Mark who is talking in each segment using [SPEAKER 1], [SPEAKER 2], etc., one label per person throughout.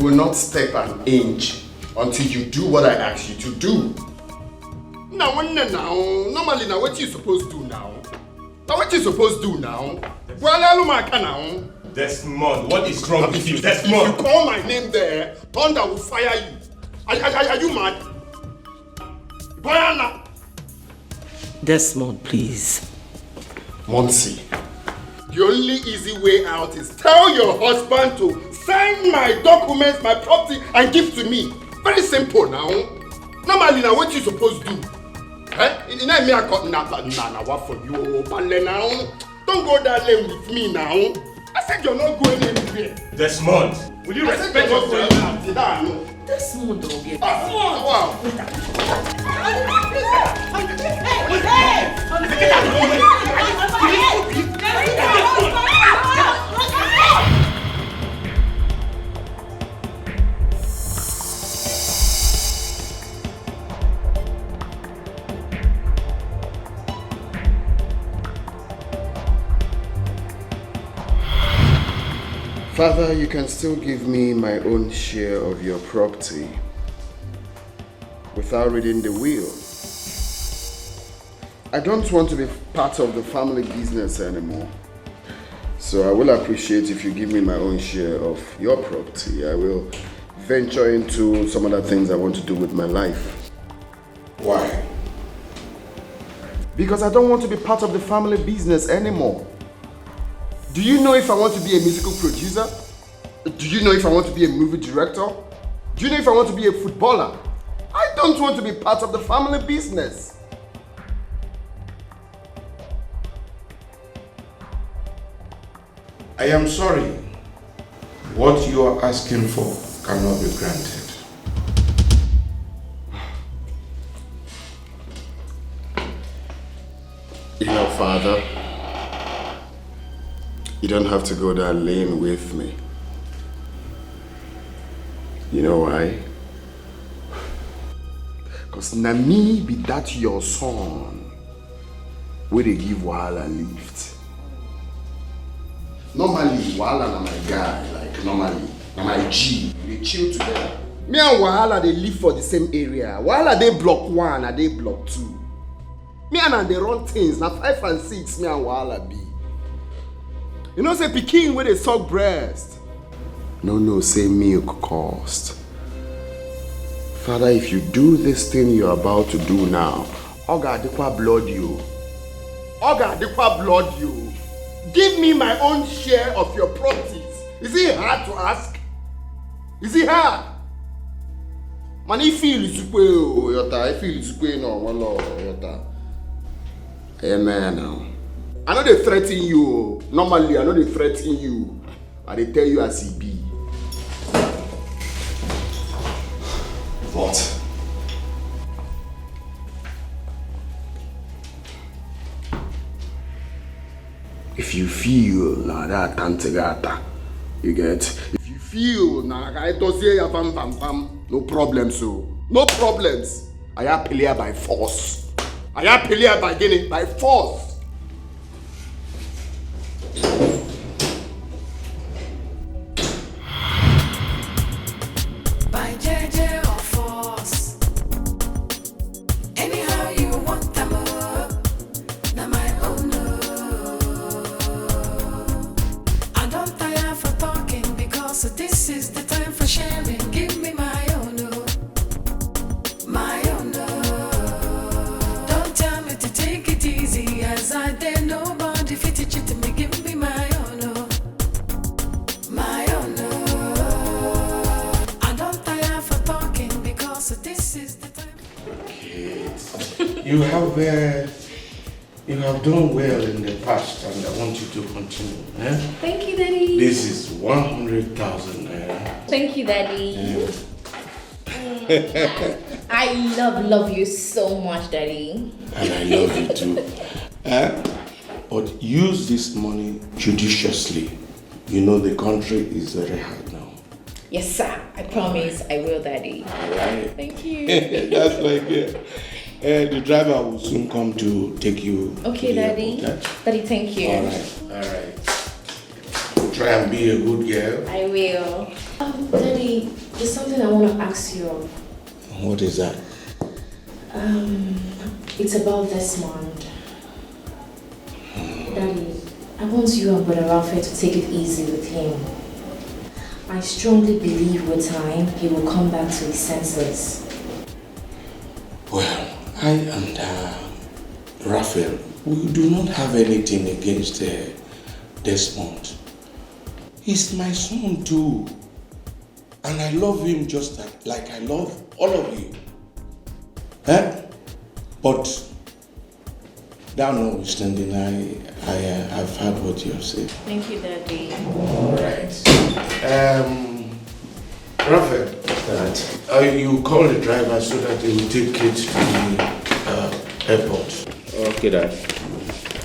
[SPEAKER 1] will not step an inch until you do what I ask you to do. Now, normally, now what you supposed to do now? Now what you supposed to do now? Now.
[SPEAKER 2] Desmond, what is wrong with you? Desmond!
[SPEAKER 1] If you call my name there, thunder will fire you. Are you mad? Boyana!
[SPEAKER 3] Desmond, please.
[SPEAKER 1] Monsi, the only easy way out is tell your husband to sign my documents, my property, and give to me. Very simple now. Normally, now what you supposed to do? You know me, I got what for you, Pale now. Don't go that lane with me now. I said you're not going anywhere.
[SPEAKER 2] Desmond, will you respect yourself?
[SPEAKER 3] Desmond, don't be
[SPEAKER 1] wow. Father, you can still give me my own share of your property without reading the will. I don't want to be part of the family business anymore. So I will appreciate if you give me my own share of your property. I will venture into some other things I want to do with my life.
[SPEAKER 4] Why?
[SPEAKER 1] Because I don't want to be part of the family business anymore. Do you know if I want to be a musical producer? Do you know if I want to be a movie director? Do you know if I want to be a footballer? I don't want to be part of the family business.
[SPEAKER 4] I am sorry. What you are asking for cannot be granted.
[SPEAKER 1] You know, Father, you don't have to go that lane with me. You know why? Because na me be that your son where they give Wahala lift. Normally, Wahala na my guy, like normally, na my G, they chill together. Me and Wahala, they live for the same area. Wahala, they block 1 and they block 2. Me and they run things, na 5 and 6, me and Wahala be. You know, say pikin where they suck breast. No, say milk cost. Father, if you do this thing you're about to do now, Oga Adikwa blood you. Oga Adikwa blood you. Give me my own share of your properties. Is it hard to ask? Is it hard? Man, I feel it's Yota. I feel it's no one Yota. Amen now. I know they threaten you. Normally, I know they threaten you. And they tell you as it be.
[SPEAKER 4] What?
[SPEAKER 1] If you feel na that tantegata, you get. If you feel na no problems, so no problems. I am player by force. I am player by getting by force.
[SPEAKER 4] You have done well in the past, and I want you to continue. Eh?
[SPEAKER 5] Thank you, Daddy.
[SPEAKER 4] This is 100,000 naira.
[SPEAKER 5] Thank you, Daddy. I love you so much, Daddy.
[SPEAKER 4] And I love you too. But use this money judiciously. You know the country is very hard now.
[SPEAKER 5] Yes, sir. I promise I will, Daddy.
[SPEAKER 4] All right.
[SPEAKER 5] Thank you.
[SPEAKER 4] That's like it. The driver will soon come to take you.
[SPEAKER 5] Okay, Daddy. Daddy, thank you.
[SPEAKER 4] All right. Try and be a good girl.
[SPEAKER 5] I will. Daddy, there's something I want to ask you of.
[SPEAKER 4] What is that?
[SPEAKER 5] It's about Desmond. Daddy, I want you and Brother Alfred to take it easy with him. I strongly believe with time he will come back to his senses.
[SPEAKER 4] Well, I and Raphael, we do not have anything against Desmond. He's my son too. And I love him just like I love all of you. But that notwithstanding, I've heard what you have said.
[SPEAKER 5] Thank you, Daddy.
[SPEAKER 4] Right. Raphael, you call the driver so that he will take it to the airport.
[SPEAKER 6] Okay, Dad.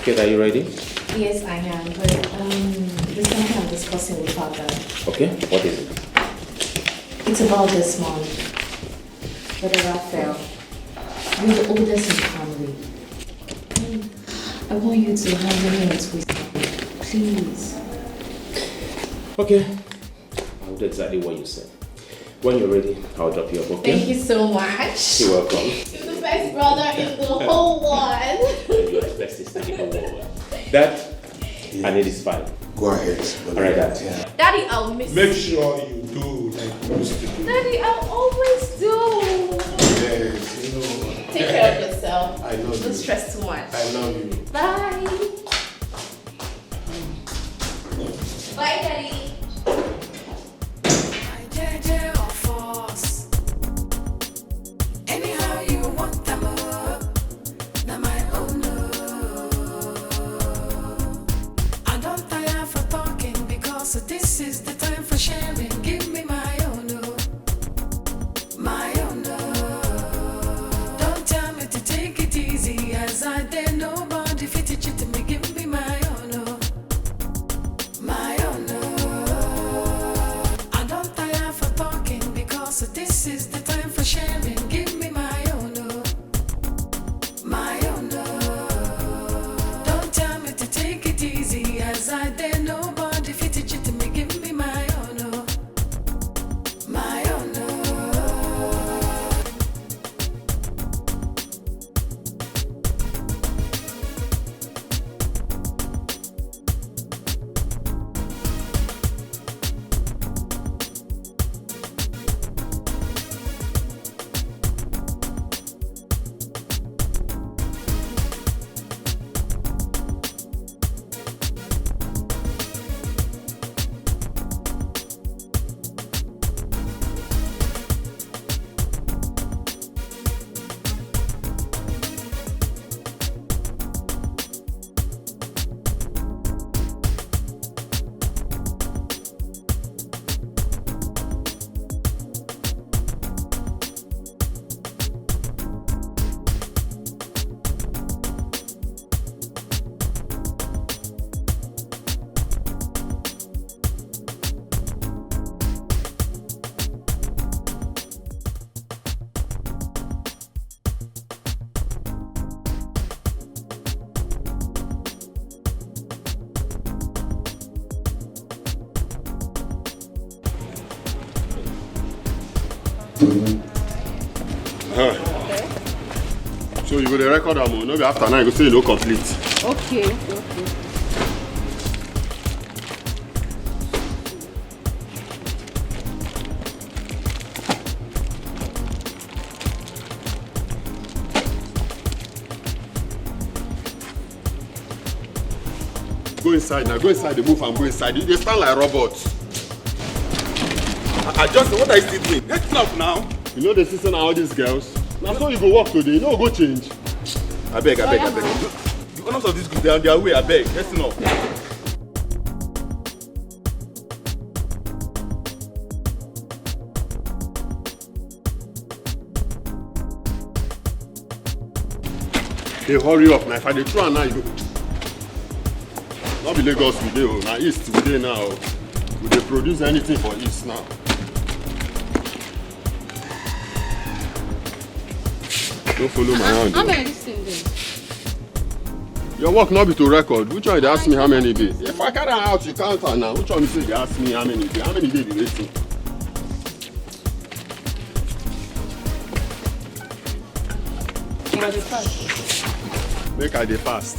[SPEAKER 6] Okay, are you ready?
[SPEAKER 5] Yes, I am, but there's something I'm discussing with Father.
[SPEAKER 6] Okay, what is it?
[SPEAKER 5] It's about Desmond. Brother Raphael, you're the oldest in the family. I want you to handle him with wisdom, please.
[SPEAKER 6] Okay, I'll do exactly what you said. When you're ready, I'll drop you up, okay?
[SPEAKER 5] Thank you so much.
[SPEAKER 6] You're welcome.
[SPEAKER 5] You're the best brother in the whole world.
[SPEAKER 6] And you're the bestest in the whole world. Dad, I need this file.
[SPEAKER 4] Go ahead.
[SPEAKER 6] Alright, Dad.
[SPEAKER 4] Yeah.
[SPEAKER 5] Daddy, I'll miss
[SPEAKER 4] Make sure you do like you used to do.
[SPEAKER 5] Daddy, I'll always do.
[SPEAKER 4] Yes, you know.
[SPEAKER 5] Take care of yourself.
[SPEAKER 4] I love you.
[SPEAKER 5] Don't stress too much.
[SPEAKER 4] I love you.
[SPEAKER 5] Bye. Bye, Daddy.
[SPEAKER 1] So you go to record am, no be after now you go say you no complete.
[SPEAKER 7] Okay.
[SPEAKER 1] Go inside now, go inside the move and go inside. You stand like robots. I just, what are you still doing? Get up now. You know the system all these girls. Now so you go work today, you know go change. I beg. The owners of this group, they are on their way, I beg. Listen up. Hey, hurry up now. If I dey throw now, you go. Not be Lagos we dey, now East we dey now. We dey produce anything for East now. Don't follow my hand.
[SPEAKER 7] How many things?
[SPEAKER 1] Your work not be to record. Which one they ask me how many days? If I carry out you count her now. Which one you say they ask me how many days? How many days you waiting?
[SPEAKER 7] Make I dey fast.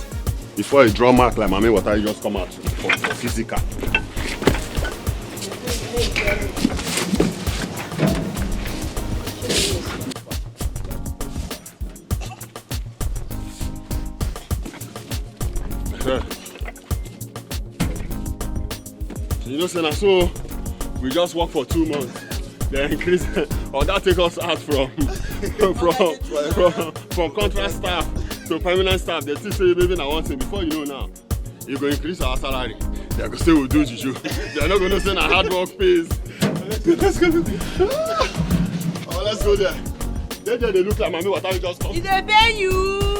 [SPEAKER 7] Before a draw mark like mommy water, you just come out for physical. You know, Senna, so we just work for 2 months. They increase, or that take us out from contract staff to permanent staff. They still say maybe I want to. Before you know now, you go increase our salary. They go say we'll do juju. They're not gonna say na hard work pays. Let's go. Oh, let's go there. They look like mommy. What have you just come?
[SPEAKER 8] Did they pay you?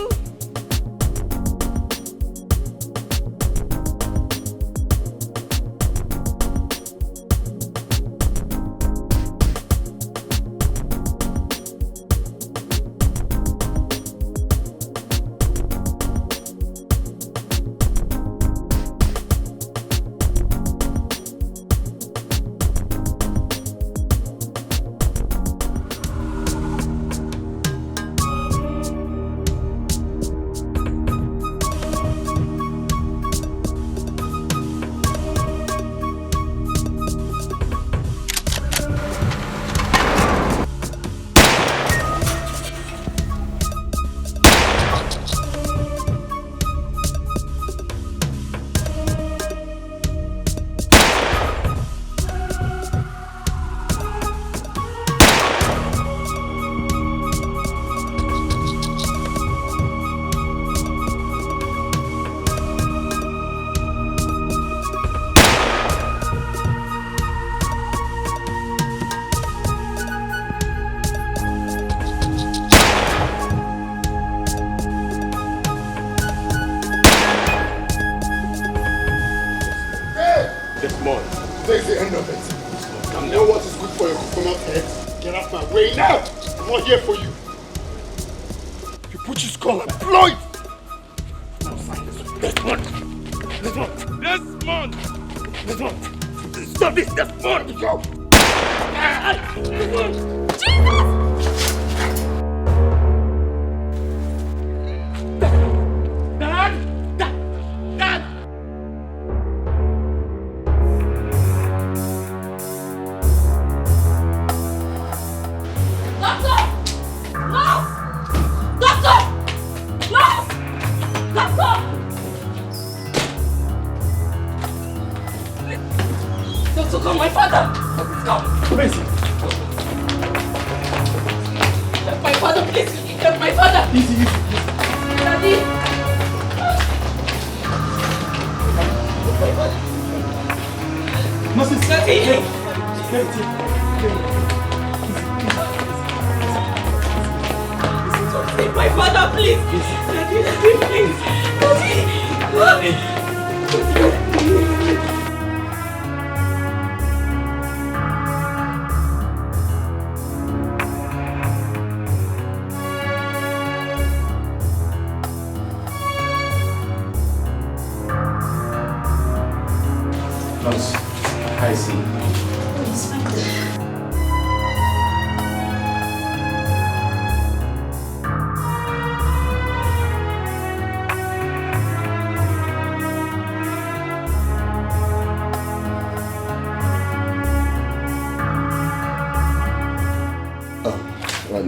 [SPEAKER 1] There's the end of it. You know what is good for your coconut head? Get out my way now! I'm not here for you. You put your skull and blow it! Now sign this one. Desmond! Stop this, Desmond! Go! Jesus!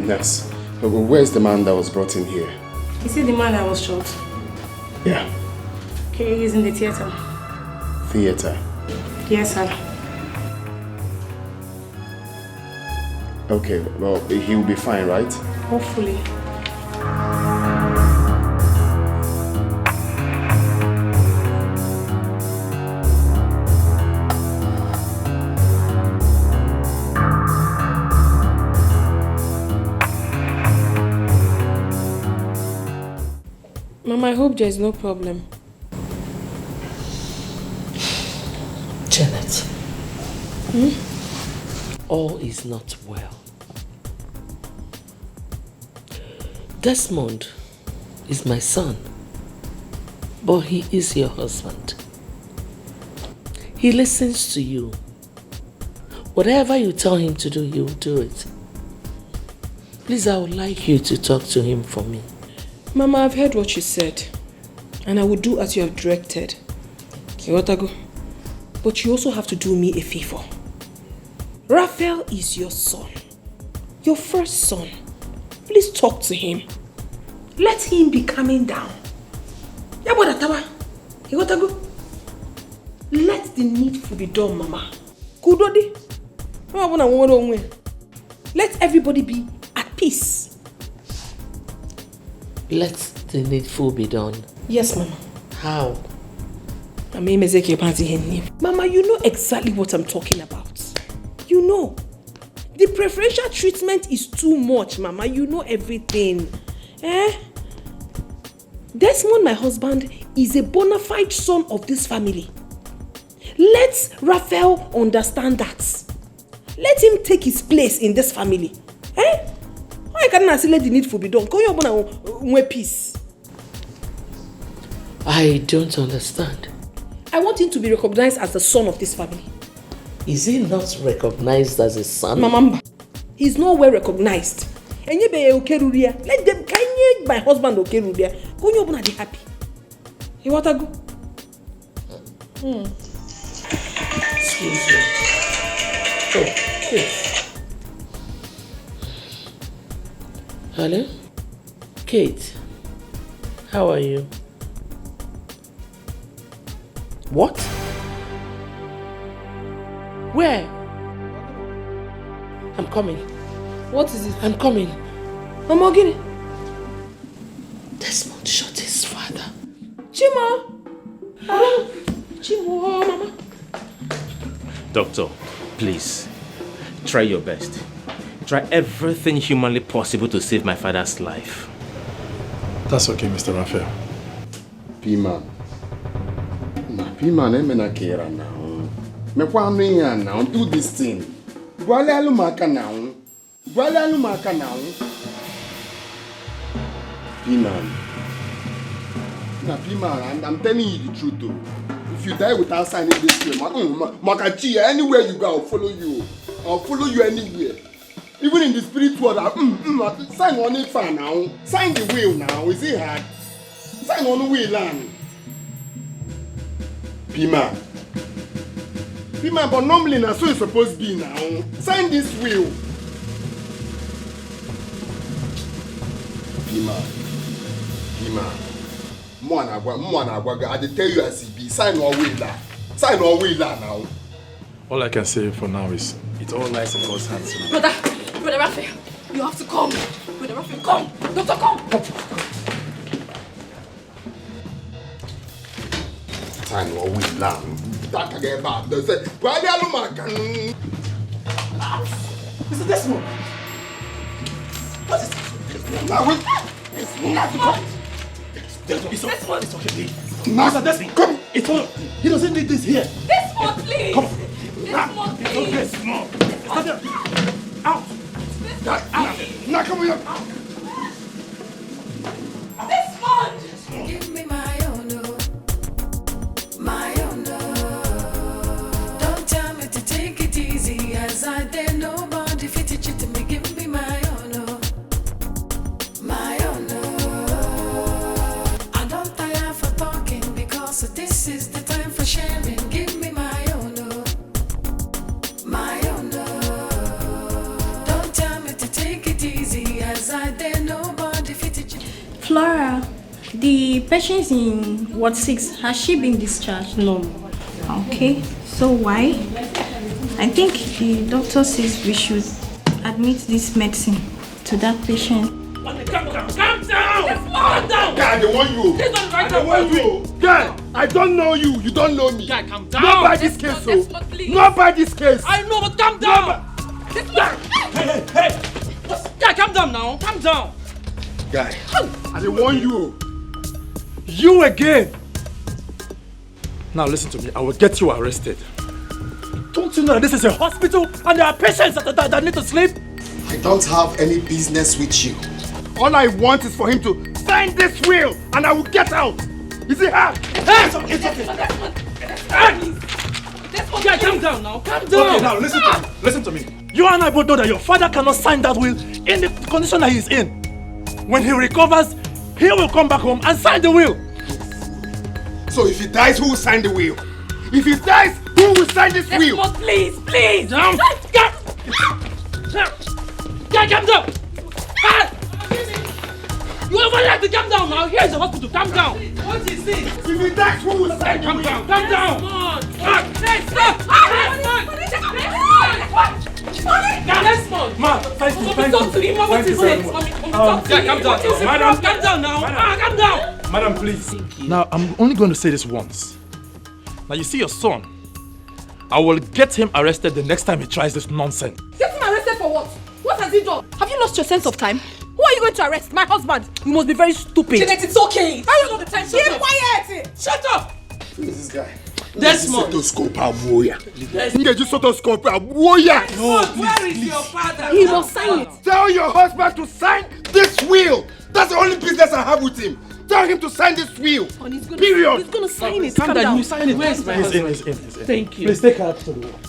[SPEAKER 7] Yes. Where's the man that was brought in here?
[SPEAKER 9] Is he the man that was shot?
[SPEAKER 7] Yeah.
[SPEAKER 9] Okay, he's in the theater.
[SPEAKER 7] Theater?
[SPEAKER 9] Yes, sir.
[SPEAKER 7] Okay, well, he will be fine, right?
[SPEAKER 9] Hopefully. Mama, I hope there's no problem.
[SPEAKER 3] Janet. All is not well. Desmond is my son, but he is your husband. He listens to you. Whatever you tell him to do, he will do it. Please, I would like you to talk to him for me.
[SPEAKER 9] Mama, I've heard what you said. And I will do as you have directed. Iwotago. But you also have to do me a favor. Raphael is your son. Your first son. Please talk to him. Let him be coming down. Iwotago. Let the needful be done, Mama. Kudodi. Let everybody be at peace.
[SPEAKER 3] Let the needful be done.
[SPEAKER 9] Yes, Mama.
[SPEAKER 3] How?
[SPEAKER 9] Mama, you know exactly what I'm talking about. You know. The preferential treatment is too much, Mama. You know everything. Desmond, my husband, is a bona fide son of this family. Let Raphael understand that. Let him take his place in this family. Why can't I say let the needful be done? Can you open peace?
[SPEAKER 3] I don't understand.
[SPEAKER 9] I want him to be recognized as the son of this family.
[SPEAKER 3] Is he not recognized as a son?
[SPEAKER 9] Mama, he's not well recognized. Let them, my husband okeruria. Can you open happy? You want to go?
[SPEAKER 3] Excuse me. Oh, yes. Hello? Kate, how are you? What? Where? I'm coming.
[SPEAKER 9] What is it?
[SPEAKER 3] I'm coming.
[SPEAKER 9] Mama, get it.
[SPEAKER 3] Desmond shot his father.
[SPEAKER 9] Chima! Chima, Mama.
[SPEAKER 6] Doctor, please, try your best. Try everything humanly possible to save my father's life.
[SPEAKER 8] That's okay, Mr. Raphael.
[SPEAKER 1] P-man. P-man, I'm not care now. Me kwanu ya now. Do this thing. Gwale alumaka now. Gwale alumaka now. P-man. Nah, P-man, and I'm telling you the truth though. If you die without signing this film, Makachi, anywhere you go, I'll follow you. I'll follow you anywhere. Even in the spirit world, sign on it for now. Sign the will now. Is it hard? Sign on the will, land. P-man. P-man, but normally that's so it's supposed to be now. Sign this will. P-man. P-man. I tell you as it be. Sign or will that. Sign or will that now.
[SPEAKER 8] All I can say for now is it's all nice in God's hands.
[SPEAKER 9] Brother Raphael, you have to come. Brother Raphael, come. Doctor, come.
[SPEAKER 1] Sign or will that. That again back. They say, why they are not
[SPEAKER 8] Mr. Desmond. What is this?
[SPEAKER 1] now wait.
[SPEAKER 8] It's okay, please. Mr. Desmond, come. It's all. He doesn't need this here.
[SPEAKER 9] Desmond, please.
[SPEAKER 8] Come.
[SPEAKER 9] Desmond, please.
[SPEAKER 8] Desmond. Stop there. Out. Out. Now come here.
[SPEAKER 9] Desmond.
[SPEAKER 10] Give me my own, my own. Don't tell me to take it easy, as I dare nobody fit it to me. Give me my own, my own. I don't tire for talking because this is the time for sharing. Give me my own, my own. Don't tell me to take it easy, as I dare nobody fit it.
[SPEAKER 11] Flora, the patient in Ward 6, has she been discharged?
[SPEAKER 9] No.
[SPEAKER 11] Okay, so why? I think the doctor says we should admit this medicine to that patient.
[SPEAKER 9] Calm down! Calm down!
[SPEAKER 1] Guy, they want you.
[SPEAKER 9] This don't right
[SPEAKER 1] I want you. Guy, I don't know you. You don't know me.
[SPEAKER 9] Guy, calm down.
[SPEAKER 1] Not by this case, so. Not by this case.
[SPEAKER 9] I know, but calm down. Hey! Guy, calm down now. Calm down.
[SPEAKER 1] Guy, I don't want you.
[SPEAKER 8] You again. Now listen to me. I will get you arrested. Don't you know that this is a hospital and there are patients that need to sleep?
[SPEAKER 1] I don't have any business with you. All I want is for him to sign this will and I will get out. Is it hard?
[SPEAKER 8] Hey! It's okay.
[SPEAKER 9] Guy, calm down now. Calm down.
[SPEAKER 8] Okay, now listen to me. Listen to me. You and I both know that your father cannot sign that will in the condition that he's in. When he recovers, he will come back home and sign the will.
[SPEAKER 1] So if he dies, who will sign the will? If he dies, who will sign this will?
[SPEAKER 3] Desmond, please, please!
[SPEAKER 8] Down!
[SPEAKER 3] Guy, calm down! You ever like to calm down now? Here's the hospital, calm down! What is it?
[SPEAKER 1] If he dies, who will sign the will?
[SPEAKER 3] Calm down! Desmond!
[SPEAKER 8] Ma, thank you.
[SPEAKER 3] Talk to him, what is it?
[SPEAKER 8] Calm down.
[SPEAKER 3] Madam, calm down now! Calm down!
[SPEAKER 8] Madam, please. Now, I'm only going to say this once. Now, you see your son. I will get him arrested the next time he tries this nonsense.
[SPEAKER 9] Get him arrested for what? What has he done? Have you lost your sense of time? Who are you going to arrest? My husband? You must be very stupid.
[SPEAKER 3] Jeanette, it's okay.
[SPEAKER 9] How you know the time? Keep quiet!
[SPEAKER 3] Shut up!
[SPEAKER 1] Who is this guy?
[SPEAKER 3] Desmond!
[SPEAKER 1] Stethoscope warrior. Stethoscope warrior.
[SPEAKER 3] No, where is your father?
[SPEAKER 9] He must sign it.
[SPEAKER 1] Tell your husband to sign this will. That's the only business I have with him. Tell him to sign this will. Period.
[SPEAKER 9] He's gonna sign it.
[SPEAKER 3] Calm down. You sign it. Where's my husband?
[SPEAKER 8] He's in.
[SPEAKER 3] Thank you.
[SPEAKER 8] Please take her up to the wall.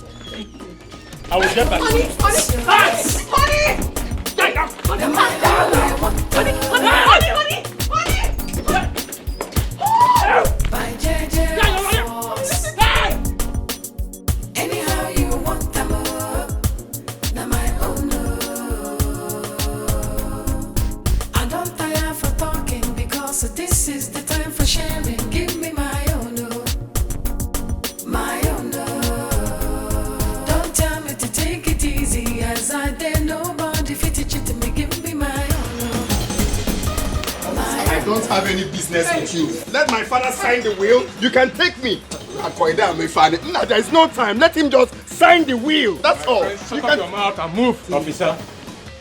[SPEAKER 8] I will get back.
[SPEAKER 9] Honey!
[SPEAKER 10] By JJ. Anyhow you want them up. Now my own. I don't tire for talking because this is the time for sharing. Give me my own. My own. Don't tell me to take it easy as I dare nobody fit it to me. Give me my own.
[SPEAKER 1] I don't have any business with you. Let my father sign the will. You can take me. No, there is no time. Let him just sign the will. That's all.
[SPEAKER 6] Shut up your mouth and move, officer.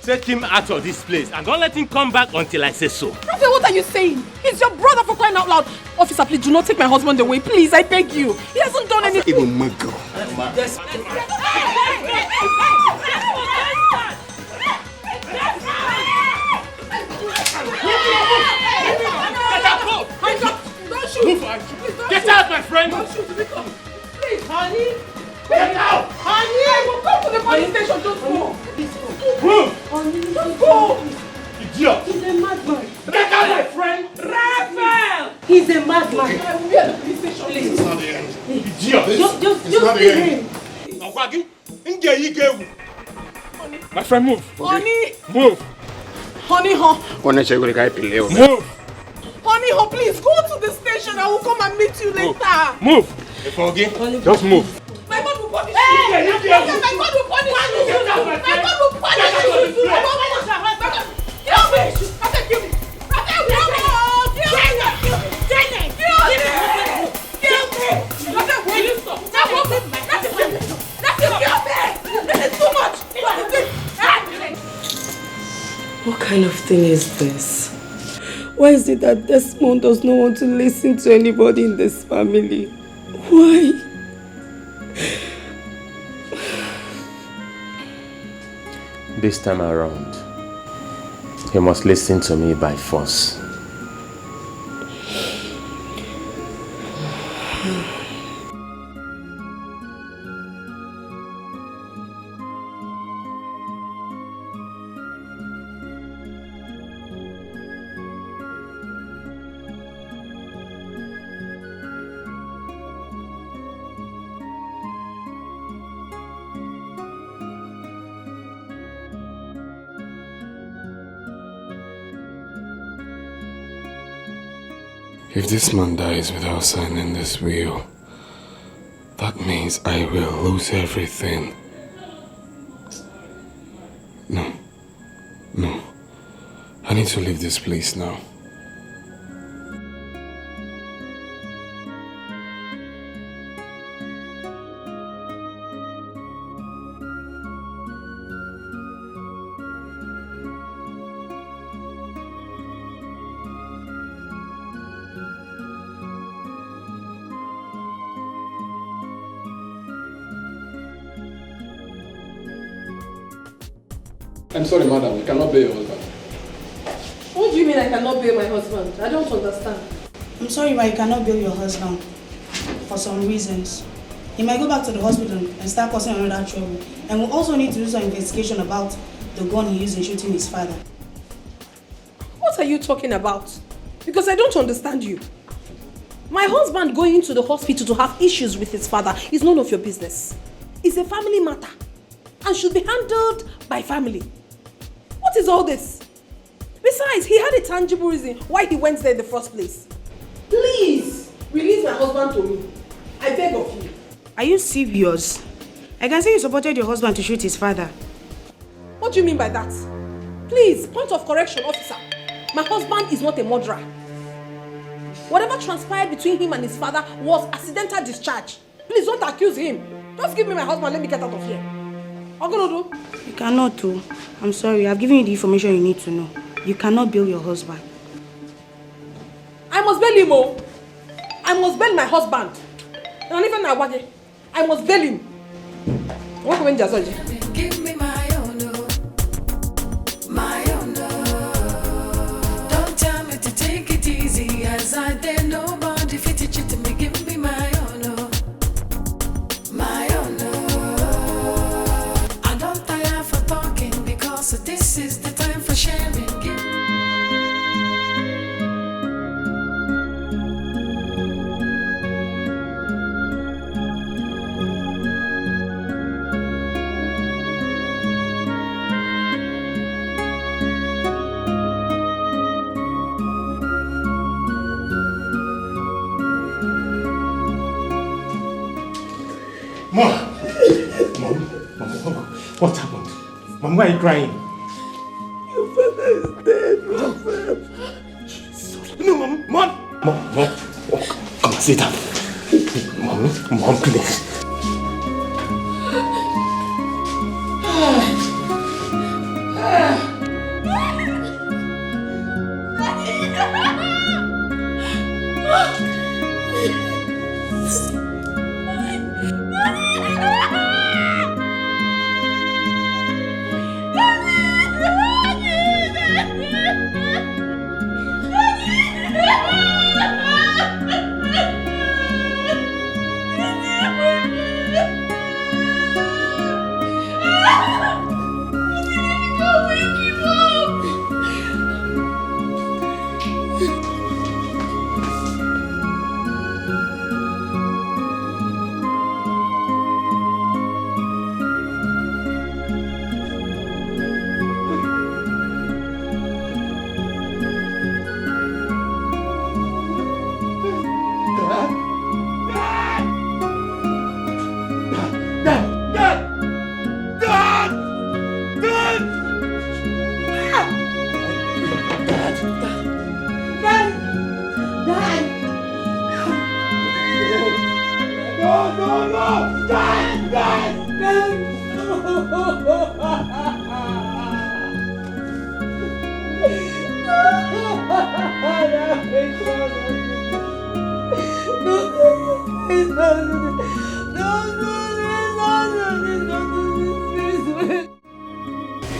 [SPEAKER 6] Take him out of this place and don't let him come back until I say so.
[SPEAKER 9] Raphael, what are you saying? He's your brother, for crying out loud. Officer, please do not take my husband away. Please, I beg you. He hasn't done anything.
[SPEAKER 1] Even my girl.
[SPEAKER 6] Get out, my friend!
[SPEAKER 9] Please, honey. Get out! Honey, I will come to the police station. Just go.
[SPEAKER 6] Move!
[SPEAKER 9] Honey, just go.
[SPEAKER 6] Idiot!
[SPEAKER 9] He's a madman.
[SPEAKER 6] Get out, my friend!
[SPEAKER 3] Raphael!
[SPEAKER 9] He's a madman. I will be at the police station.
[SPEAKER 1] It's not the end.
[SPEAKER 6] Idiot!
[SPEAKER 9] Just
[SPEAKER 1] not the
[SPEAKER 9] leave
[SPEAKER 1] end.
[SPEAKER 9] him.
[SPEAKER 6] My friend, move!
[SPEAKER 9] Honey.
[SPEAKER 6] Move!
[SPEAKER 9] Honey,
[SPEAKER 6] Move!
[SPEAKER 9] Honey, please go to the station. I will come and meet you later.
[SPEAKER 6] Move! Just move!
[SPEAKER 9] My God will punish you. My God will punish you. My God will punish you. Kill me. Kill me.
[SPEAKER 3] What kind of thing is this? Why is it that Desmond does not want to listen to anybody in this family? Why?
[SPEAKER 6] This time around, he must listen to me by force.
[SPEAKER 4] If this man dies without signing this will, that means I will lose everything. No. I need to leave this place now.
[SPEAKER 12] I'm sorry, madam. I cannot bear your husband.
[SPEAKER 9] What do you mean I cannot bail my husband? I don't understand.
[SPEAKER 13] I'm sorry, but you cannot bail your husband for some reasons. He might go back to the hospital and start causing another trouble. And we'll also need to do some investigation about the gun he used in shooting his father.
[SPEAKER 9] What are you talking about? Because I don't understand you. My husband going to the hospital to have issues with his father is none of your business. It's a family matter and should be handled by family. What is all this? Besides, he had a tangible reason why he went there in the first place. Please, release my husband to me. I beg of you.
[SPEAKER 13] Are you serious? I can say you supported your husband to shoot his father.
[SPEAKER 9] What do you mean by that? Please, point of correction, officer. My husband is not a murderer. Whatever transpired between him and his father was accidental discharge. Please don't accuse him. Just give me my husband, let me get out of here. Ogolodo.
[SPEAKER 13] You cannot too. I'm sorry, I've given you the information you need to know. You cannot bail your husband.
[SPEAKER 9] I must bail him, oh. I must bail my husband. And even I must bail him. What can I do?
[SPEAKER 10] Give me my own, my own. Don't tell me to take it easy, as I dare nobody fit it to me. Give me my own, my own. I don't tire for talking because this is the time for sharing.
[SPEAKER 6] Mom, what happened? Mom, why are you crying?
[SPEAKER 3] Your father is dead, Raphael.
[SPEAKER 6] No, Mom. Oh, come on, sit down. Mom, please.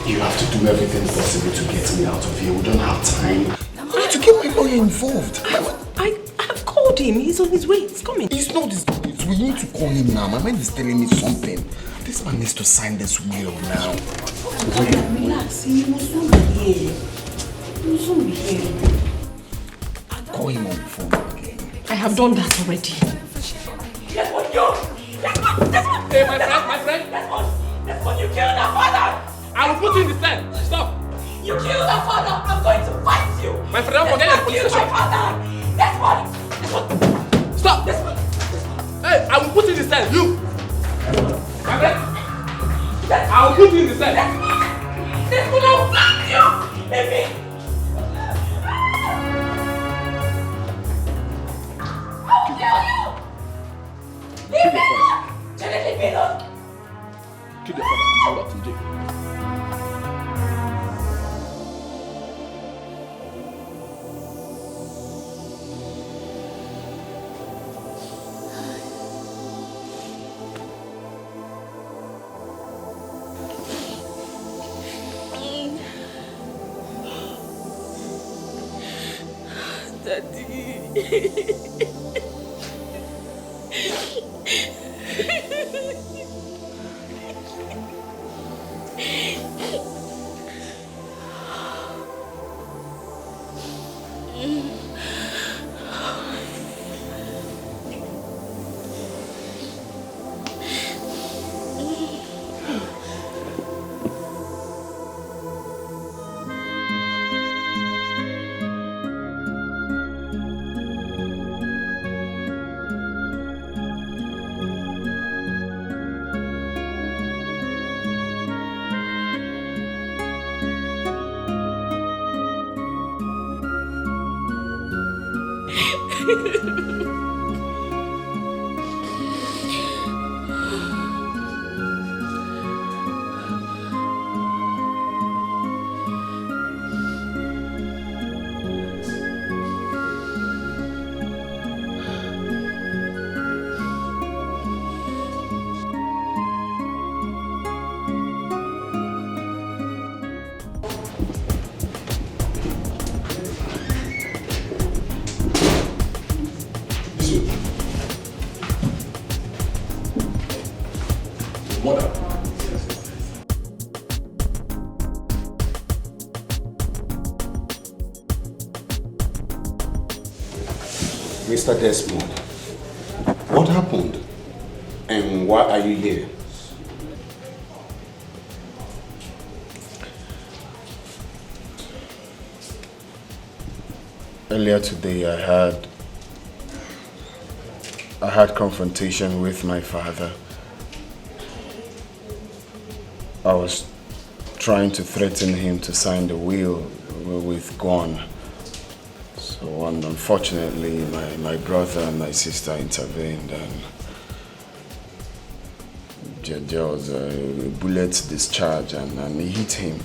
[SPEAKER 1] You have to do everything possible to get me out of here. We don't have time. I need to get my lawyer involved.
[SPEAKER 9] I have called him. He's on his way. He's coming.
[SPEAKER 1] He's not this. We need to call him now. My mind is telling me something. This man needs to sign this will now.
[SPEAKER 9] Relax. He will soon be here. He will soon be here.
[SPEAKER 1] Call him on the phone again.
[SPEAKER 9] I have done that already.
[SPEAKER 3] Desmond, you! Desmond! Hey, my friend! Desmond, you killed our father!
[SPEAKER 2] I will put you in the cell. Stop.
[SPEAKER 3] You killed our father! I'm going to fight you!
[SPEAKER 2] My friend, don't forget the police station.
[SPEAKER 3] Desmond!
[SPEAKER 2] Stop!
[SPEAKER 3] Desmond!
[SPEAKER 2] Hey, I will put you in the cell. You! My friend! I will put you in the cell.
[SPEAKER 3] Desmond, I will fight you! Leave me! I will kill you! Leave me alone! Janet, leave me alone!
[SPEAKER 12] Kill your father. You rot in jail.
[SPEAKER 1] Mr. Desmond, what happened? And why are you here?
[SPEAKER 14] Earlier today I had confrontation with my father. I was trying to threaten him to sign the will with gun. So unfortunately, my brother and my sister intervened, and there was a bullet discharge and he hit him.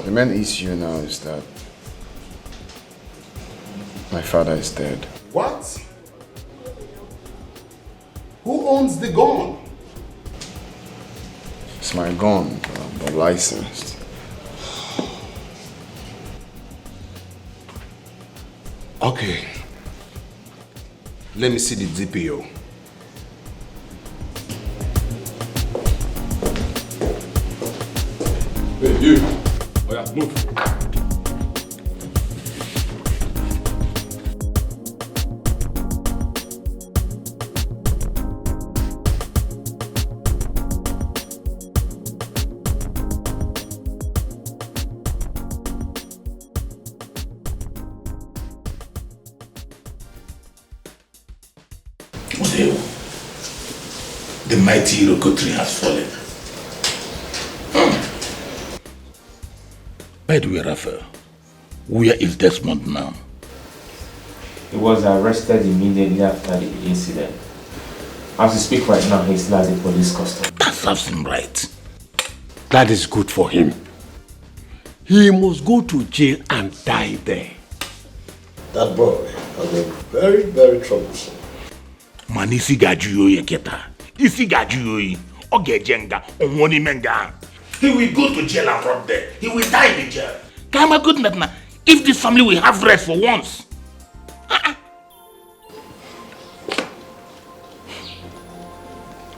[SPEAKER 14] The main issue now is that my father is dead.
[SPEAKER 1] What? Who owns the gun?
[SPEAKER 14] It's my gun, but licensed.
[SPEAKER 1] Okay. Let me see the DPO.
[SPEAKER 12] Hey, you. Oh yeah, move.
[SPEAKER 4] The mighty Iroko tree has fallen. By the way, Raphael, where is Desmond now?
[SPEAKER 6] He was arrested immediately after the incident. As we speak right now, he's still at the police custody.
[SPEAKER 4] That serves him right. That is good for him. He must go to jail and die there.
[SPEAKER 15] That boy has been very, very troublesome.
[SPEAKER 4] Man, isi gajuyo yeketa. Isi gajuyo ogejenga onwoni menga. He will go to jail and rot there. He will die in the jail. Kama goodness na. If this family will have rest for once.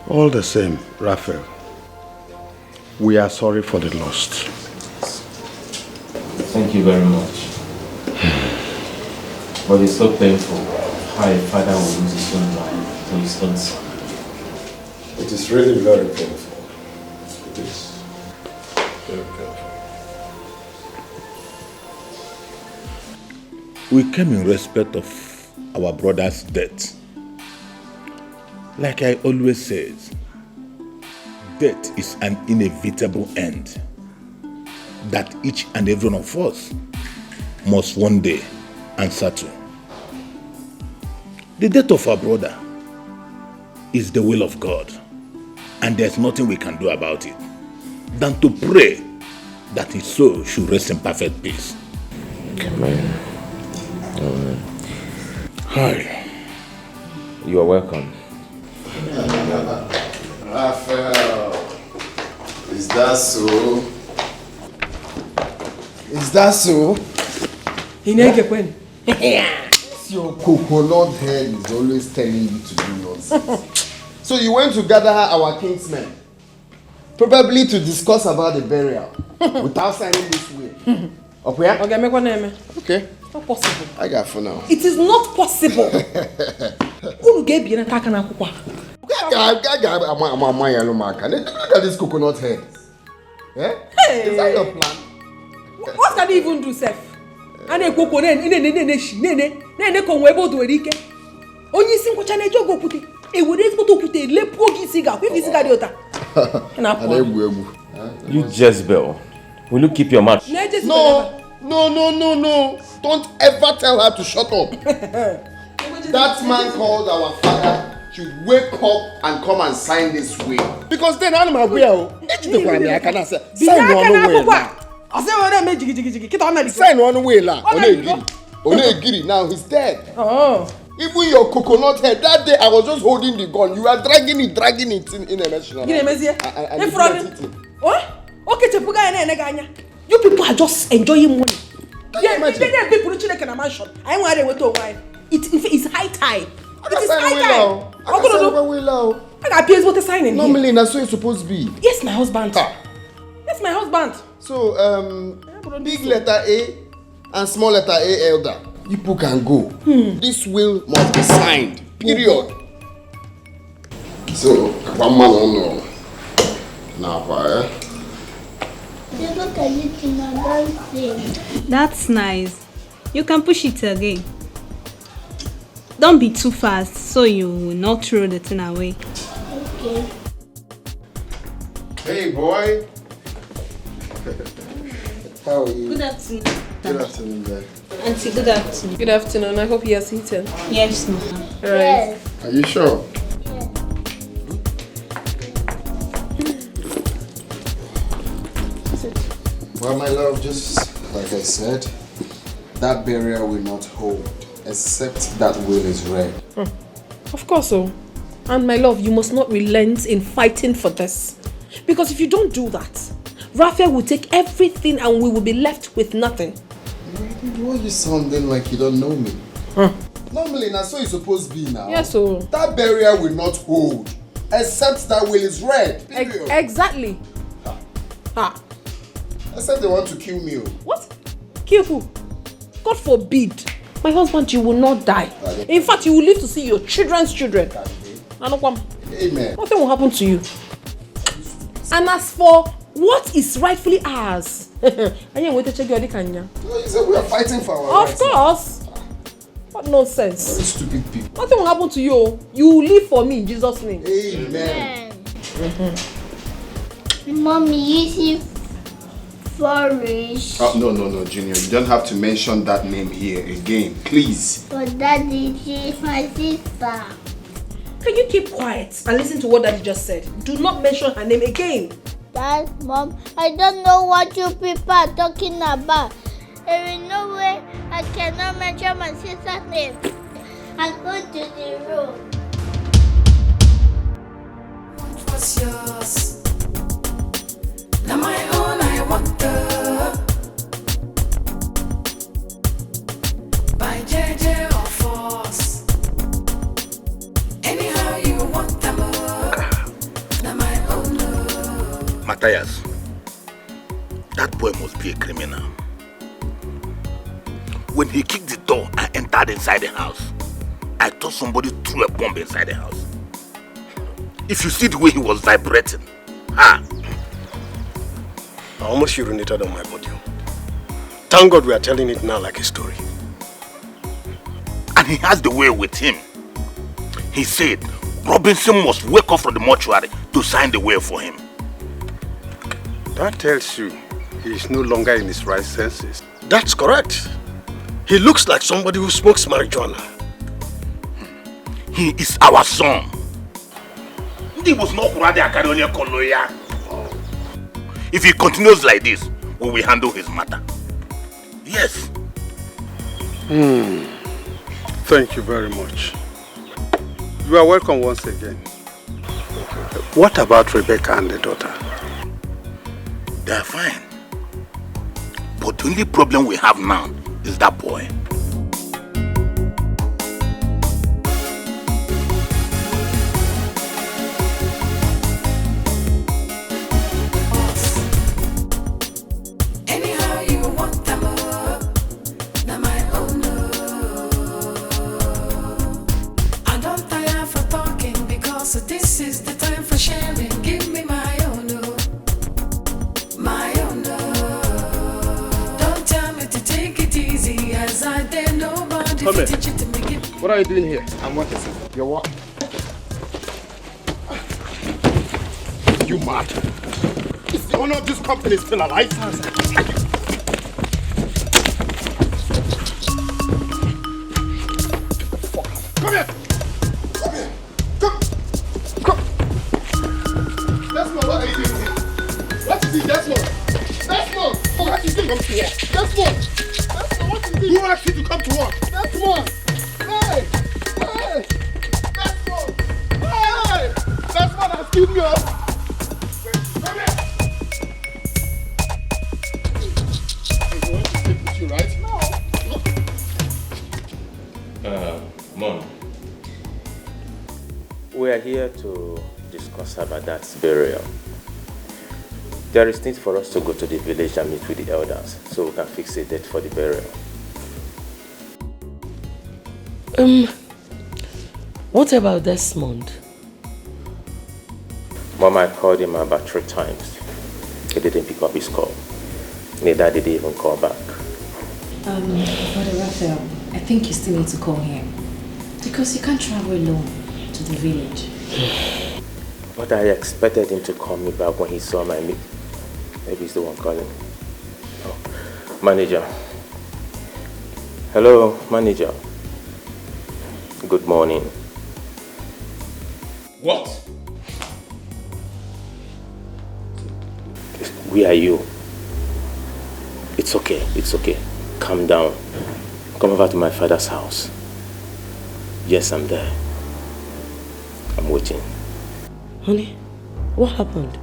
[SPEAKER 14] All the same, Raphael, we are sorry for the loss.
[SPEAKER 6] Thank you very much. But it's so painful how a father will lose his own life to his own son.
[SPEAKER 15] It is really very painful. It is very painful.
[SPEAKER 4] We came in respect of our brother's death. Like I always say, death is an inevitable end that each and every one of us must one day answer to. The death of our brother is the will of God, and there's nothing we can do about it than to pray that his soul should rest in perfect peace.
[SPEAKER 6] Amen. Amen.
[SPEAKER 4] Hi.
[SPEAKER 6] You are welcome.
[SPEAKER 1] Raphael, is that so? Is that so? Your coconut head is always telling you to do nonsense. So you went to gather our kinsmen, probably to discuss about the burial, without signing this will. Okay?
[SPEAKER 9] Okay, make one name.
[SPEAKER 1] Okay.
[SPEAKER 9] Not possible.
[SPEAKER 1] I got for now.
[SPEAKER 9] It is not possible. Look at
[SPEAKER 1] this coconut head. Yeah?
[SPEAKER 9] Hey.
[SPEAKER 1] Is that your plan?
[SPEAKER 9] What can he even do, Seth? And a coconut, nene conwebo do erike. Only single channel jogo put it. A would to put a lepo cigar. Who is Gadiota?
[SPEAKER 6] You Jezebel. Will you keep your mouth?
[SPEAKER 1] No, No. Don't ever tell her to shut up. That man called our father should wake up and come and sign this will. Because then I'm will. I cannot say. Sign one will. Sign one will. Onegiri. Now he's dead.
[SPEAKER 9] Oh.
[SPEAKER 1] Even your coconut head, that day I was just holding the gun. You were dragging it in a machine.
[SPEAKER 9] What? Okay, you people are just enjoying money. Yeah, people in a mansion. I want to go to wine. It's high time. It's high time. I got PS what to sign in.
[SPEAKER 1] Normally, that's what it's supposed to be.
[SPEAKER 9] Yes, my husband. Yes, my husband.
[SPEAKER 1] So, big letter A and small letter A elder. You people can go. This will must be signed. Period. So, one man on now,
[SPEAKER 11] Look at it, that's nice. You can push it again. Don't be too fast so you will not throw the thing away. Okay.
[SPEAKER 1] Hey boy. How are you?
[SPEAKER 11] Good afternoon.
[SPEAKER 1] Good afternoon, guys.
[SPEAKER 11] Auntie, good afternoon.
[SPEAKER 9] Good afternoon. I hope you are seated.
[SPEAKER 11] Yes, ma'am.
[SPEAKER 9] All right.
[SPEAKER 1] Are you sure? Well, my love, just like I said, that burial will not hold, except that will is read.
[SPEAKER 9] Of course so. And my love, you must not relent in fighting for this. Because if you don't do that, Raphael will take everything and we will be left with nothing.
[SPEAKER 1] Why are you sounding like you don't know me? Normally, that's what it's supposed to be now.
[SPEAKER 9] Yes, so.
[SPEAKER 1] That burial will not hold, except that will is read. Period.
[SPEAKER 9] Exactly. Ah.
[SPEAKER 1] I said they want to kill me.
[SPEAKER 9] What? Kill who? God forbid. My husband, you will not die. In fact, you will live to see your children's children.
[SPEAKER 1] Amen.
[SPEAKER 9] Nothing will happen to you. And as for what is rightfully ours, I am waiting to check your Dikeh.
[SPEAKER 1] You said we are fighting for our rights.
[SPEAKER 9] Of course. What nonsense.
[SPEAKER 1] Very stupid people.
[SPEAKER 9] Nothing will happen to you. You will live for me in Jesus' name.
[SPEAKER 1] Amen.
[SPEAKER 11] Mommy, you see flourish.
[SPEAKER 1] Oh, no, Junior. You don't have to mention that name here again, please.
[SPEAKER 11] But Daddy, she's my sister.
[SPEAKER 9] Can you keep quiet and listen to what Daddy just said? Do not mention her name again.
[SPEAKER 11] Dad, Mom, I don't know what you people are talking about. There is no way I cannot mention my sister's name. I'm going to the room.
[SPEAKER 10] What was yours? Now my own, I want the by JJ or force. Anyhow you want them. Now my own.
[SPEAKER 16] Matthias, that boy must be a criminal. When he kicked the door and entered inside the house, I thought somebody threw a bomb inside the house. If you see the way he was vibrating, I
[SPEAKER 15] almost urinated on my body. Thank God we are telling it now like a story.
[SPEAKER 16] And he has the way with him. He said Robinson must wake up from the mortuary to sign the will for him.
[SPEAKER 15] That tells you he is no longer in his right senses. That's correct. He looks like somebody who smokes marijuana.
[SPEAKER 16] He is our son. If he continues like this, we will handle his matter. Yes.
[SPEAKER 15] Thank you very much. You are welcome once again. What about Rebecca and the daughter?
[SPEAKER 16] They are fine. But the only problem we have now is that boy.
[SPEAKER 10] Anyhow you want them. Now my own. I don't tire for talking because this is the time for sharing. Give me my own. My own. Don't tell me to take it easy as I dare nobody to teach it to make it.
[SPEAKER 8] What are you doing here?
[SPEAKER 1] I'm working. You're what? You mad? Is the owner of this company still alive? Desmond! Desmond! Oh, what is this? Come to work. Desmond! Desmond, what is this?
[SPEAKER 7] Who asked you to come to work?
[SPEAKER 1] Desmond! Hey! Hey! Desmond! Hey! Desmond has killed me up! Come here! You want to sleep with you, right?
[SPEAKER 6] No. Mom. We are here to discuss about that burial. There is need for us to go to the village and meet with the elders so we can fix a date for the burial.
[SPEAKER 3] What about Desmond?
[SPEAKER 6] Mom, I called him about 3 times. He didn't pick up his call. Neither did he even call back.
[SPEAKER 5] Brother Raphael, I think you still need to call him. Because you can't travel alone to the village.
[SPEAKER 6] But I expected him to call me back when he saw my meet. Maybe he's the one calling. Oh, manager. Hello, manager. Good morning.
[SPEAKER 7] What?
[SPEAKER 6] Where are you? It's okay, it's okay. Calm down. Come over to my father's house. Yes, I'm there. I'm waiting.
[SPEAKER 3] Honey, what happened?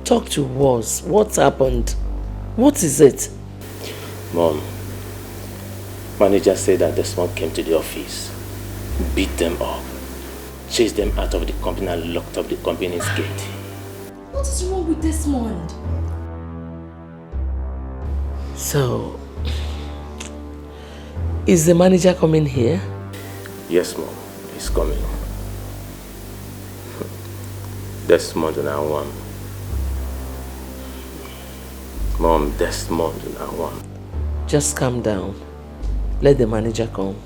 [SPEAKER 3] Talk to us. What happened? What is it?
[SPEAKER 6] Mom, manager said that Desmond came to the office, beat them up, chased them out of the company and locked up the company's gate.
[SPEAKER 5] What is wrong with Desmond?
[SPEAKER 3] So, is the manager coming here?
[SPEAKER 6] Yes, Mom, he's coming. Desmond and I one. Mom, Desmond and I one.
[SPEAKER 3] Just calm down. Let the manager come.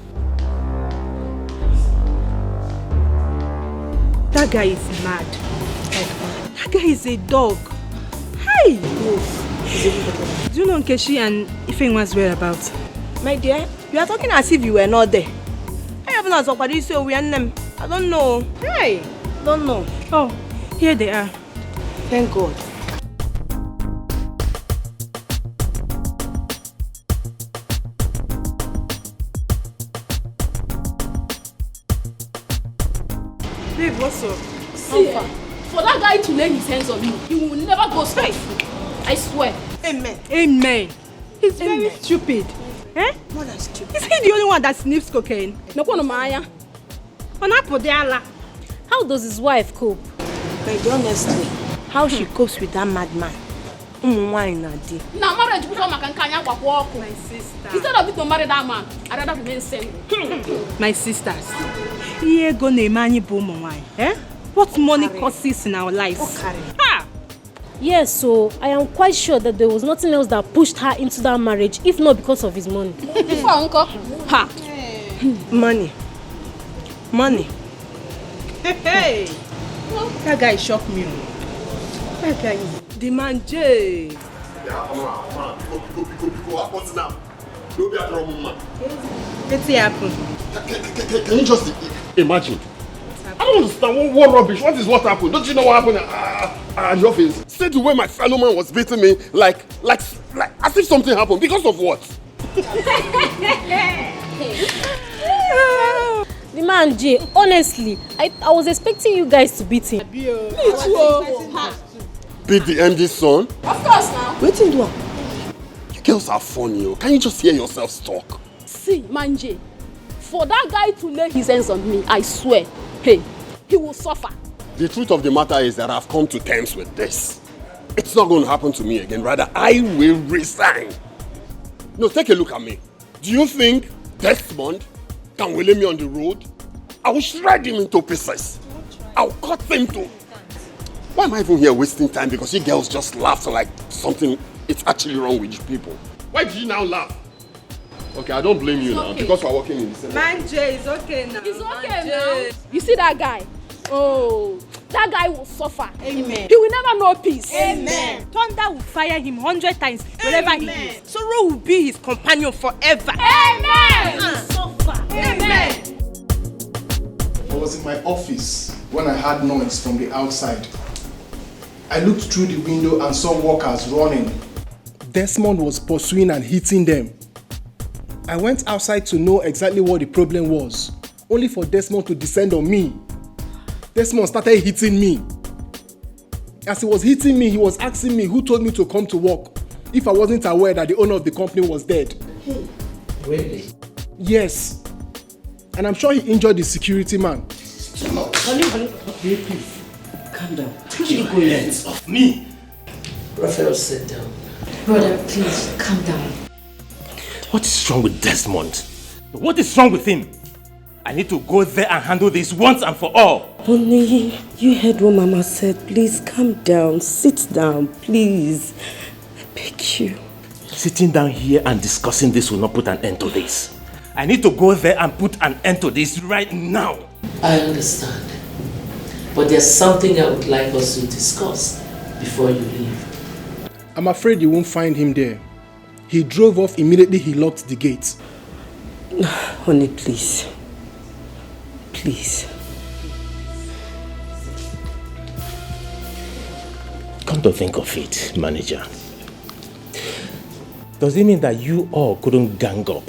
[SPEAKER 9] That guy is mad. That guy is a dog. Hey! Do you know Nkechi and Ifeanyi's whereabouts?
[SPEAKER 17] My dear, you are talking as if you were not there. I haven't asked what you say we are them. I don't know. Hey, don't know.
[SPEAKER 9] Oh, here they are.
[SPEAKER 17] Thank God.
[SPEAKER 9] Babe, what's up?
[SPEAKER 2] See, for that guy to lay his hands on you, he will never go straight. I swear.
[SPEAKER 17] Amen.
[SPEAKER 9] Amen. He's very stupid. Eh?
[SPEAKER 17] More than stupid.
[SPEAKER 9] Is he the only one that sniffs cocaine?
[SPEAKER 2] No one Maya.
[SPEAKER 17] How does his wife cope? But honestly, how she copes with that madman?
[SPEAKER 2] Now marriage become a kankanya walk.
[SPEAKER 9] My sister.
[SPEAKER 2] Instead of it to marry that man, I'd rather remain single.
[SPEAKER 9] My sisters. Eh? What money causes in our lives?
[SPEAKER 17] Ha!
[SPEAKER 18] Yes, so I am quite sure that there was nothing else that pushed her into that marriage, if not because of his money.
[SPEAKER 2] Before uncle.
[SPEAKER 17] Ha! Money. Money.
[SPEAKER 9] Hey! That guy shocked me. That guy is the man J.
[SPEAKER 7] What's now? Don't be a trouble, man.
[SPEAKER 9] What's happened?
[SPEAKER 7] Can you just imagine? I don't understand what rubbish. What happened? Don't you know what happened at your office? See the way my fellow man was beating me, like as if something happened. Because of what?
[SPEAKER 18] The man J, honestly, I was expecting you guys to beat him.
[SPEAKER 2] Me too.
[SPEAKER 7] Beat the MD's son?
[SPEAKER 2] Of course now.
[SPEAKER 17] Waiting do.
[SPEAKER 7] You girls are funny. Can you just hear yourselves talk?
[SPEAKER 2] See, Manje, for that guy to lay his hands on me, I swear, hey, he will suffer.
[SPEAKER 7] The truth of the matter is that I've come to terms with this. It's not going to happen to me again. Rather, I will resign. No, take a look at me. Do you think Desmond can lay me on the road? I will shred him into pieces. I'll cut him to... Why am I even here wasting time? Because you girls just laugh like something is actually wrong with you people. Why do you now laugh? Okay, I don't blame you now because we're working in the same.
[SPEAKER 9] Man J is okay now.
[SPEAKER 2] It's okay now. You see that guy? Oh, that guy will suffer.
[SPEAKER 17] Amen.
[SPEAKER 2] He will never know peace.
[SPEAKER 17] Amen.
[SPEAKER 9] Thunder will fire him 100 times wherever he is. Sorrow will be his companion forever.
[SPEAKER 2] Amen.
[SPEAKER 17] Suffer.
[SPEAKER 2] Amen.
[SPEAKER 19] I was in my office when I heard noise from the outside. I looked through the window and saw workers running. Desmond was pursuing and hitting them. I went outside to know exactly what the problem was, only for Desmond to descend on me. Desmond started hitting me. As he was hitting me, he was asking me who told me to come to work if I wasn't aware that the owner of the company was dead.
[SPEAKER 3] Really?
[SPEAKER 19] Yes. And I'm sure he injured the security man.
[SPEAKER 3] Honey, please. Calm down.
[SPEAKER 2] Take your hands off me.
[SPEAKER 3] Raphael, sit down.
[SPEAKER 5] Brother, please, calm down.
[SPEAKER 6] What is wrong with Desmond? What is wrong with him? I need to go there and handle this once and for all.
[SPEAKER 9] Honey, you heard what Mama said. Please calm down. Sit down, please. I beg you.
[SPEAKER 6] Sitting down here and discussing this will not put an end to this. I need to go there and put an end to this right now.
[SPEAKER 3] I understand. But there's something I would like us to discuss before you leave.
[SPEAKER 19] I'm afraid you won't find him there. He drove off immediately he locked the gate.
[SPEAKER 9] Honey, please. Please.
[SPEAKER 6] Come to think of it, manager. Does it mean that you all couldn't gang up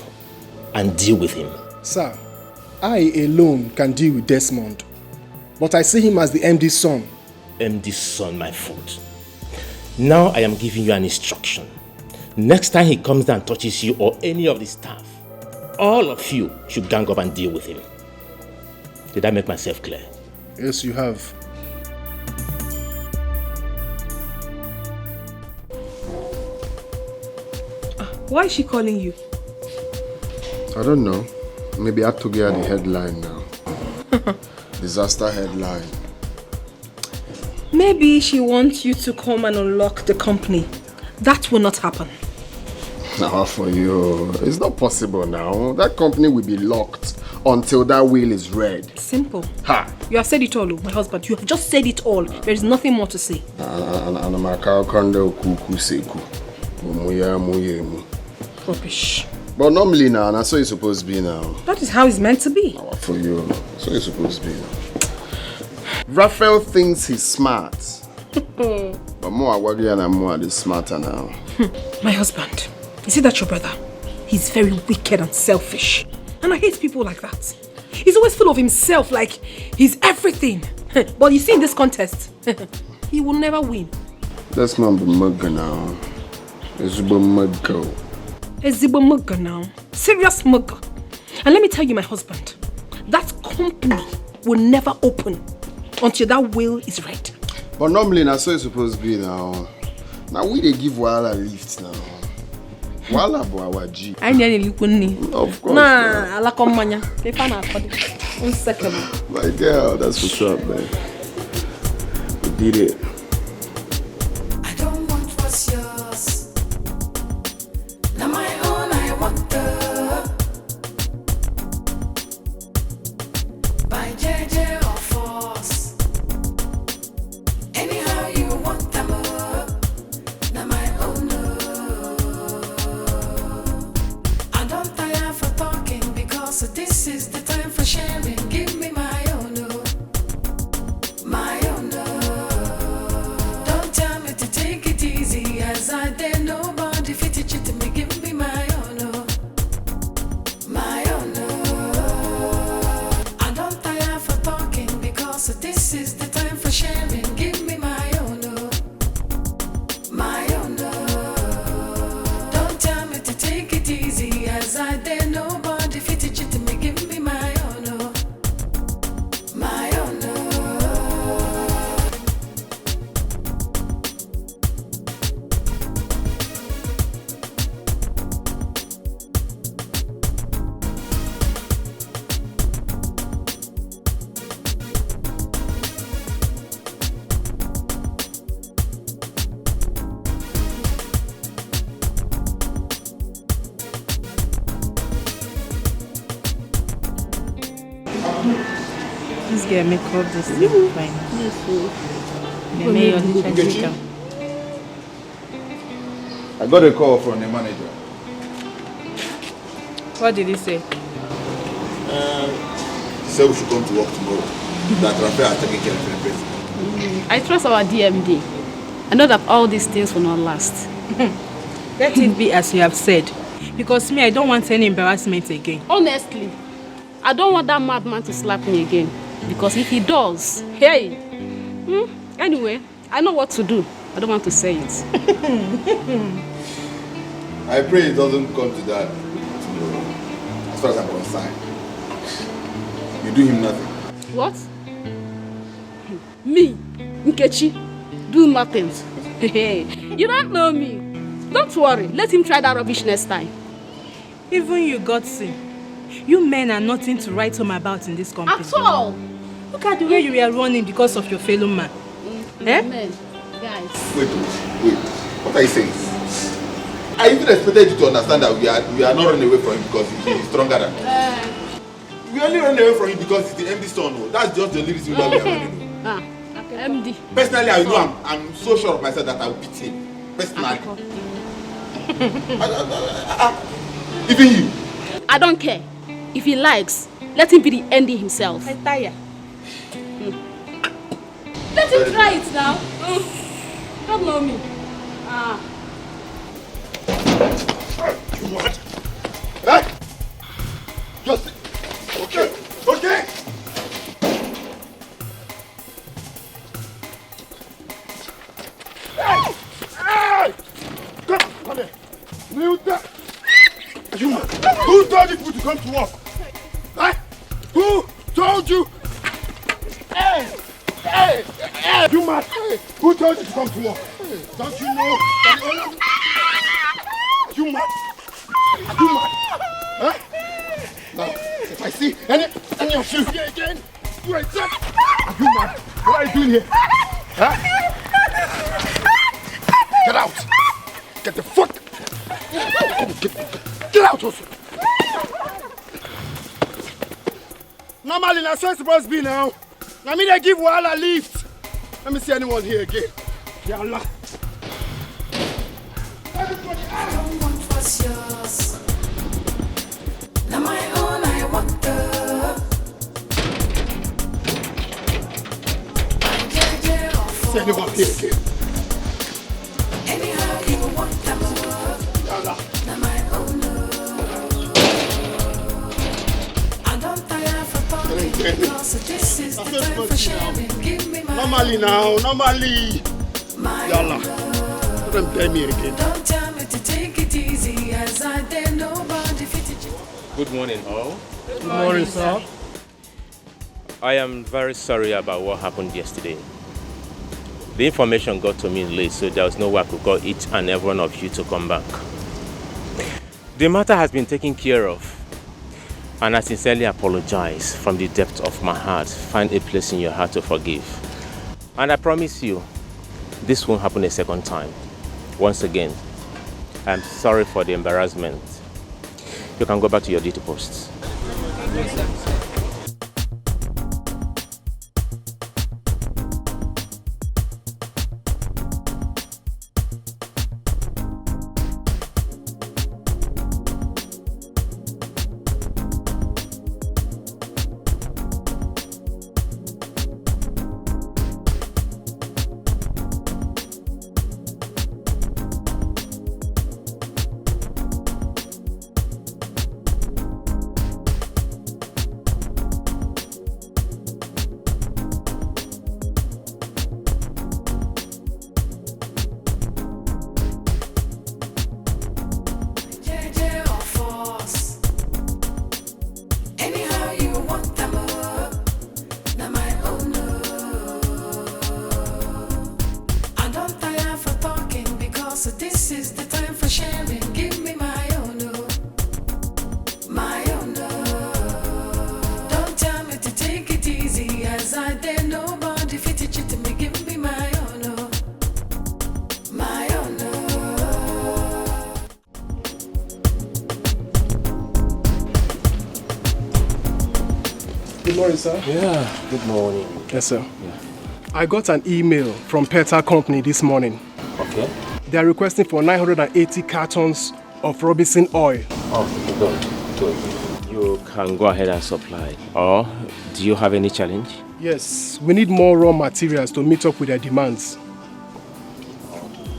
[SPEAKER 6] and deal with him?
[SPEAKER 19] Sir, I alone can deal with Desmond. But I see him as the MD's son.
[SPEAKER 6] MD's son, my fault. Now I am giving you an instruction. Next time he comes down and touches you or any of the staff, all of you should gang up and deal with him. Did I make myself clear?
[SPEAKER 19] Yes, you have.
[SPEAKER 9] Why is she calling you?
[SPEAKER 14] I don't know. Maybe I have to get the headline now. Disaster headline.
[SPEAKER 9] Maybe she wants you to come and unlock the company. That will not happen.
[SPEAKER 14] Now for you, it's not possible now. That company will be locked until that will is read.
[SPEAKER 9] Simple.
[SPEAKER 14] Ha!
[SPEAKER 9] You have said it all, my husband. You have just said it all. There is nothing more to say. Rubbish.
[SPEAKER 14] But normally now, that's how it's supposed to be now.
[SPEAKER 9] That is how it's meant to be.
[SPEAKER 14] For you, so it's supposed to be now. Raphael thinks he's smart. But more Awagi and more is smarter now.
[SPEAKER 9] My husband, is it that your brother? He's very wicked and selfish. And I hate people like that. He's always full of himself, like he's everything. But you see in this contest, he will never win.
[SPEAKER 14] That's not the mugger now. It's the mugger.
[SPEAKER 9] Ezibo mugger now. Serious mugger. And let me tell you, my husband, that company will never open until that will is read.
[SPEAKER 14] But normally, that's so it's supposed to be now. Now we they give Wala lift now. Wala boawa G.
[SPEAKER 9] I need
[SPEAKER 14] Of course.
[SPEAKER 9] Nah, ala komanya.
[SPEAKER 14] My girl, that's what's up, man. We did it.
[SPEAKER 10] I don't want what's yours. Now my own, I want the. By JJ or force. Anyhow you want them. Now my own. I don't tire for talking because this is the time for sharing. Give me my own. My own. Don't tell me to take it easy as I dare nobody fit it to me. Give me my own. My own. I don't tire for talking because this is the time for sharing. Give me my own. My own. Don't tell me to take it easy as I dare nobody fit it to me. Give me my own. My own.
[SPEAKER 17] This girl make up this thing fine.
[SPEAKER 14] I got a call from the manager.
[SPEAKER 17] What did he say?
[SPEAKER 16] She said we should come to work tomorrow. That Raphael has taken care of everything.
[SPEAKER 20] I trust our DMD. I know that all these things will not last.
[SPEAKER 9] Let it be as you have said. Because me, I don't want any embarrassment again.
[SPEAKER 20] Honestly, I don't want that madman to slap me again. Because if he does, hey. Anyway, I know what to do. I don't want to say it.
[SPEAKER 16] I pray it doesn't come to that tomorrow. As far as I'm concerned. You do him nothing.
[SPEAKER 20] What? Me, Nkechi, do nothing. You don't know me. Don't worry, let him try that rubbish next time.
[SPEAKER 9] Even you, Godson, you men are nothing to write home about in this company.
[SPEAKER 20] At all.
[SPEAKER 9] Look at the way you were running because of your fellow man.
[SPEAKER 20] Men, guys.
[SPEAKER 16] Wait. What are you saying? I even expected you to understand that we are not running away from him because he's stronger than us. We only run away from him because he's the MD son. That's just the only reason why we are running away.
[SPEAKER 20] MD.
[SPEAKER 16] Personally, I know I'm so sure of myself that I will beat him. Personally. Even you.
[SPEAKER 20] I don't care. If he likes, let him be the MD himself.
[SPEAKER 9] I tire.
[SPEAKER 20] Let him try it now. Don't know me.
[SPEAKER 16] What? Hey! Just okay. Hey! Come here. Kneel down. You man. Who told you to come to work? Hey! Who told you? Hey! You man. Who told you to come to work? Don't you know that the owner... You mad? Huh? Now, if I see any of you here again, you ain't dead. Are you mad? What are you doing here? Huh? Get out! Get the fuck! Get out also! Normally, that's how it's supposed to be now. I mean, they give Wahala lift. Let me see anyone here again. Ya Allah. Everybody out!
[SPEAKER 10] What's yours? Now my own, I want the.
[SPEAKER 16] See anyone here again?
[SPEAKER 10] Anyhow you want them. Now my own. I don't tire for talking because this is the time for sharing. Give me my.
[SPEAKER 16] Normally now, normally. Yalla. Let them tell me again.
[SPEAKER 10] Don't tell me to take it easy as I dare nobody fitted you.
[SPEAKER 6] Good morning, all.
[SPEAKER 19] Good morning, sir.
[SPEAKER 6] I am very sorry about what happened yesterday. The information got to me late, so there was no way I could call each and every one of you to come back. The matter has been taken care of, and I sincerely apologize from the depth of my heart. Find a place in your heart to forgive. And I promise you, this won't happen a second time. Once again, I'm sorry for the embarrassment. You can go back to your duty posts.
[SPEAKER 19] Good morning, sir.
[SPEAKER 6] Yeah, good morning.
[SPEAKER 19] Yes, sir. Yeah. I got an email from Peta Company this morning.
[SPEAKER 6] Okay.
[SPEAKER 19] They are requesting for 980 cartons of Robinson oil.
[SPEAKER 6] Oh, good. You can go ahead and supply. Or do you have any challenge?
[SPEAKER 19] Yes, we need more raw materials to meet up with their demands.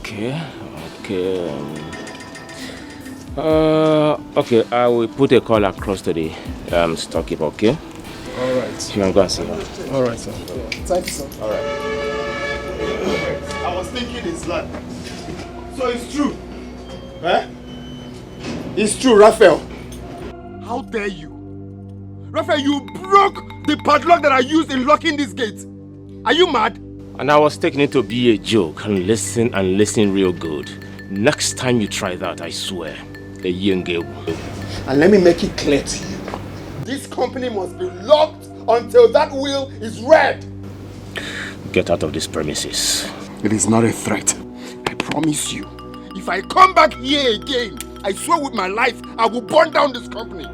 [SPEAKER 6] Okay. Okay, I will put a call across to the storekeeper, okay?
[SPEAKER 19] Alright.
[SPEAKER 6] You can go and see her.
[SPEAKER 19] Alright, sir.
[SPEAKER 1] Thank you, sir.
[SPEAKER 6] Alright.
[SPEAKER 1] I was thinking it's like... So it's true? Eh? It's true, Raphael. How dare you? Raphael, you broke the padlock that I used in locking this gate. Are you mad?
[SPEAKER 6] And I was taking it to be a joke and listen real good. Next time you try that, I swear, a young girl.
[SPEAKER 1] And let me make it clear to you. This company must be locked until that will is read.
[SPEAKER 6] Get out of these premises.
[SPEAKER 1] It is not a threat. I promise you. If I come back here again, I swear with my life, I will burn down this company.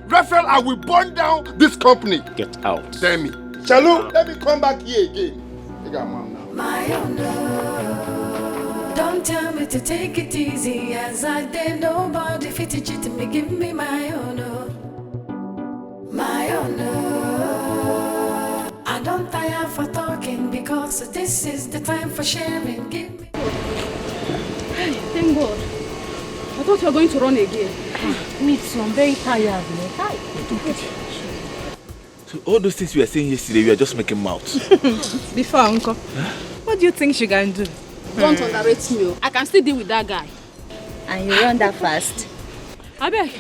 [SPEAKER 1] Raphael, I will burn down this company.
[SPEAKER 6] Get out.
[SPEAKER 1] Damn me. Shalu, let me come back here again. I got mom now.
[SPEAKER 10] My own don't tell me to take it easy as I did. Nobody fit it to me. Give me my own. My own. I don't tire for talking because this is the time for sharing. Give me.
[SPEAKER 20] Thank God. I thought you were going to run again.
[SPEAKER 3] Me too, I'm very tired.
[SPEAKER 21] So all those things we were saying yesterday, we are just making mouths.
[SPEAKER 9] Before, Uncle, what do you think she can do?
[SPEAKER 20] Don't underrate me. I can still deal with that guy.
[SPEAKER 17] And you run that fast?
[SPEAKER 20] I beg.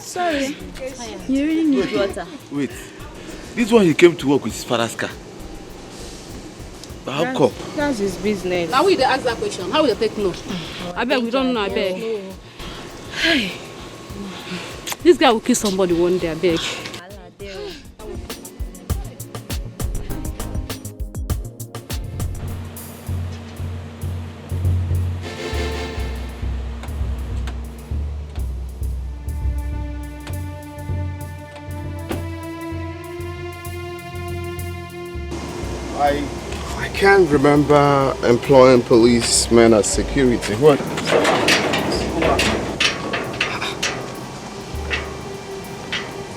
[SPEAKER 17] Sorry. You really need water.
[SPEAKER 21] Wait. This one he came to work with his father's car. But how come?
[SPEAKER 9] That's his business.
[SPEAKER 20] Now we ask that question. How will they take no? I beg, we don't know, I beg. Hey. This guy will kill somebody one day, I beg.
[SPEAKER 1] I can't remember employing policemen as security. What?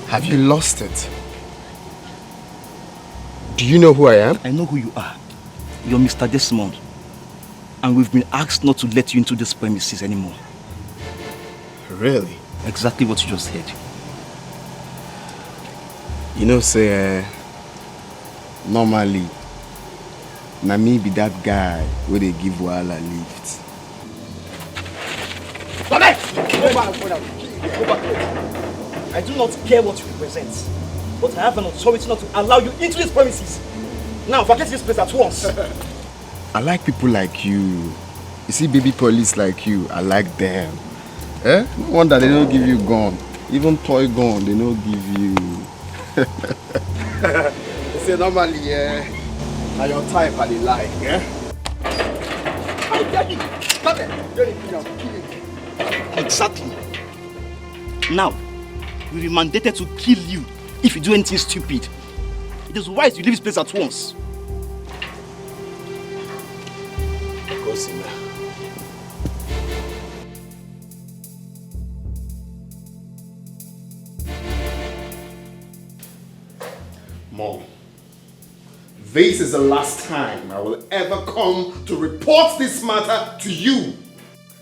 [SPEAKER 1] Have you lost it? Do you know who I am?
[SPEAKER 22] I know who you are. You're Mr. Desmond. And we've been asked not to let you into this premises anymore.
[SPEAKER 1] Really?
[SPEAKER 22] Exactly what you just said.
[SPEAKER 1] You know, say, normally, na me be that guy where they give Wahala lift.
[SPEAKER 22] Go back! Go back! I do not care what you represent, but I have an authority not to allow you into these premises. Now, vacate this place at once.
[SPEAKER 1] I like people like you. You see baby police like you, I like them. Eh? No wonder they don't give you gun. Even toy gun, they don't give you. They say normally, now your type are they like, eh?
[SPEAKER 22] Stop it! Exactly. Now, we will be mandated to kill you if you do anything stupid. It is wise you leave this place at once.
[SPEAKER 1] Mom, this is the last time I will ever come to report this matter to you.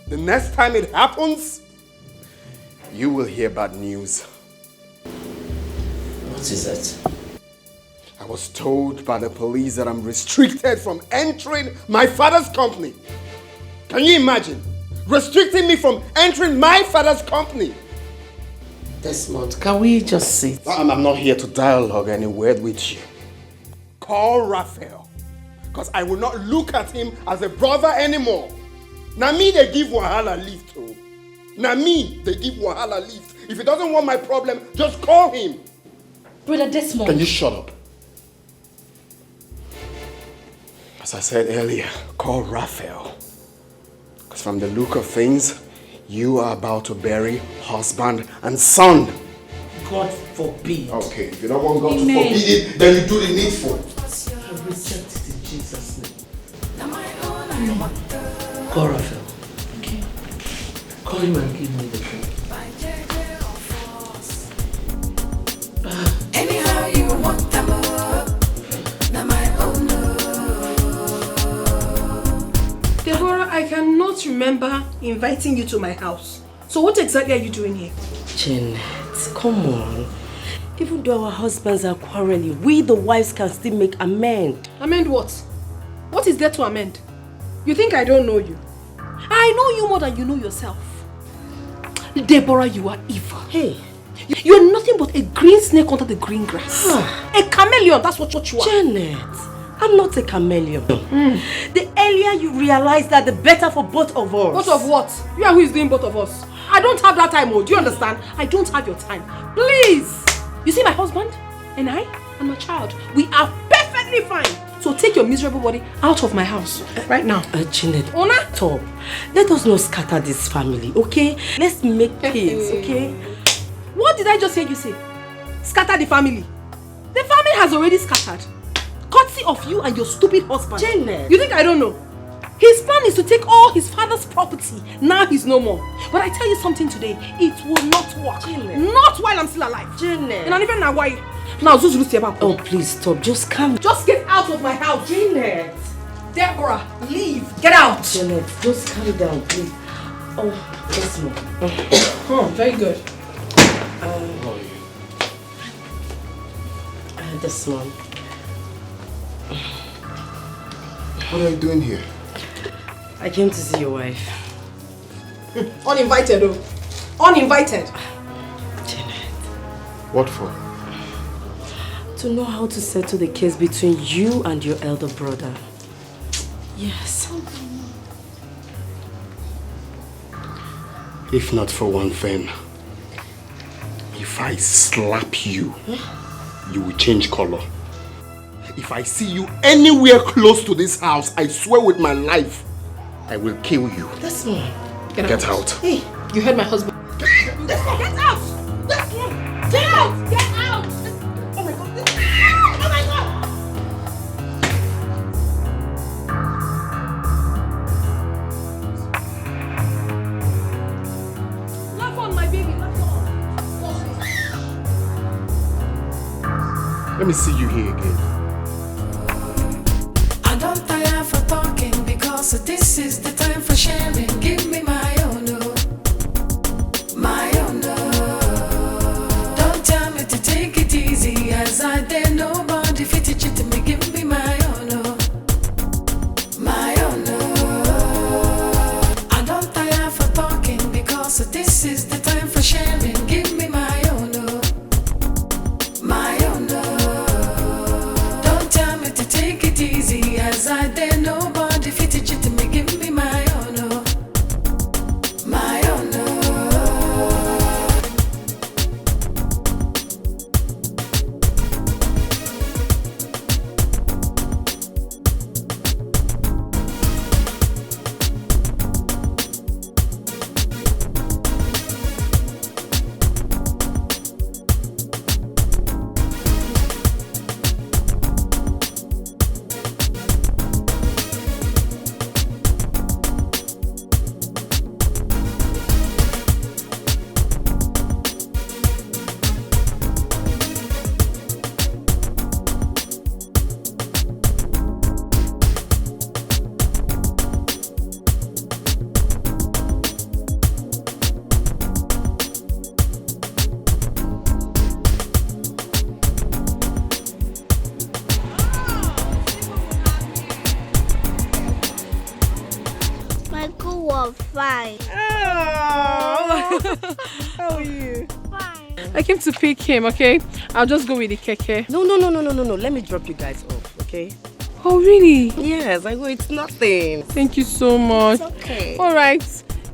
[SPEAKER 1] The next time it happens, you will hear bad news.
[SPEAKER 3] What is it?
[SPEAKER 1] I was told by the police that I'm restricted from entering my father's company. Can you imagine? Restricting me from entering my father's company.
[SPEAKER 3] Desmond, can we just sit?
[SPEAKER 1] I'm not here to dialogue any word with you. Call Raphael, because I will not look at him as a brother anymore. Now me they give Wahala lift to. Now me they give Wahala lift. If he doesn't want my problem, just call him.
[SPEAKER 5] Brother Desmond.
[SPEAKER 1] Can you shut up? As I said earlier, call Raphael. Because from the look of things, you are about to bury husband and son.
[SPEAKER 3] God forbid.
[SPEAKER 1] Okay, if you don't want God to forbid it, then you do the needful.
[SPEAKER 3] I reject it in Jesus' name. Call Raphael. Okay. Call him and give me the phone.
[SPEAKER 17] don't remember inviting you to my house. So what exactly are you doing here?
[SPEAKER 3] Janet, come on. Even though our husbands are quarreling, we the wives can still make amend.
[SPEAKER 17] Amend what? What is there to amend? You think I don't know you? I know you more than you know yourself. Deborah, you are evil.
[SPEAKER 3] Hey.
[SPEAKER 17] You're nothing but a green snake under the green grass. A chameleon, that's what you are.
[SPEAKER 3] Janet, I'm not a chameleon. The earlier you realize that, the better for both of us.
[SPEAKER 17] Both of what? You are who is doing both of us. I don't have that time, do you understand? I don't have your time. Please! You see my husband, and I, and my child, we are perfectly fine. So take your miserable body out of my house right now.
[SPEAKER 3] Janet,
[SPEAKER 17] Ona?
[SPEAKER 3] Stop. Let us not scatter this family, okay? Let's make peace, okay?
[SPEAKER 17] What did I just hear you say? Scatter the family. The family has already scattered. Courtesy of you and your stupid husband.
[SPEAKER 3] Janet.
[SPEAKER 17] You think I don't know? His plan is to take all his father's property. Now he's no more. But I tell you something today, it will not work.
[SPEAKER 3] Janet.
[SPEAKER 17] Not while I'm still alive.
[SPEAKER 3] Janet.
[SPEAKER 17] And even now, why? Now,
[SPEAKER 3] oh, please stop. Just come.
[SPEAKER 17] Just get out of my house.
[SPEAKER 3] Janet.
[SPEAKER 17] Deborah, leave. Get out.
[SPEAKER 3] Janet, just calm down, please. Oh, Desmond.
[SPEAKER 17] Oh, very good.
[SPEAKER 3] Desmond.
[SPEAKER 14] What are you doing here?
[SPEAKER 3] I came to see your wife.
[SPEAKER 17] Uninvited, oh. Uninvited.
[SPEAKER 3] Janet.
[SPEAKER 14] What for?
[SPEAKER 3] To know how to settle the case between you and your elder brother. Yes.
[SPEAKER 1] If not for one thing, if I slap you, you will change color. If I see you anywhere close to this house, I swear with my life, I will kill you.
[SPEAKER 3] Desmond.
[SPEAKER 1] Get out.
[SPEAKER 17] Hey, you heard my husband. Desmond, get out! Desmond, get out! Get out! Oh my God! Oh my God! Laugh on, my baby, laugh on.
[SPEAKER 1] Let me see you here again.
[SPEAKER 10] I don't tire for talking because this is the time for sharing. Give me my own, my own. Don't tell me to take it easy as I dare nobody fit it to me. Give me my own, my own. I don't tire for talking because this is the time for sharing. Give me my own, my own. Don't tell me to take it easy as I dare nobody fit it to me. Give me my own, my own.
[SPEAKER 11] My school was fine.
[SPEAKER 17] Oh. How are you?
[SPEAKER 11] Fine.
[SPEAKER 20] I came to pick him, okay? I'll just go with the keke.
[SPEAKER 3] No. Let me drop you guys off, okay?
[SPEAKER 20] Oh, really?
[SPEAKER 3] Yes, I go. It's nothing.
[SPEAKER 20] Thank you so much.
[SPEAKER 3] It's okay.
[SPEAKER 20] All right.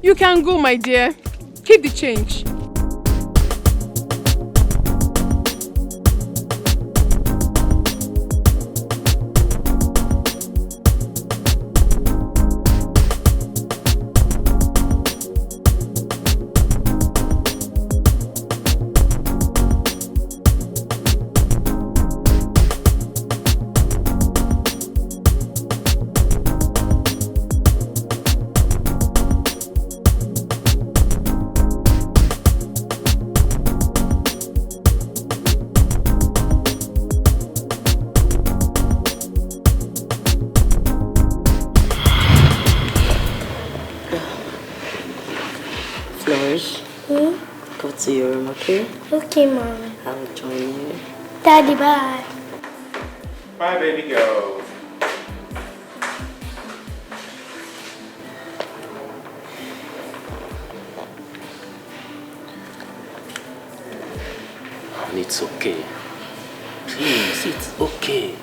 [SPEAKER 20] You can go, my dear. Keep the change. okay?
[SPEAKER 11] Okay, Mommy.
[SPEAKER 20] I'll join you.
[SPEAKER 11] Daddy, bye.
[SPEAKER 21] Bye, baby girl.
[SPEAKER 6] It's okay. Please, it's okay.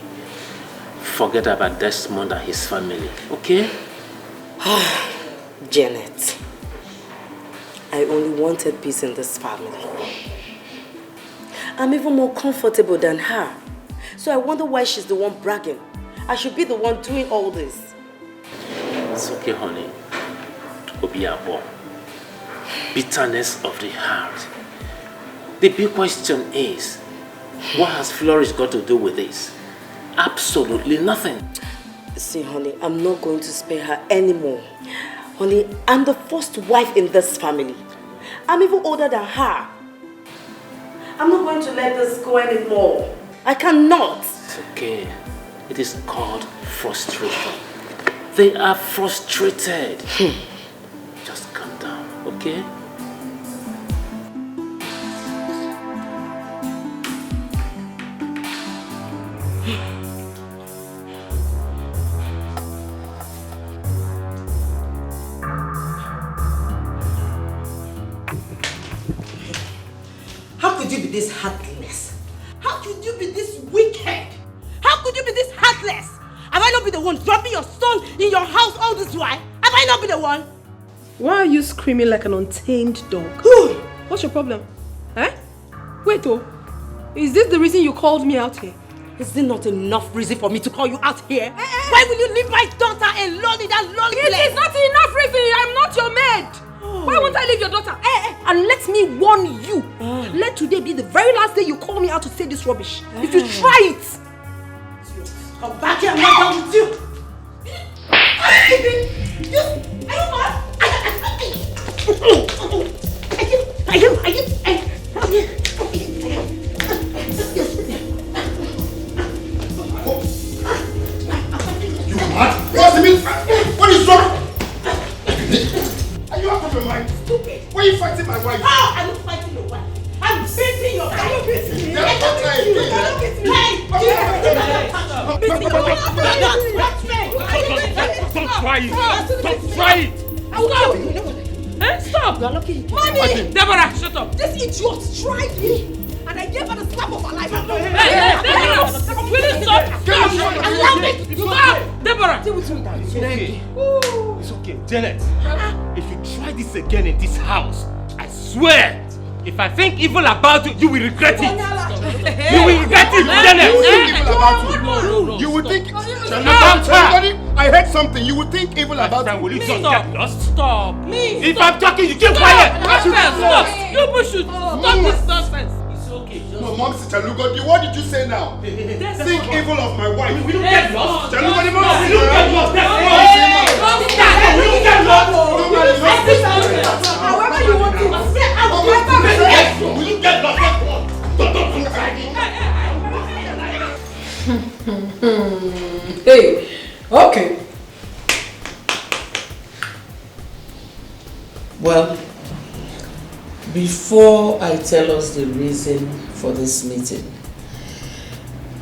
[SPEAKER 6] Forget about Desmond and his family, okay?
[SPEAKER 3] Janet, I only wanted peace in this family. I'm even more comfortable than her. So I wonder why she's the one bragging. I should be the one doing all this.
[SPEAKER 6] It's okay, honey. Obio. Bitterness of the heart. The big question is, what has Flourish got to do with this? Absolutely nothing.
[SPEAKER 3] See, honey, I'm not going to spare her anymore. Honey, I'm the first wife in this family. I'm even older than her. I'm not going to let this go anymore. I cannot.
[SPEAKER 6] It's okay. It is called frustration. They are frustrated. Just calm down, okay?
[SPEAKER 12] How could you be this heartless? How could you be this wicked? How could you be this heartless? Have I not been the one dropping your son in your house all this while? Have I not been the one?
[SPEAKER 17] Why are you screaming like an untamed dog? What's your problem? Eh? Wait, oh. Is this the reason you called me out here?
[SPEAKER 12] Is it not enough reason for me to call you out here? Why will you leave my daughter alone in that lonely place?
[SPEAKER 17] It is not enough reason. I'm not your maid. Why won't I leave your daughter? And let me warn you. Let today be the very last day you call me out to say this rubbish. If you try it.
[SPEAKER 12] Come back here, I'm not done with you. Are you mad?
[SPEAKER 16] You mad? What's the mean? What is wrong? Are you out of your mind?
[SPEAKER 12] Stupid.
[SPEAKER 16] Why are you fighting my wife?
[SPEAKER 12] How are you fighting your wife? I'm beating your wife. Are you beating me?
[SPEAKER 16] That's not right.
[SPEAKER 2] Don't try it. Don't try it.
[SPEAKER 17] Stop!
[SPEAKER 12] Mommy!
[SPEAKER 17] Deborah, shut up!
[SPEAKER 12] This idiot tried me! And I gave her the slap of her life.
[SPEAKER 17] Deborah! Will you stop? Stop! Deborah!
[SPEAKER 2] It's okay. It's okay. Janet, if you try this again in this house, I swear, if I think evil about you, you will regret it. You will regret it, Janet.
[SPEAKER 16] You will think evil about you. You will think about somebody. I heard something. You will think evil about you.
[SPEAKER 2] Will you just get lost?
[SPEAKER 17] Stop! Me!
[SPEAKER 2] If I'm talking, you keep quiet.
[SPEAKER 17] Stop! You push it! Stop this nonsense!
[SPEAKER 2] It's okay.
[SPEAKER 16] No, Mom, Chalugo, what did you say now? Think evil of my wife.
[SPEAKER 2] We don't get lost.
[SPEAKER 16] Chalugo,
[SPEAKER 2] we don't get lost. We don't get lost.
[SPEAKER 12] However you want to.
[SPEAKER 2] We don't get lost.
[SPEAKER 17] Hey, okay.
[SPEAKER 3] Well, before I tell us the reason for this meeting,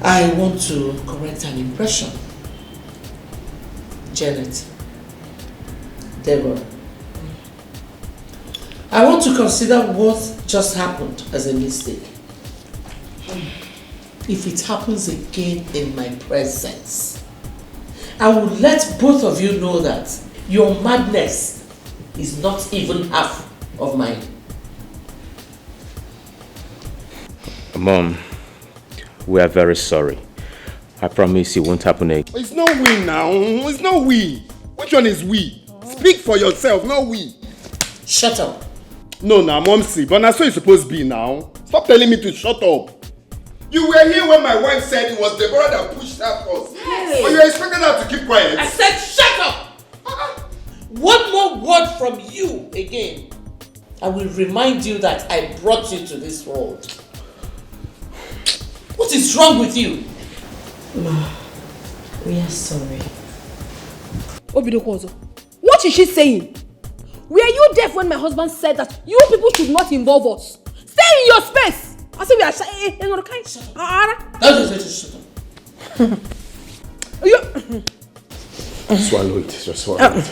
[SPEAKER 3] I want to correct an impression. Janet, Deborah, I want to consider what just happened as a mistake. If it happens again in my presence, I will let both of you know that your madness is not even half of mine.
[SPEAKER 6] Mom, we are very sorry. I promise it won't happen again.
[SPEAKER 16] It's not we now. It's not we. Which one is we? Speak for yourself, not we.
[SPEAKER 3] Shut up.
[SPEAKER 16] No, now, Mom, see, but that's what you're supposed to be now. Stop telling me to shut up. You were here when my wife said it was Deborah that pushed her first.
[SPEAKER 12] Yes.
[SPEAKER 16] But you expected her to keep quiet.
[SPEAKER 12] I said shut up!
[SPEAKER 3] One more word from you again. I will remind you that I brought you to this world. What is wrong with you?
[SPEAKER 12] Ma, we are sorry.
[SPEAKER 17] Obidokozo, what is she saying? Were you deaf when my husband said that you people should not involve us? Stay Stay in your space! I say we are shy.
[SPEAKER 6] Shut up.
[SPEAKER 17] You...
[SPEAKER 14] Swallow it, just swallow it.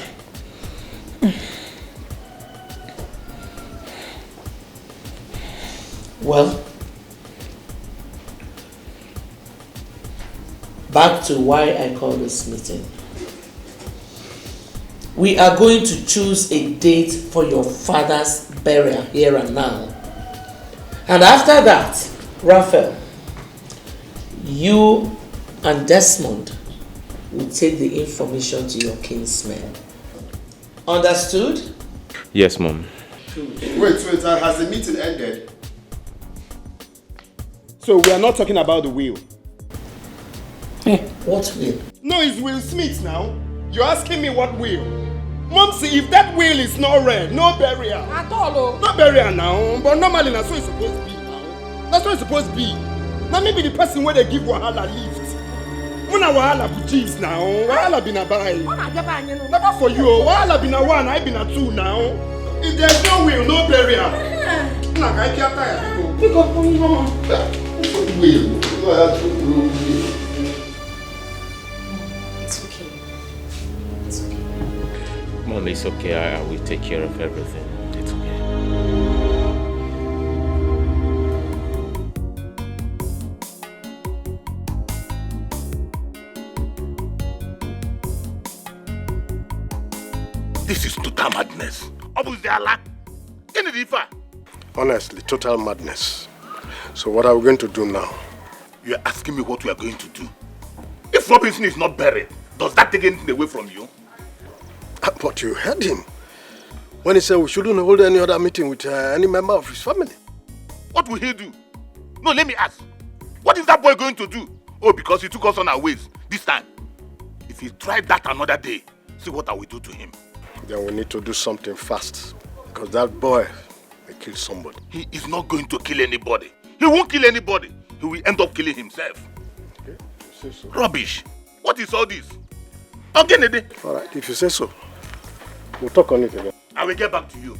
[SPEAKER 4] Well, back to why I call this meeting. We are going to choose a date for your father's burial here and now. And after that, Raphael, you and Desmond will take the information to your kinsmen. Understood?
[SPEAKER 6] Yes, Mom.
[SPEAKER 1] Wait, has the meeting ended? So we are not talking about the will.
[SPEAKER 4] What will?
[SPEAKER 1] No, it's Will Smith now. You're asking me what will? Mom, see, if that will is not read, no burial.
[SPEAKER 17] At all.
[SPEAKER 1] No burial now, but normally that's what it's supposed to be now. That's what it's supposed to be. Now maybe the person where they give Wahala lift. When a Wahala bujis now, Wahala been a buy. Not for you, Wahala been a one, I been a two now. If there's no will, no burial. I can't tire people. Pick up on your will.
[SPEAKER 5] It's okay. It's okay.
[SPEAKER 6] Mom, it's okay. I will take care of everything. It's okay.
[SPEAKER 15] This is total madness. Honestly, total madness. So what are we going to do now?
[SPEAKER 21] You are asking me what we are going to do. If Robinson is not buried, does that take anything away from you?
[SPEAKER 15] But you heard him. When he said we shouldn't hold any other meeting with any member of his family.
[SPEAKER 21] What will he do? No, let me ask. What is that boy going to do? Oh, because he took us on our ways this time. If he tried that another day, see what I will do to him.
[SPEAKER 15] Then we need to do something fast. Because that boy may kill somebody.
[SPEAKER 21] He is not going to kill anybody. He won't kill anybody. He will end up killing himself.
[SPEAKER 15] Okay, you say so.
[SPEAKER 21] Rubbish. What is all this? Okay,
[SPEAKER 15] alright, if you say so. We'll talk on it again.
[SPEAKER 21] I will get back to you.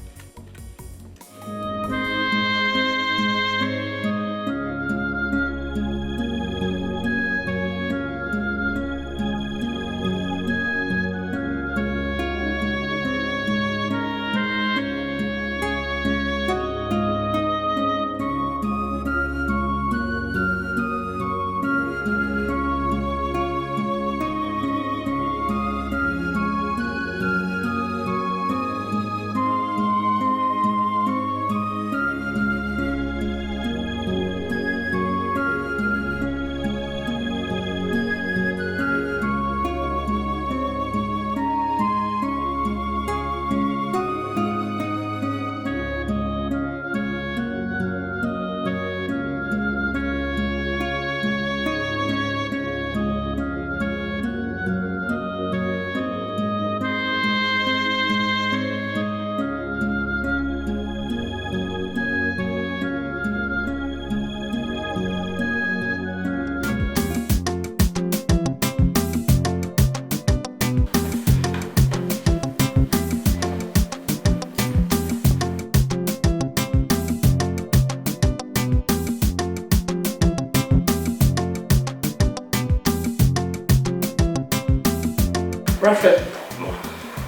[SPEAKER 4] Raphael.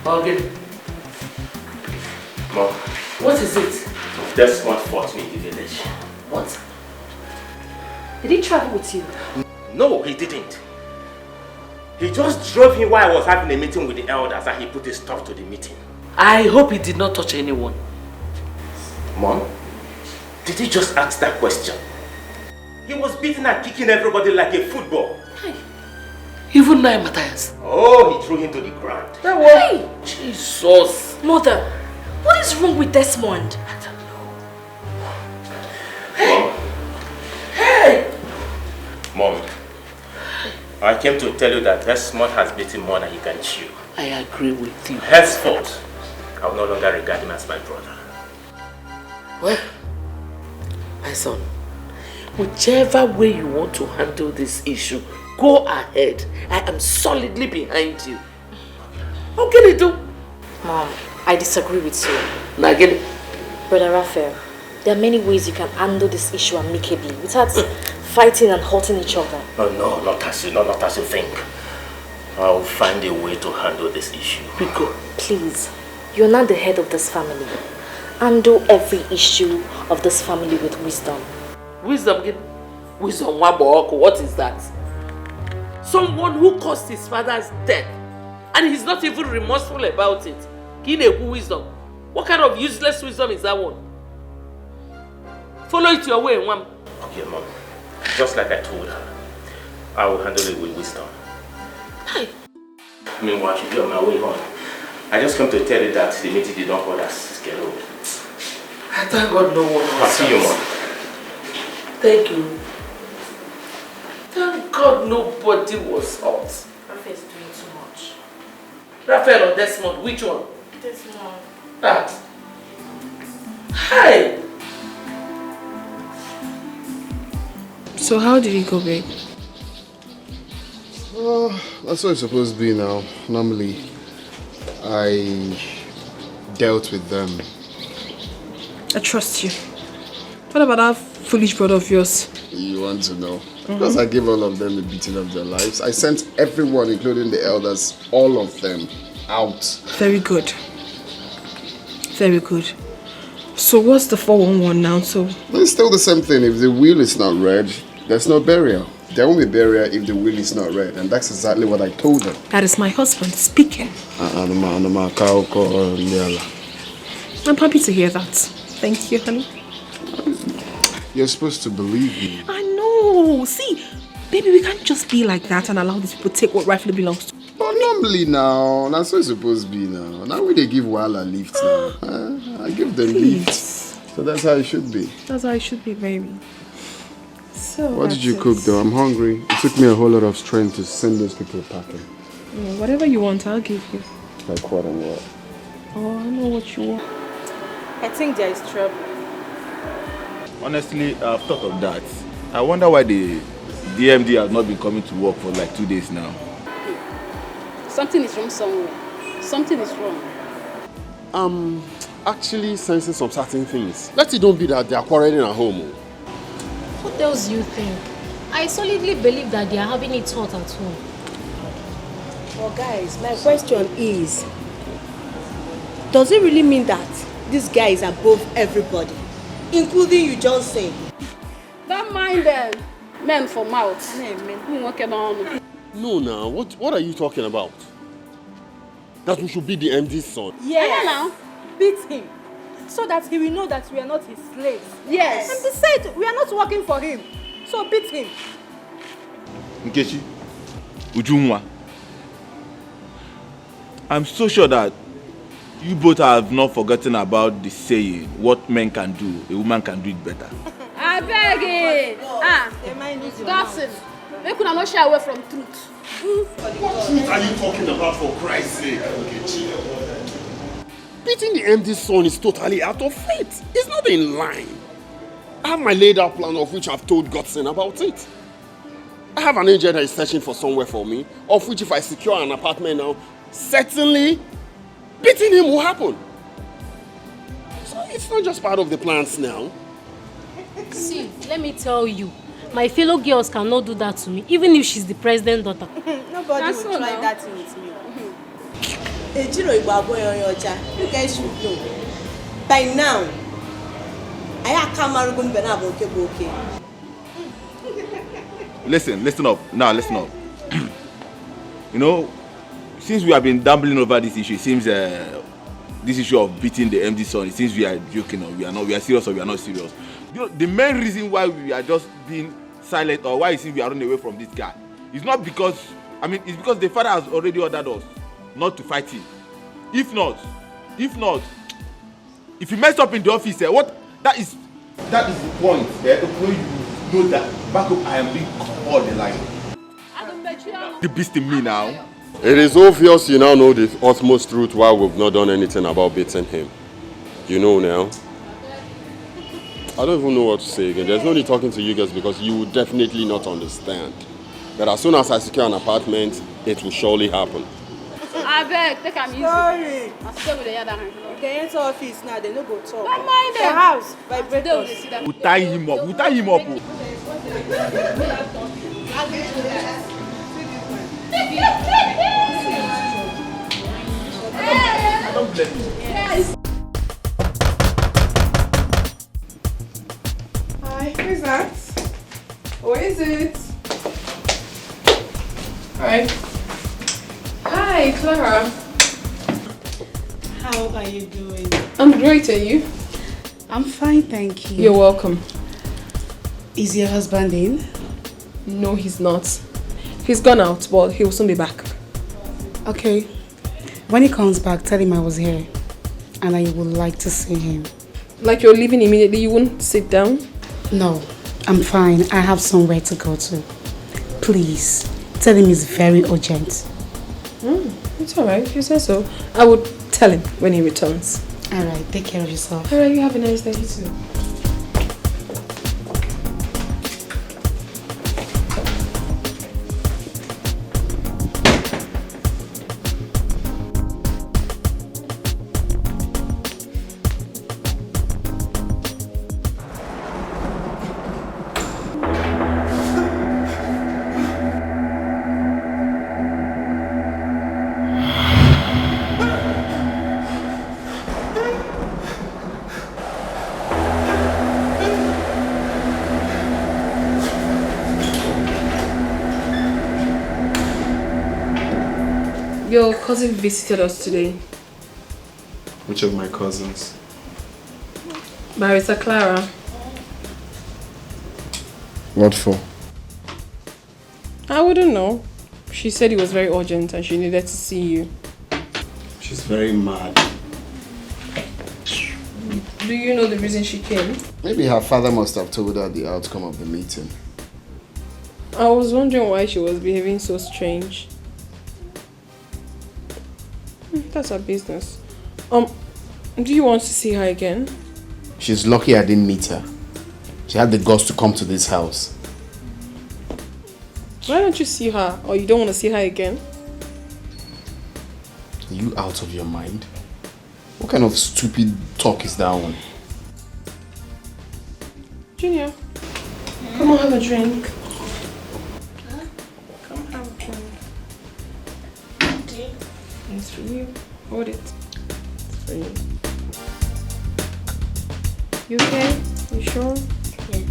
[SPEAKER 4] Morgan.
[SPEAKER 6] Mom.
[SPEAKER 4] What is it?
[SPEAKER 6] Desmond fought me in the village.
[SPEAKER 4] What?
[SPEAKER 17] Did he travel with you?
[SPEAKER 6] No, he didn't. He just drove me while I was having a meeting with the elders and he put a stop to the meeting.
[SPEAKER 4] I hope he did not touch anyone.
[SPEAKER 6] Mom, did you just ask that question? He was beating and kicking everybody like a football.
[SPEAKER 4] Hey. Even now, Matthias.
[SPEAKER 6] Oh, he threw him to the ground.
[SPEAKER 4] Hey! Jesus.
[SPEAKER 17] Mother, what is wrong with Desmond?
[SPEAKER 4] I don't know.
[SPEAKER 6] Mom.
[SPEAKER 4] Hey!
[SPEAKER 6] Mom, I came to tell you that Desmond has beaten more than he can chew.
[SPEAKER 4] I agree with you.
[SPEAKER 6] Henceforth, I will no longer regard him as my brother.
[SPEAKER 4] Well, my son, whichever way you want to handle this issue, go ahead. I am solidly behind you. How can you do?
[SPEAKER 5] Mom, I disagree with you.
[SPEAKER 4] Now get it.
[SPEAKER 5] Brother Raphael,
[SPEAKER 3] There are many ways you can handle this issue amicably without fighting and hurting each other.
[SPEAKER 6] No, not as you think. I'll find a way to handle this issue.
[SPEAKER 3] Please, you're not the head of this family. Handle every issue of this family with wisdom.
[SPEAKER 4] Wisdom? Wisdom, what is that? Someone who caused his father's death and he's not even remorseful about it. Wisdom. What kind of useless wisdom is that one? Follow it your way, Mom.
[SPEAKER 6] Okay, Mom. Just like I told her, I will handle it with wisdom.
[SPEAKER 4] Hey.
[SPEAKER 6] Meanwhile, I should be on my way home. I just come to tell you that the meeting did not hold us scheduled.
[SPEAKER 4] Thank God no one was.
[SPEAKER 6] I'll see you, Mom.
[SPEAKER 4] Thank you. Thank God nobody was hurt.
[SPEAKER 3] Raphael is doing too much.
[SPEAKER 4] Raphael or Desmond, which one?
[SPEAKER 3] Desmond.
[SPEAKER 4] Ah. Hi.
[SPEAKER 9] So how did it go, babe?
[SPEAKER 1] That's what it's supposed to be now. Normally, I dealt with them.
[SPEAKER 9] I trust you. What about that foolish brother of yours?
[SPEAKER 1] You want to know? Because I gave all of them a beating of their lives. I sent everyone, including the elders, all of them, out.
[SPEAKER 9] Very good. Very good. So what's the 411 now? So
[SPEAKER 1] It's still the same thing. If the will is not read, there's no burial. There won't be burial if the will is not read. And that's exactly what I told them.
[SPEAKER 9] that is my husband speaking. I'm happy to hear that. Thank you, honey.
[SPEAKER 1] You're supposed to believe me.
[SPEAKER 9] I know. See, baby, we can't just be like that and allow these people to take what rightfully belongs to.
[SPEAKER 1] But normally now, that's what it's supposed to be now. Now we they give Wala lift now. I give them lift. So that's how it should be.
[SPEAKER 9] That's how it should be, baby. So
[SPEAKER 1] What did you cook though? I'm hungry. It took me a whole lot of strength to send those people packing.
[SPEAKER 9] Whatever you want, I'll give you.
[SPEAKER 1] Like what and what?
[SPEAKER 9] Oh, I know what you want.
[SPEAKER 12] I think there is trouble.
[SPEAKER 21] Honestly, I've thought of that. I wonder why the DMD has not been coming to work for like 2 days now.
[SPEAKER 20] Something is wrong somewhere. Something is wrong.
[SPEAKER 7] Actually sensing some certain things. Let it don't be that they are quarreling at home.
[SPEAKER 18] What else do you think? I solidly believe that they are having it hot at home.
[SPEAKER 12] Well, guys, my question is, does it really mean that this guy is above everybody, including you, Johnson?
[SPEAKER 20] Don't mind them. Men for mouth.
[SPEAKER 7] No, now, what are you talking about? That we should be the MD's son.
[SPEAKER 12] Yes.
[SPEAKER 20] Now.
[SPEAKER 12] Beat him, so that he will know that we are not his slaves.
[SPEAKER 20] Yes.
[SPEAKER 12] And besides, we are not working for him, so beat him.
[SPEAKER 21] Nkechi, Ujunwa, I'm so sure that you both have not forgotten about the saying, what men can do, a woman can do it better.
[SPEAKER 20] I beg it. Dawson, they could not shy away from truth.
[SPEAKER 7] What truth are you talking about, for Christ's sake, Nkechi? Beating the MD's son is totally out of faith. It's not in line. I have my laid out plan of which I've told Godson about it. I have an agent that is searching for somewhere for me, of which if I secure an apartment now, certainly beating him will happen. So it's not just part of the plans now.
[SPEAKER 18] See, let me tell you, my fellow girls cannot do that to me, even if she's the president's daughter.
[SPEAKER 12] Nobody will try that with me. You guys should know. By now, I can't.
[SPEAKER 21] Listen up. Now, listen up. You know, since we have been dabbling over this issue, it seems this issue of beating the MD son, it seems we are joking or we are serious or we are not serious. You know, the main reason why we are just being silent or why it seems we are running away from this guy is not because, it's because the father has already ordered us not to fight him. If not, if he messed up in the office, that is the point. When you know that back up, I am being called the line. The beast in me now.
[SPEAKER 7] It is obvious you now know the utmost truth why we've not done anything about beating him. You know now. I don't even know what to say again. There's no need talking to you guys because you will definitely not understand. But as soon as I secure an apartment, it will surely happen.
[SPEAKER 20] I beg, take him easy.
[SPEAKER 12] Sorry.
[SPEAKER 20] I'll stay with the other hand.
[SPEAKER 12] They enter office now, they no go talk.
[SPEAKER 17] Don't mind
[SPEAKER 12] The
[SPEAKER 17] them.
[SPEAKER 12] house, vibrators.
[SPEAKER 21] We'll tie him up. We'll tie him up. Oh. I don't blame you.
[SPEAKER 17] Yes. Hi, who is that? Who is it? Hi. Hi, Clara.
[SPEAKER 8] How are you doing?
[SPEAKER 17] I'm great, and you?
[SPEAKER 8] I'm fine, thank you.
[SPEAKER 17] You're welcome.
[SPEAKER 8] Is your husband in?
[SPEAKER 17] No, he's not. He's gone out, but he'll soon be back.
[SPEAKER 8] Okay. When he comes back, tell him I was here and I would like to see him.
[SPEAKER 17] Like you're leaving immediately, you wouldn't sit down?
[SPEAKER 8] No, I'm fine. I have somewhere to go to. Please, tell him it's very urgent.
[SPEAKER 17] It's alright, if you say so. I would tell him when he returns.
[SPEAKER 8] Alright, take care of yourself.
[SPEAKER 17] Alright, you have a nice day too. Your cousin visited us today.
[SPEAKER 14] Which of my cousins?
[SPEAKER 17] Barrister Clara.
[SPEAKER 14] What for?
[SPEAKER 17] I wouldn't know. She said it was very urgent and she needed to see you.
[SPEAKER 14] She's very mad.
[SPEAKER 17] Do you know the reason she came?
[SPEAKER 1] Maybe her father must have told her the outcome of the meeting.
[SPEAKER 17] I was wondering why she was behaving so strange. That's her business. Do you want to see her again?
[SPEAKER 1] She's lucky I didn't meet her. She had the guts to come to this house.
[SPEAKER 17] Why don't you see her? Or you don't want to see her again?
[SPEAKER 1] Are you out of your mind? What kind of stupid talk is that one?
[SPEAKER 17] Junior, come on, have a drink. Come have a drink. It's for you. Hold it. It's for you. You okay? You sure?
[SPEAKER 11] Yeah.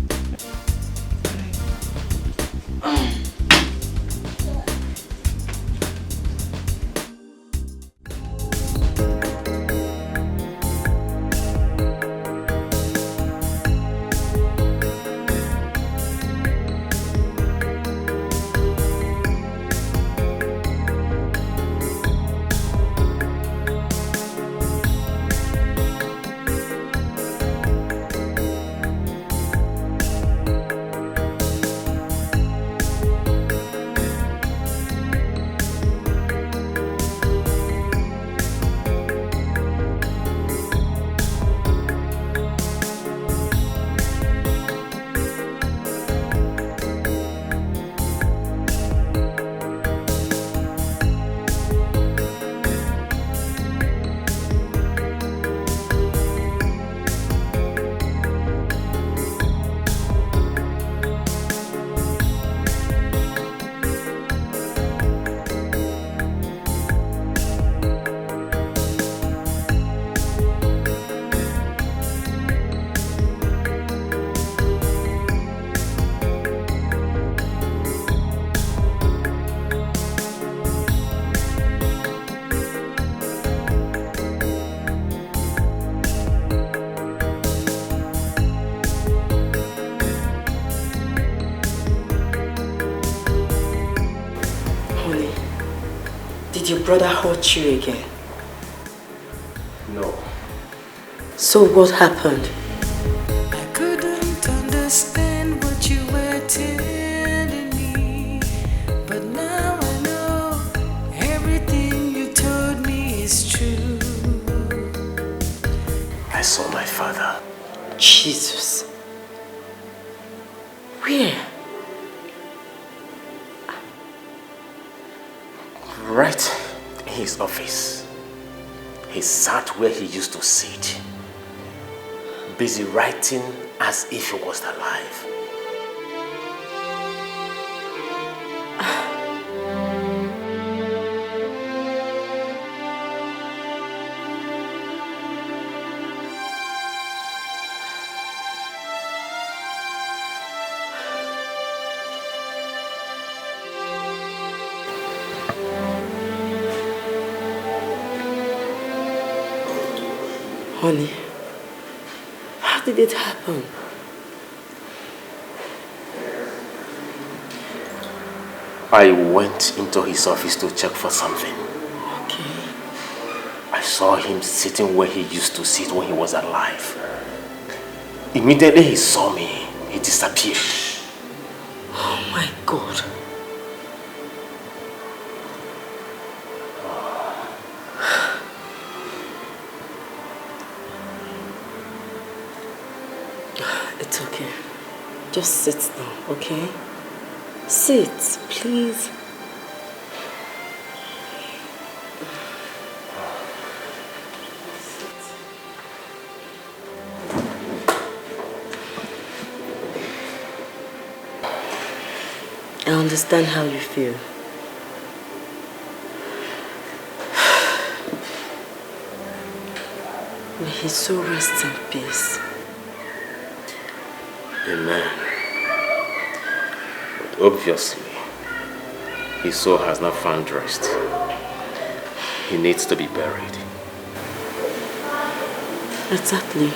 [SPEAKER 3] Did your brother hurt you again?
[SPEAKER 14] No.
[SPEAKER 3] So what happened?
[SPEAKER 10] I couldn't understand what you were telling me, but now I know everything you told me is true.
[SPEAKER 14] I saw my father.
[SPEAKER 3] Jesus. Where?
[SPEAKER 6] Right in his office. He sat where he used to sit, busy writing as if he was alive.
[SPEAKER 4] Honey, how did it happen?
[SPEAKER 6] I went into his office to check for something.
[SPEAKER 4] Okay.
[SPEAKER 6] I saw him sitting where he used to sit when he was alive. Immediately he saw me, he disappeared.
[SPEAKER 4] Oh my God. It's okay. Just sit down, okay? Sit, please. I understand how you feel. May his soul rest in peace.
[SPEAKER 6] Amen. But obviously, his soul has not found rest. He needs to be buried.
[SPEAKER 4] Exactly.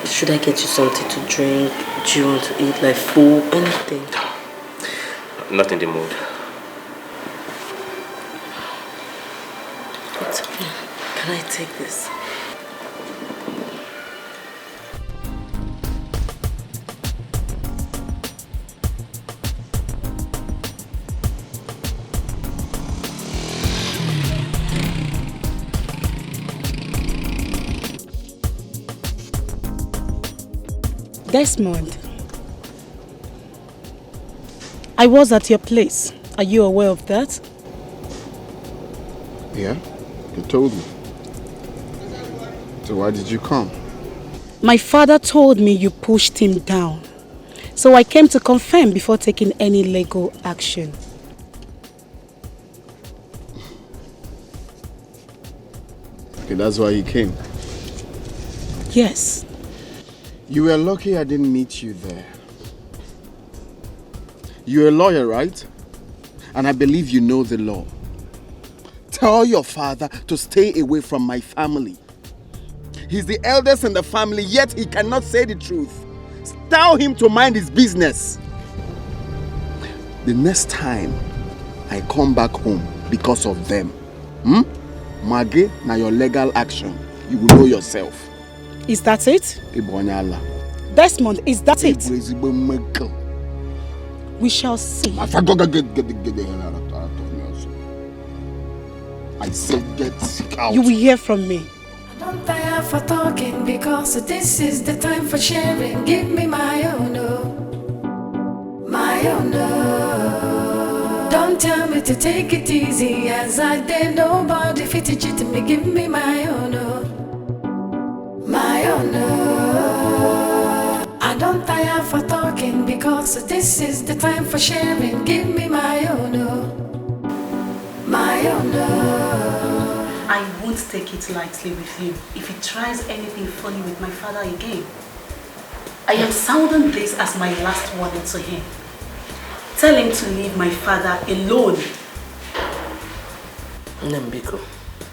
[SPEAKER 4] Should I get you something to drink? Do you want to eat, like food, anything?
[SPEAKER 6] Not in the mood.
[SPEAKER 4] It's okay. Can I take this?
[SPEAKER 8] Desmond, I was at your place. Are you aware of that?
[SPEAKER 1] Yeah, you told me. So why did you come?
[SPEAKER 8] My father told me you pushed him down. So I came to confirm before taking any legal action.
[SPEAKER 1] Okay, that's why you came.
[SPEAKER 8] Yes.
[SPEAKER 1] You were lucky I didn't meet you there. You're a lawyer, right? And I believe you know the law. Tell your father to stay away from my family. He's the eldest in the family, yet he cannot say the truth. Tell him to mind his business. The next time I come back home because of them, Maggie, now your legal action, you will know yourself.
[SPEAKER 8] Is that it? Desmond, is that it? We shall see.
[SPEAKER 1] I said get out.
[SPEAKER 8] You will hear from me.
[SPEAKER 10] Don't tire for talking because this is the time for sharing. Give me my own, oh, my own, oh. Don't tell me to take it easy as I did. Nobody fit it to me. Give me my own, oh, my own, oh. I don't tire for talking because this is the time for sharing. Give me my own, oh, my own, oh.
[SPEAKER 3] I won't take it lightly with him if he tries anything funny with my father again. I am sounding this as my last warning to him. Tell him to leave my father alone.
[SPEAKER 4] Nambiko,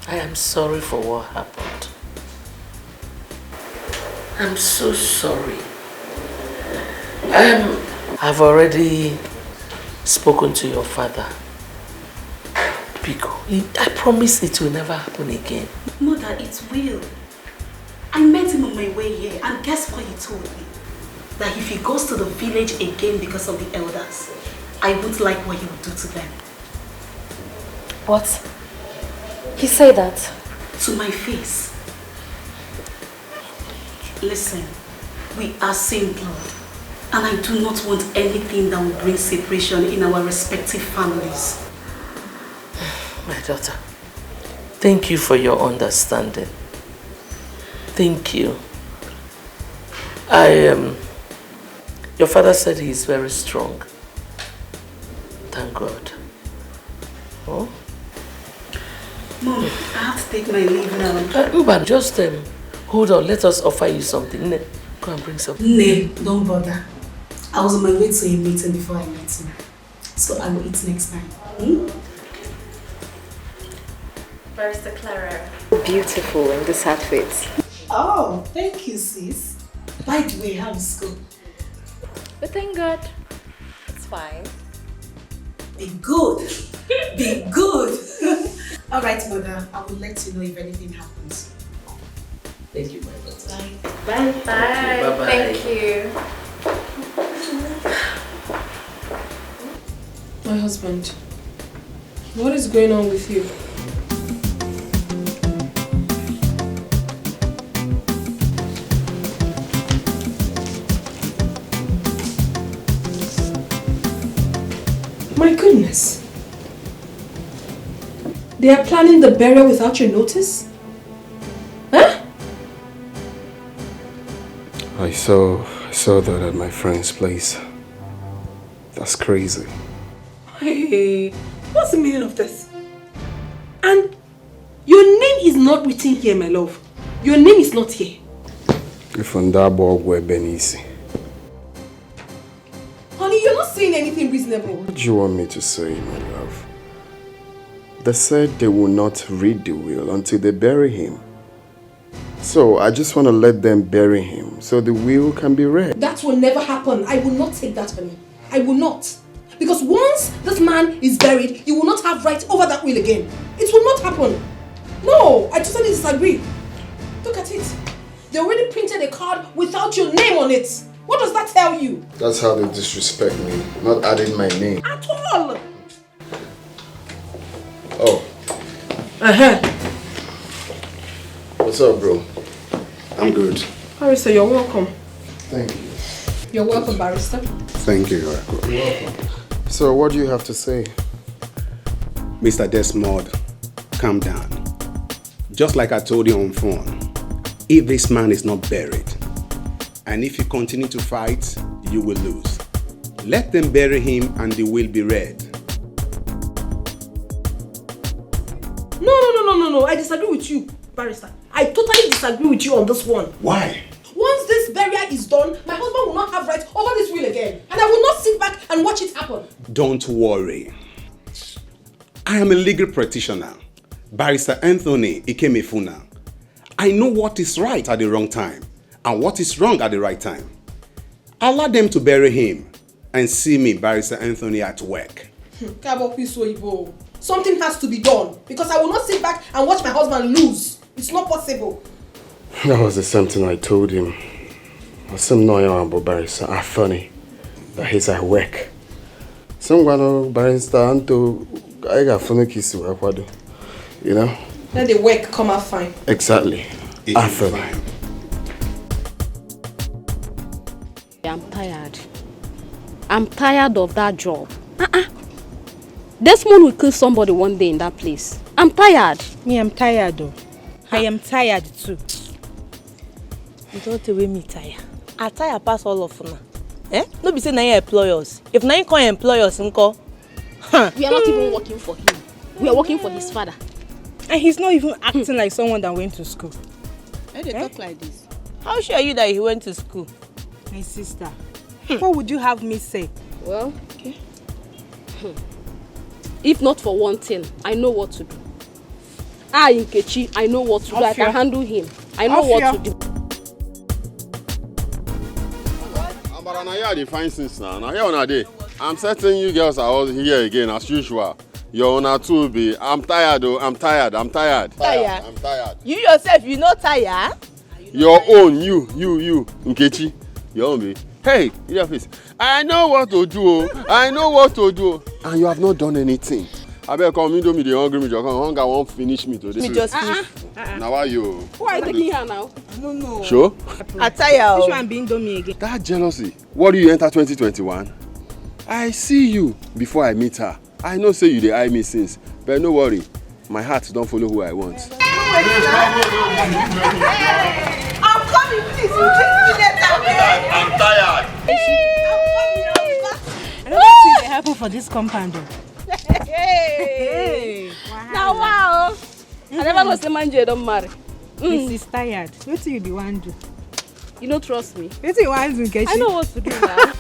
[SPEAKER 4] I am sorry for what happened. I'm so sorry. I've already spoken to your father. Biko, I promise it will never happen again.
[SPEAKER 3] Mother, it will. I met him on my way here and guess what he told me? That if he goes to the village again because of the elders, I won't like what he would do to them.
[SPEAKER 5] What? He said that?
[SPEAKER 3] To my face. Listen, we are same blood. And I do not want anything that will bring separation in our respective families.
[SPEAKER 4] daughter, thank you for your understanding. Thank you. Your father said he is very strong. Thank God. Oh?
[SPEAKER 8] Mom, I have to take my leave now.
[SPEAKER 4] Uban, just hold on. Let us offer you something. Ne, go and bring something.
[SPEAKER 8] No, don't bother. I was on my way to a meeting before I met him. So I will eat next time.
[SPEAKER 5] Barrister Clara. Beautiful in this outfit.
[SPEAKER 8] Oh, thank you, sis. By the way, how's school?
[SPEAKER 5] But thank God, it's fine.
[SPEAKER 8] Be good. Be good. All right, mother. I will let you know if anything happens.
[SPEAKER 4] Thank you, my daughter.
[SPEAKER 5] Bye. Bye.
[SPEAKER 4] Bye-bye.
[SPEAKER 5] Thank you.
[SPEAKER 17] My husband, what is going on with you? My goodness. They are planning the burial without your notice? Huh?
[SPEAKER 14] I saw that at my friend's place. That's crazy.
[SPEAKER 17] Hey, what's the meaning of this? And your name is not written here, my love. Your name is not here.
[SPEAKER 14] If on that board were Benisi.
[SPEAKER 17] Honey, you're not saying anything reasonable.
[SPEAKER 14] What do you want me to say, my love? They said they will not read the will until they bury him. So I just want to let them bury him so the will can be read.
[SPEAKER 17] That will never happen. I will not take that, honey. I will not. Because once this man is buried, you will not have right over that will again. It will not happen. No, I totally disagree. Look at it. They already printed a card without your name on it. What does that tell you?
[SPEAKER 14] That's how they disrespect me, not adding my name.
[SPEAKER 17] At all.
[SPEAKER 14] Oh. What's up, bro? I'm good.
[SPEAKER 17] Barrister, you're welcome.
[SPEAKER 14] Thank you.
[SPEAKER 17] You're welcome, Barrister.
[SPEAKER 14] Thank you, you're welcome. So, what do you have to say?
[SPEAKER 13] Mr. Desmond, calm down. Just like I told you on phone, if this man is not buried, and if you continue to fight, you will lose. Let them bury him and the will be read.
[SPEAKER 17] No, I disagree with you, Barrister. I totally disagree with you on this one.
[SPEAKER 13] Why?
[SPEAKER 17] Once this burial is done, my husband will not have rights over this will again. And I will not sit back and watch it happen.
[SPEAKER 13] Don't worry. I am a legal practitioner. Barrister Anthony Ikemefuna. I know what is right at the wrong time and what is wrong at the right time. Allow them to bury him and see me, Barrister Anthony, at work.
[SPEAKER 17] Something has to be done because I will not sit back and watch my husband lose. It's not possible.
[SPEAKER 14] That was the same thing I told him. Some noise about Barrister Anthony that he's at work. Some Barrister Anto, I got funny kiss you, you know?
[SPEAKER 17] Let the work come out fine.
[SPEAKER 14] Exactly. Anthony.
[SPEAKER 20] I'm tired. I'm tired of that job. Desmond will kill somebody one day in that place. I'm tired.
[SPEAKER 19] Me, I'm tired though. I am tired too. You don't tell me tired. I tire pass all of now. Eh? No be say na you employ us. If na you can't employ us, nko.
[SPEAKER 20] We are not even working for him. We are working for his father.
[SPEAKER 19] And he's not even acting like someone that went to school.
[SPEAKER 12] Why they talk like this?
[SPEAKER 19] How sure are you that he went to school? My sister, what would you have me say?
[SPEAKER 20] Well, okay. If not for one thing, I know what to do. Nkechi, I know what to do. I can handle him. I know what to do.
[SPEAKER 7] But now you define since now. Now here on a day, I'm certain you girls are all here again as usual. You're on a 2B. I'm tired though. I'm tired.
[SPEAKER 19] Tired?
[SPEAKER 7] I'm tired.
[SPEAKER 19] You yourself, you not tired?
[SPEAKER 7] Your own, you, Nkechi. Your own, baby. Hey, in your face. I know what to do. I know what to do. And you have not done anything. I better come into me, the hungry me, your hunger won't finish me today.
[SPEAKER 19] Me just finish.
[SPEAKER 7] Now why you?
[SPEAKER 20] Who are you taking here now?
[SPEAKER 19] No.
[SPEAKER 7] Sure?
[SPEAKER 19] I tire. This one being done me again.
[SPEAKER 7] That jealousy. What do you enter 2021? I see you before I meet her. I know say you dey eye me since, but no worry. my heart don't follow who I want.
[SPEAKER 12] I'm coming, please. You give me later, man.
[SPEAKER 7] I'm tired.
[SPEAKER 8] I don't think they happen for this compound.
[SPEAKER 20] Hey. Now wow. I never know say manje don't marry.
[SPEAKER 8] Mrs. Tired. What do you be want to do?
[SPEAKER 20] You don't trust me.
[SPEAKER 8] What do you want to do?
[SPEAKER 20] I know what to do now.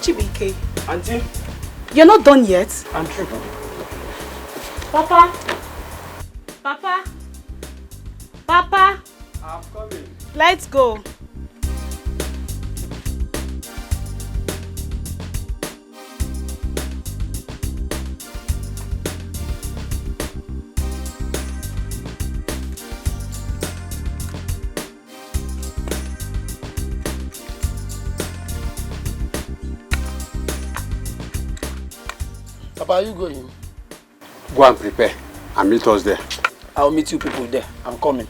[SPEAKER 12] Chibike,
[SPEAKER 3] Auntie?
[SPEAKER 12] you're not done yet?
[SPEAKER 3] I'm true.
[SPEAKER 8] Papa? Papa? Papa?
[SPEAKER 3] I'm coming.
[SPEAKER 8] Let's go.
[SPEAKER 3] Papa, are you going?
[SPEAKER 15] Go and prepare and meet us there.
[SPEAKER 3] I'll meet you people there. I'm coming.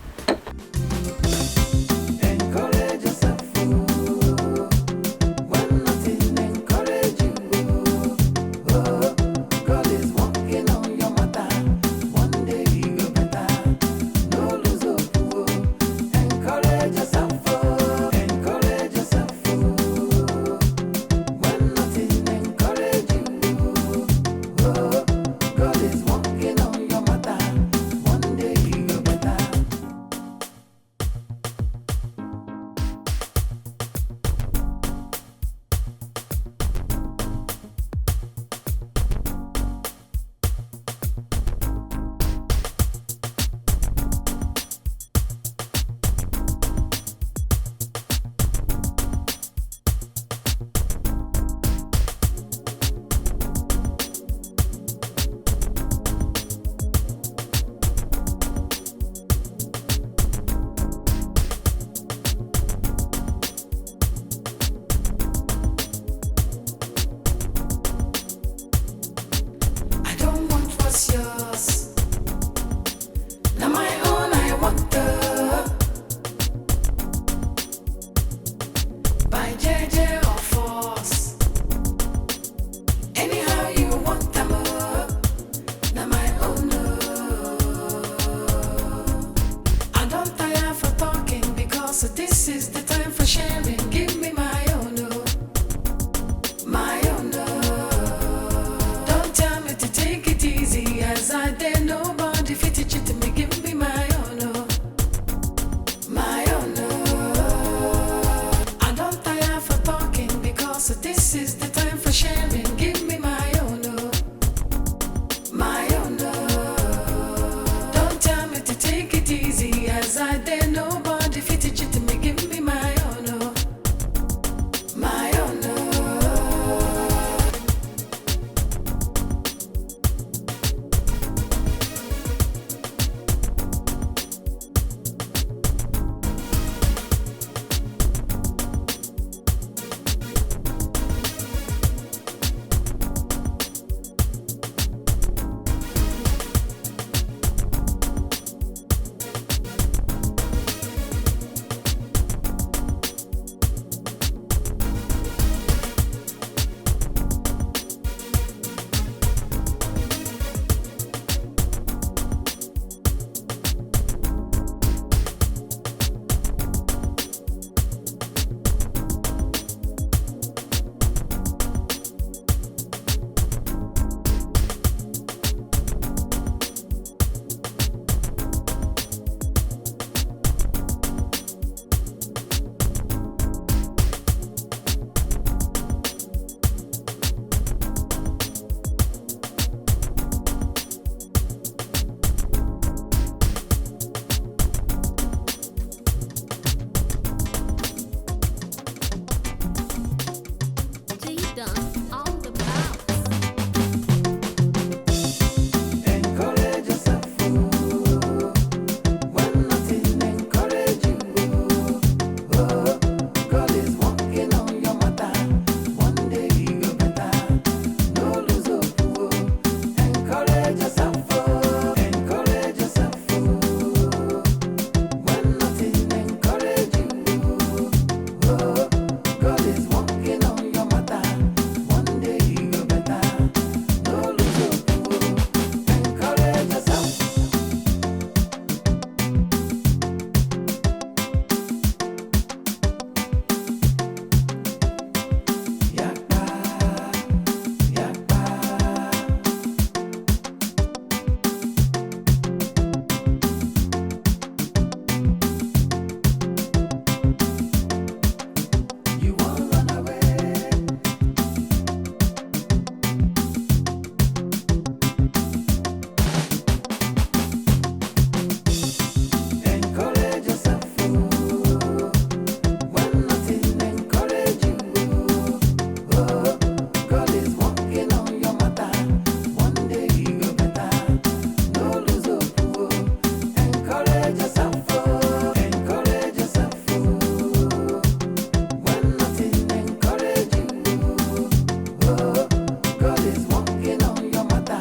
[SPEAKER 10] is working on your matter.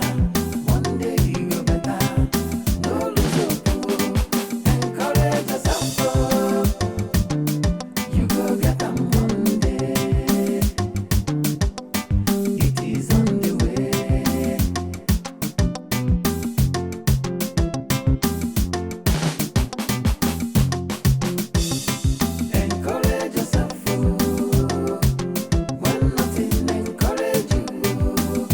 [SPEAKER 10] One day you go better. No lose hope. Encourage yourself. You go get them one day. It is on the way. Encourage yourself. When nothing encourage you,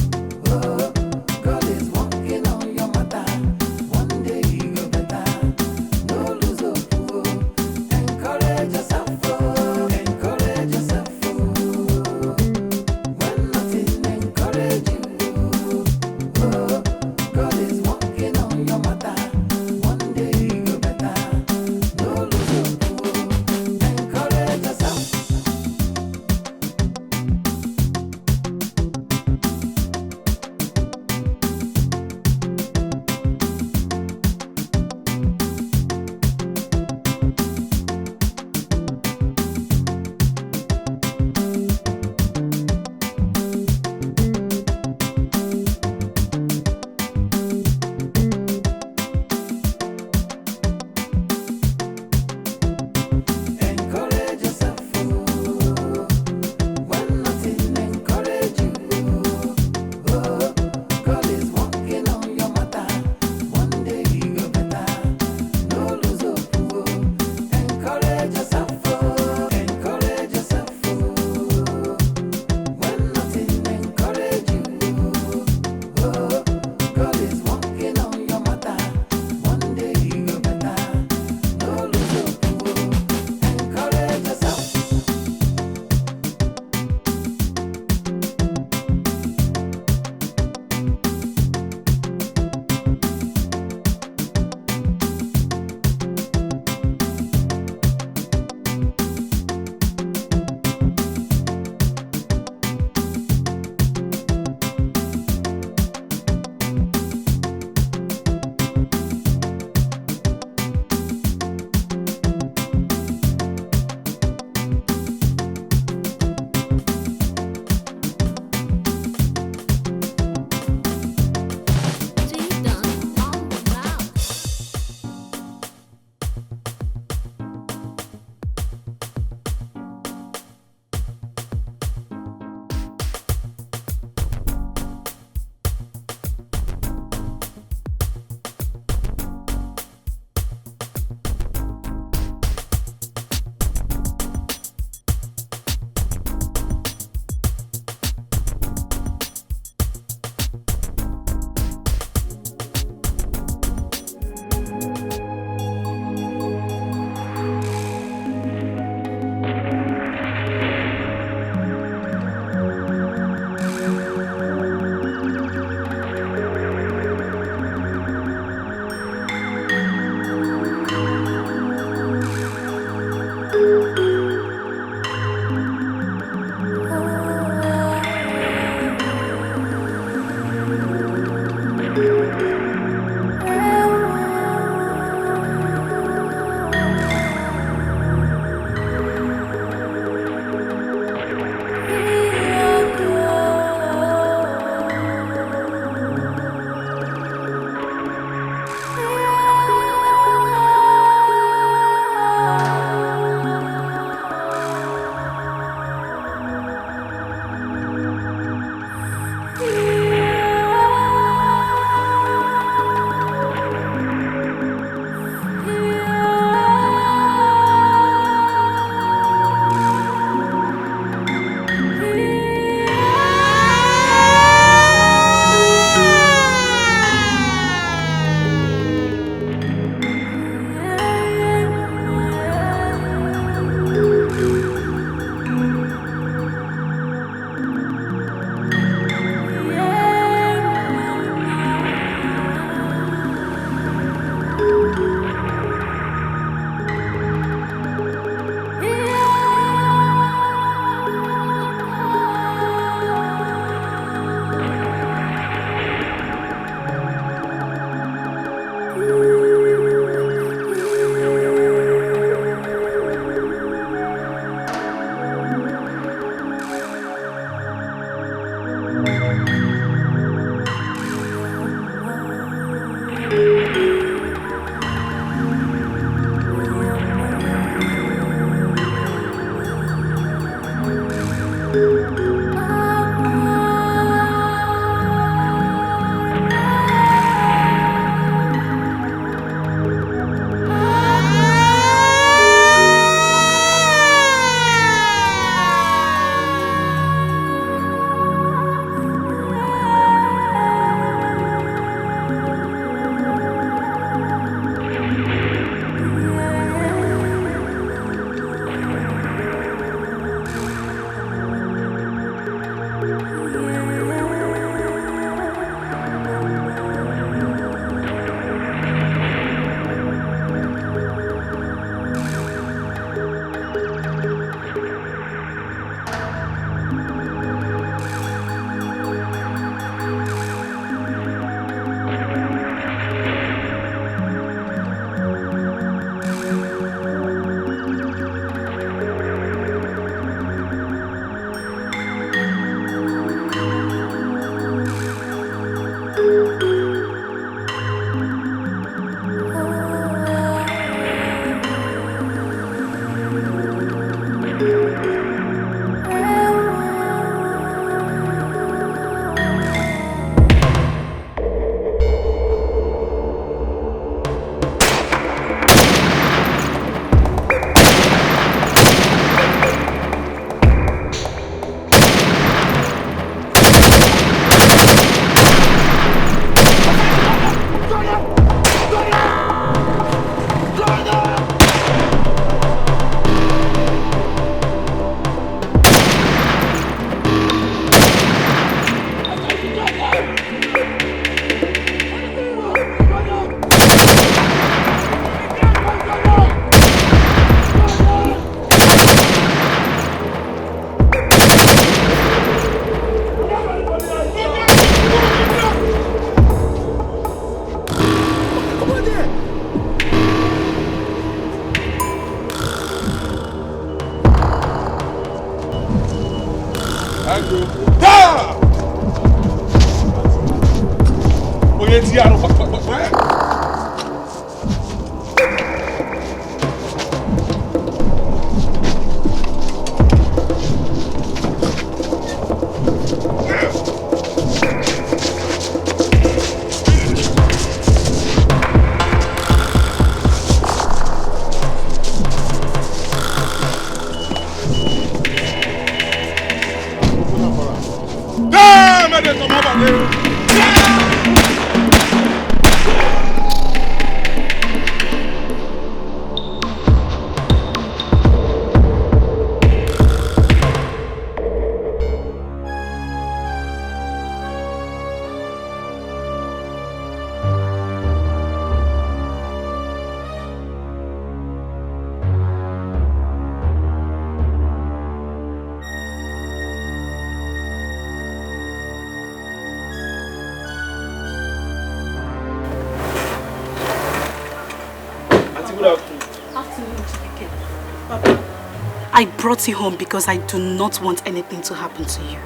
[SPEAKER 8] I brought you home because I do not want anything to happen to you.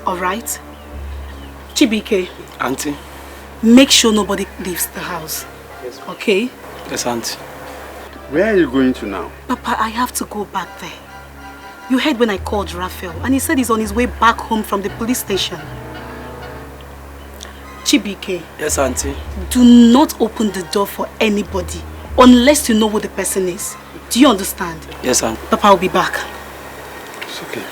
[SPEAKER 8] Alright? Chibike.
[SPEAKER 2] Auntie?
[SPEAKER 8] Make sure nobody leaves the house.
[SPEAKER 2] Yes.
[SPEAKER 8] Okay?
[SPEAKER 2] Yes, Auntie.
[SPEAKER 15] Where are you going to now?
[SPEAKER 8] Papa, I have to go back there. You heard when I called Raphael and he said he's on his way back home from the police station. Chibike.
[SPEAKER 2] Yes, Auntie.
[SPEAKER 8] Do not open the door for anybody unless you know who the person is. Do you understand?
[SPEAKER 2] Yes, Auntie.
[SPEAKER 8] Papa, I'll be back.
[SPEAKER 15] It's okay.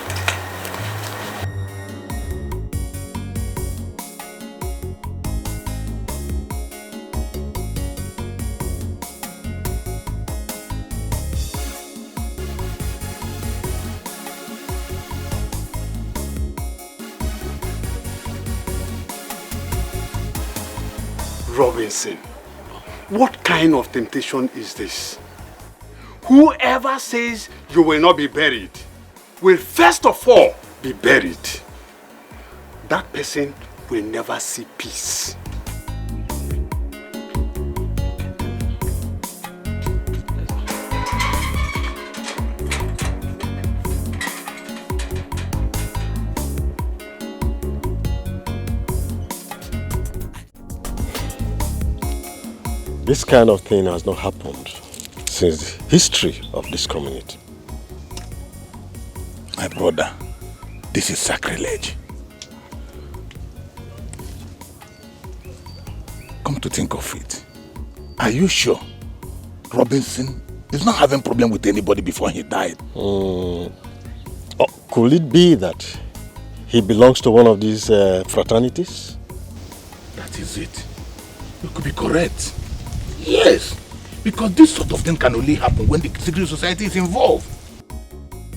[SPEAKER 15] Robinson, what kind of temptation is this? Whoever says you will not be buried will first of all be buried. That person will never see peace.
[SPEAKER 22] This kind of thing has not happened since the history of this community.
[SPEAKER 23] My brother, this is sacrilege. Come to think of it, are you sure Robinson is not having problem with anybody before he died?
[SPEAKER 22] Oh, could it be that he belongs to one of these fraternities?
[SPEAKER 23] That is it. You could be correct. Yes, because this sort of thing can only happen when the secret society is involved.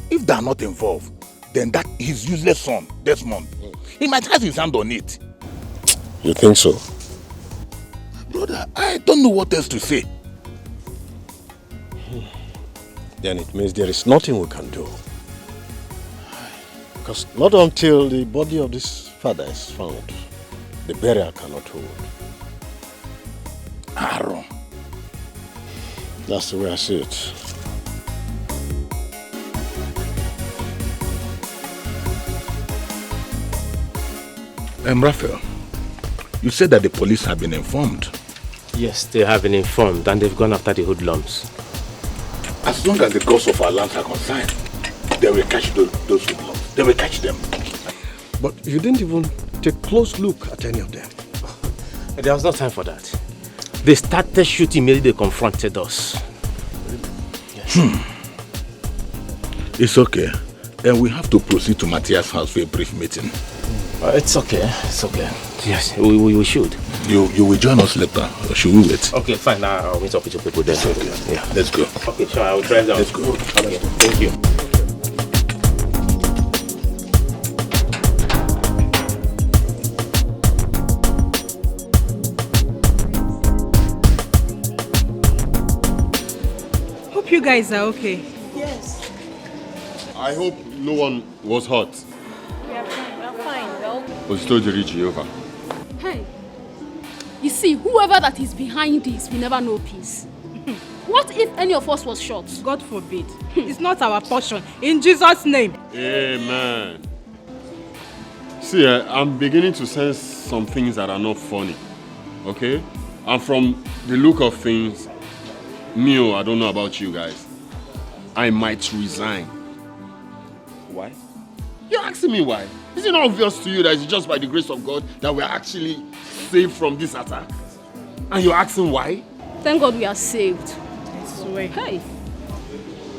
[SPEAKER 23] If they are not involved, then that his useless son, Desmond, he might have his hand on it.
[SPEAKER 22] You think so?
[SPEAKER 23] Brother, I don't know what else to say.
[SPEAKER 22] Then it means there is nothing we can do. Because not until the body of this father is found, the burial cannot hold.
[SPEAKER 23] Aaron.
[SPEAKER 22] That's the way I see it.
[SPEAKER 23] Raphael, you said that the police have been informed.
[SPEAKER 6] Yes, they have been informed and they've gone after the hoodlums.
[SPEAKER 23] As long as the gods of our lands are concerned, they will catch those hoodlums. They will catch them.
[SPEAKER 22] But you didn't even take a close look at any of them.
[SPEAKER 6] There was no time for that. They started shooting immediately they confronted us. Yes.
[SPEAKER 23] It's okay. Then we have to proceed to Matthias' house for a brief meeting.
[SPEAKER 6] It's okay. It's okay. Yes, we should.
[SPEAKER 23] You will join us later, or should we wait?
[SPEAKER 6] Okay, fine. Now I'll meet up with your people then.
[SPEAKER 23] Okay. Yeah, let's go.
[SPEAKER 6] Okay, sure. I will drive down.
[SPEAKER 23] Let's go.
[SPEAKER 6] Okay, thank you.
[SPEAKER 12] Hope you guys are okay.
[SPEAKER 7] Yes. I hope no one was hurt.
[SPEAKER 18] We're fine, well.
[SPEAKER 7] Was told to reach over.
[SPEAKER 20] Hey, you see, whoever that is behind this will never know peace. What if any of us was shot?
[SPEAKER 12] God forbid. It's not our portion. In Jesus' name.
[SPEAKER 7] Amen. See, I'm beginning to sense some things that are not funny. Okay? And from the look of things, Mio, I don't know about you guys, I might resign.
[SPEAKER 21] Why?
[SPEAKER 7] You're asking me why? Is it not obvious to you that it's just by the grace of God that we're actually saved from this attack? And you're asking why?
[SPEAKER 20] Thank God we are saved. I swear. Hey.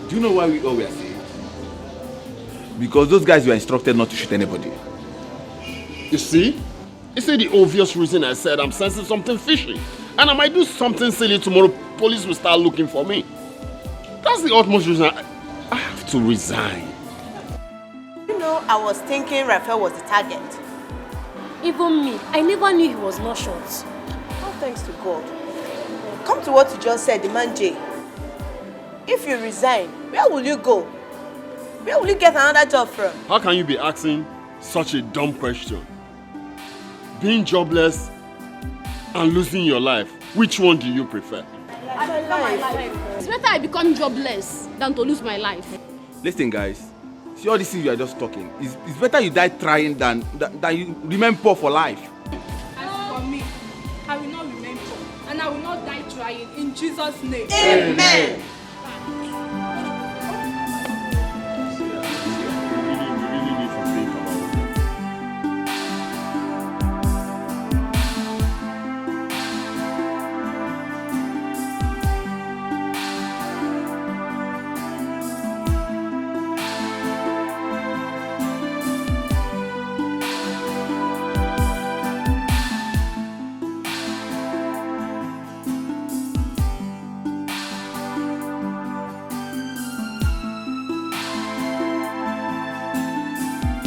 [SPEAKER 21] Do you know why we all were saved? Because those guys were instructed not to shoot anybody.
[SPEAKER 7] You see? You see the obvious reason I said I'm sensing something fishy. And I might do something silly tomorrow, police will start looking for me. That's the utmost reason I have to resign.
[SPEAKER 12] You know, I was thinking Raphael was the target.
[SPEAKER 18] Even me, I never knew he was not shot.
[SPEAKER 12] Oh, thanks to God. Come to what you just said, the man J. If you resign, where will you go? Where will you get another job from?
[SPEAKER 7] How can you be asking such a dumb question? Being jobless and losing your life, which one do you prefer?
[SPEAKER 20] I prefer my life. It's better I become jobless than to lose my life.
[SPEAKER 21] Listen, guys. See all these things you are just talking. It's better you die trying than you remain poor for life.
[SPEAKER 17] As for me, I will not remain poor. And I will not die trying. In Jesus' name.
[SPEAKER 12] Amen.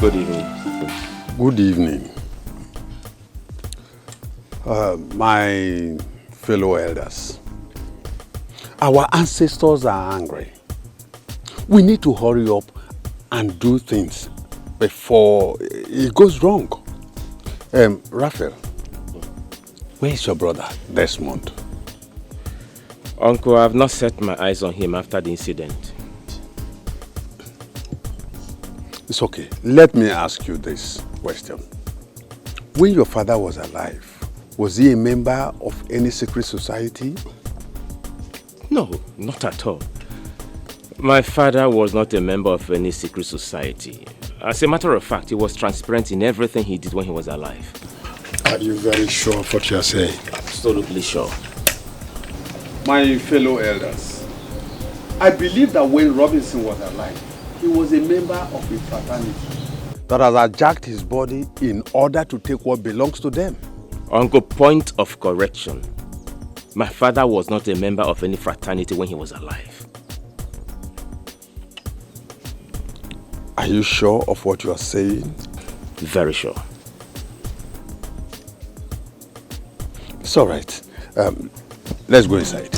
[SPEAKER 21] Good evening.
[SPEAKER 15] Good evening. My fellow elders, our ancestors are angry. We need to hurry up and do things before it goes wrong. Raphael, where is your brother, Desmond?
[SPEAKER 6] Uncle, I have not set my eyes on him after the incident.
[SPEAKER 15] It's okay. Let me ask you this question. When your father was alive, was he a member of any secret society?
[SPEAKER 6] No, not at all. My father was not a member of any secret society. As a matter of fact, he was transparent in everything he did when he was alive.
[SPEAKER 15] Are you very sure of what you are saying?
[SPEAKER 6] Absolutely sure.
[SPEAKER 15] My fellow elders, I believe that when Robinson was alive, he was a member of a fraternity that has hijacked his body in order to take what belongs to them.
[SPEAKER 6] Uncle, point of correction. My father was not a member of any fraternity when he was alive.
[SPEAKER 15] Are you sure of what you are saying?
[SPEAKER 6] Very sure.
[SPEAKER 15] It's all right. Let's go inside.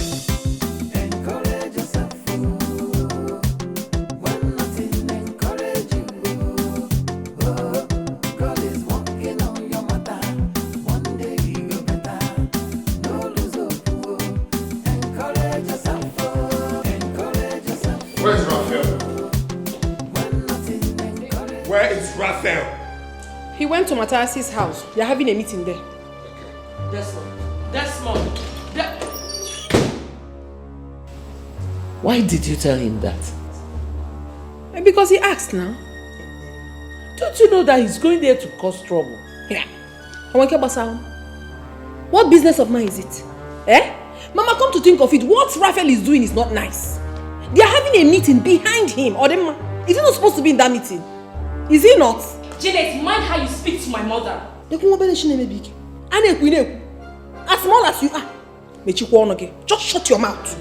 [SPEAKER 23] Where's Raphael? Where is Raphael?
[SPEAKER 17] He went to Matthias's house. They're having a meeting there.
[SPEAKER 4] Desmond. Why did you tell him that?
[SPEAKER 17] Because he asked now.
[SPEAKER 4] Don't you know that he's going there to cause trouble?
[SPEAKER 17] Yeah. What business of mine is it? Eh? Mama, come to think of it, what Raphael is doing is not nice. They are having a meeting behind him. Or is he not supposed to be in that meeting? Is he not?
[SPEAKER 18] Janet, mind how you speak to my mother.
[SPEAKER 17] As small as you are, just shut your mouth.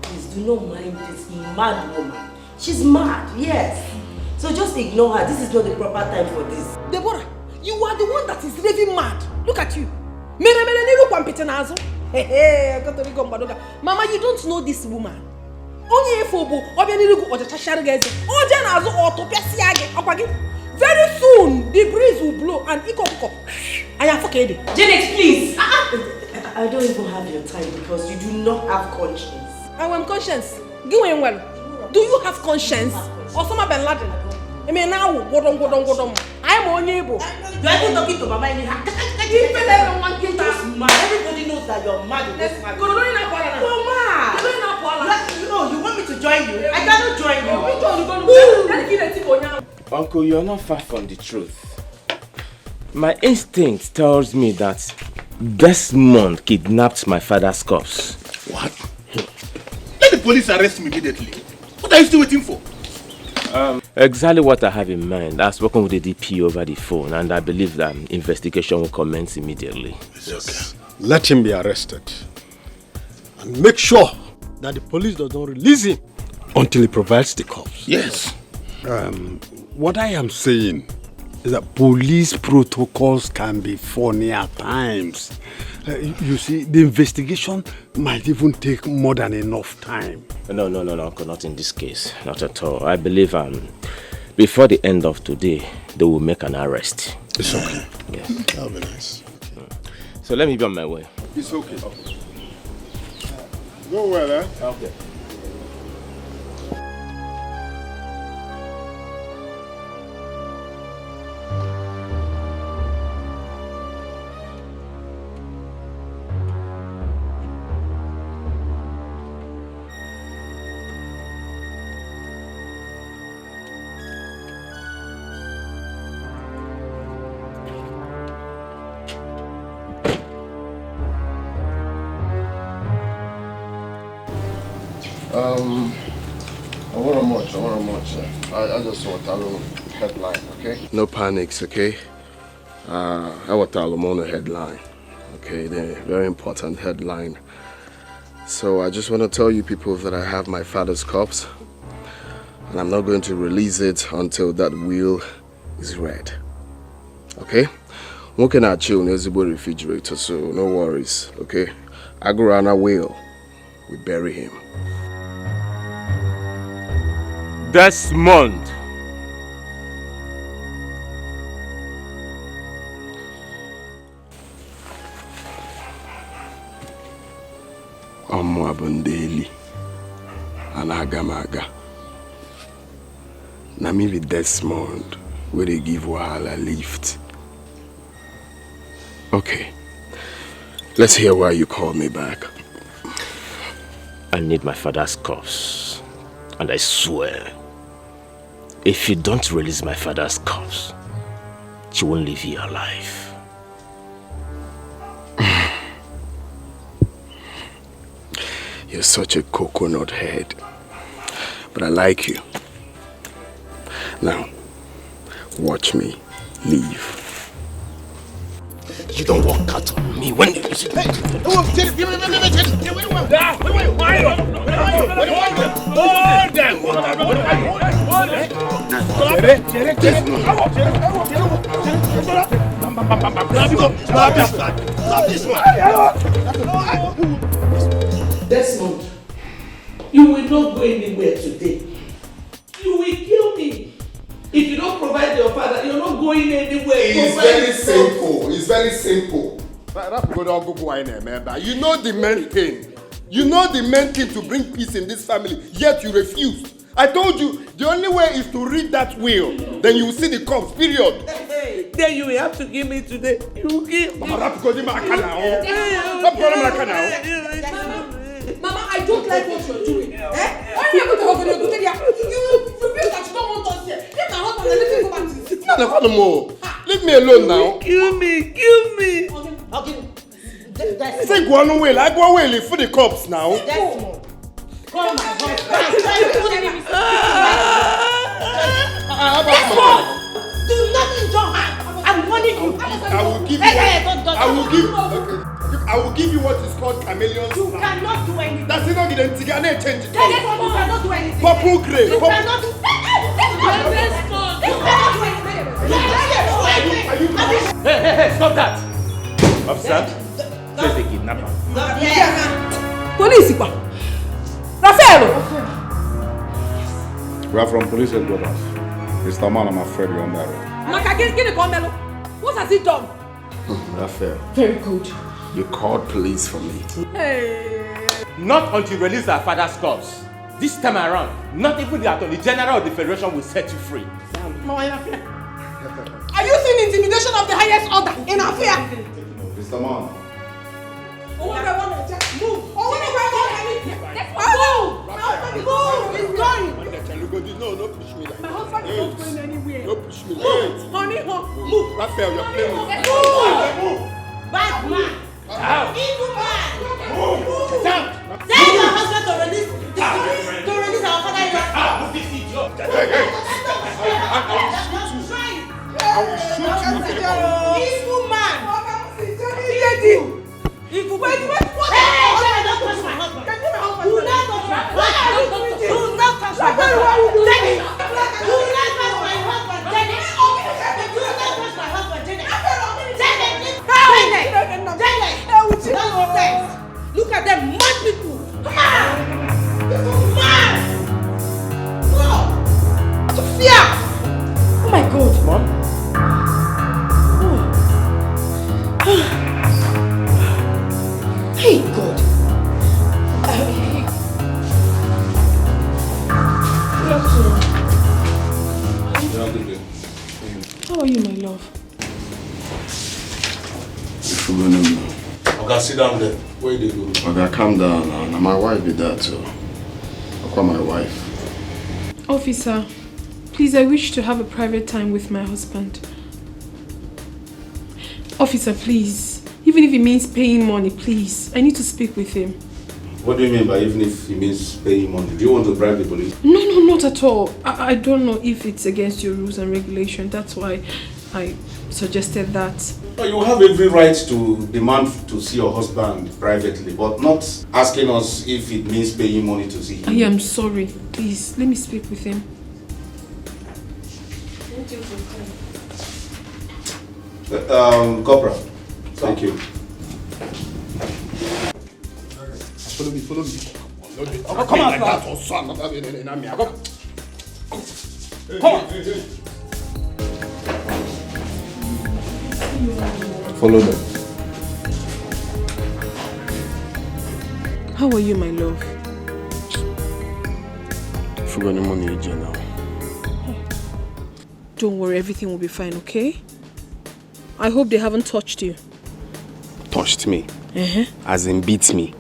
[SPEAKER 3] Please do not mind this mad woman. She's mad, yes. So just ignore her. This is not the proper time for this.
[SPEAKER 17] Deborah, you are the one that is raving mad. Look at you. Mama, you don't know this woman. Very soon, the breeze will blow and
[SPEAKER 3] Janet, please. I don't even have your time because you do not have conscience.
[SPEAKER 17] I want conscience. Do you have conscience? Osama bin Laden. I mean now, I am on able.
[SPEAKER 3] You are not talking to Mama anyhow.
[SPEAKER 19] Everybody knows that you're mad in this family. You're mad. No, you want me to join you? I cannot join you.
[SPEAKER 6] Uncle, you're not far from the truth. My instinct tells me that Desmond kidnapped my father's corpse.
[SPEAKER 23] What? Let the police arrest him immediately. What are you still waiting for?
[SPEAKER 6] Exactly what I have in mind. I've spoken with the DP over the phone, and I believe that investigation will commence immediately.
[SPEAKER 22] It's okay. Let him be arrested. And make sure that the police does not release him until he provides the corpse.
[SPEAKER 23] Yes.
[SPEAKER 15] What I am saying is that police protocols can be funny at times. You see, the investigation might even take more than enough time.
[SPEAKER 6] No, Uncle, not in this case. Not at all. I believe before the end of today, they will make an arrest.
[SPEAKER 22] It's okay.
[SPEAKER 6] Yes.
[SPEAKER 22] That'll be nice.
[SPEAKER 6] So let me be on my way.
[SPEAKER 15] It's okay. Go well, eh?
[SPEAKER 6] Okay.
[SPEAKER 1] I want much. I just want a little headline, okay? No panics, okay? I want a little headline, okay? The very important headline. So I just want to tell you people that I have my father's corpse, and I'm not going to release it until that will is read, okay? Looking at you in the refrigerator, so no worries, okay? Agurana will. We bury him.
[SPEAKER 6] Desmond.
[SPEAKER 1] Abundeli and Agamaga. Na me be Desmond where they give Wahala lift. Okay. Let's hear why you called me back.
[SPEAKER 6] I need my father's corpse. And I swear, if you don't release my father's corpse, she won't leave here alive.
[SPEAKER 1] You're such a coconut head. But I like you. Now, watch me leave.
[SPEAKER 6] You don't walk out on me when you...
[SPEAKER 4] Desmond, you will not go anywhere today. You will kill me. If you don't provide your father, you're not going anywhere.
[SPEAKER 1] It's very simple. It's very simple. You know the main thing. You know the main thing to bring peace in this family, yet you refused. I told you, the only way is to read that will. Then you will see the corpse, period.
[SPEAKER 4] Then you will have to give me today. You will give me.
[SPEAKER 1] Mama,
[SPEAKER 17] I don't like what you're doing. Why are you going to hold on to you? You feel that you don't want us here. Leave my husband and let me go back to you.
[SPEAKER 1] Leave me alone now.
[SPEAKER 4] Kill me.
[SPEAKER 1] Okay. Say go on away. Like go away for the corpse now.
[SPEAKER 11] Come on, do nothing, John. I'm warning you.
[SPEAKER 1] I will give you what is called chameleon.
[SPEAKER 11] You cannot do anything.
[SPEAKER 1] That's it. Not get anything. I need change it.
[SPEAKER 11] You cannot do anything.
[SPEAKER 1] Purple grey.
[SPEAKER 11] You cannot do.
[SPEAKER 6] Hey, stop that! Officer, place the kidnapper.
[SPEAKER 17] Police, Rafael!
[SPEAKER 14] We are from police headquarters. Mr. Man, I'm afraid you're on that road.
[SPEAKER 17] What has he done?
[SPEAKER 1] Raphael.
[SPEAKER 17] Very good.
[SPEAKER 1] You called police for me.
[SPEAKER 17] Hey.
[SPEAKER 6] Not until you release our father's corpse. This time around, not even the Attorney General of the Federation will set you free.
[SPEAKER 17] Are you seeing intimidation of the highest order in Afia?
[SPEAKER 22] me.
[SPEAKER 12] Move! Honey, move!
[SPEAKER 22] Raphael, you're playing with me.
[SPEAKER 12] Move! Bad man! Evil man! Move! Tell your husband to release our father-in-law.
[SPEAKER 22] I will shoot you.
[SPEAKER 12] Evil man! Evil man! What? Hey, don't touch my husband! Do not touch my husband! Do not touch my husband! Do not touch my husband! Look at them mad people! Mad! Mad! No! To fear! Oh my God!
[SPEAKER 22] Mom?
[SPEAKER 12] Hey God!
[SPEAKER 17] How are you, my love?
[SPEAKER 22] Okay, sit down there. Where they go?
[SPEAKER 14] Okay, calm down now. Now my wife be there too. I'll call my wife.
[SPEAKER 17] Officer, please, I wish to have a private time with my husband. Officer, please. Even if it means paying money, please. I need to speak with him.
[SPEAKER 22] What do you mean by even if it means paying money? Do you want to bribe the police?
[SPEAKER 17] No, not at all. I don't know if it's against your rules and regulations. That's why I suggested that.
[SPEAKER 22] You have every right to demand to see your husband privately, but not asking us if it means paying money to see him.
[SPEAKER 17] I am sorry. Please, let me speak with him.
[SPEAKER 22] Corporal, thank you. Follow me.
[SPEAKER 1] Oh, come on, like that, or son. Come on.
[SPEAKER 22] Follow them.
[SPEAKER 17] How are you, my love?
[SPEAKER 14] Forgot the money again now.
[SPEAKER 17] Don't worry, everything will be fine, okay? I hope they haven't touched you.
[SPEAKER 14] Touched me?
[SPEAKER 22] As in beats me?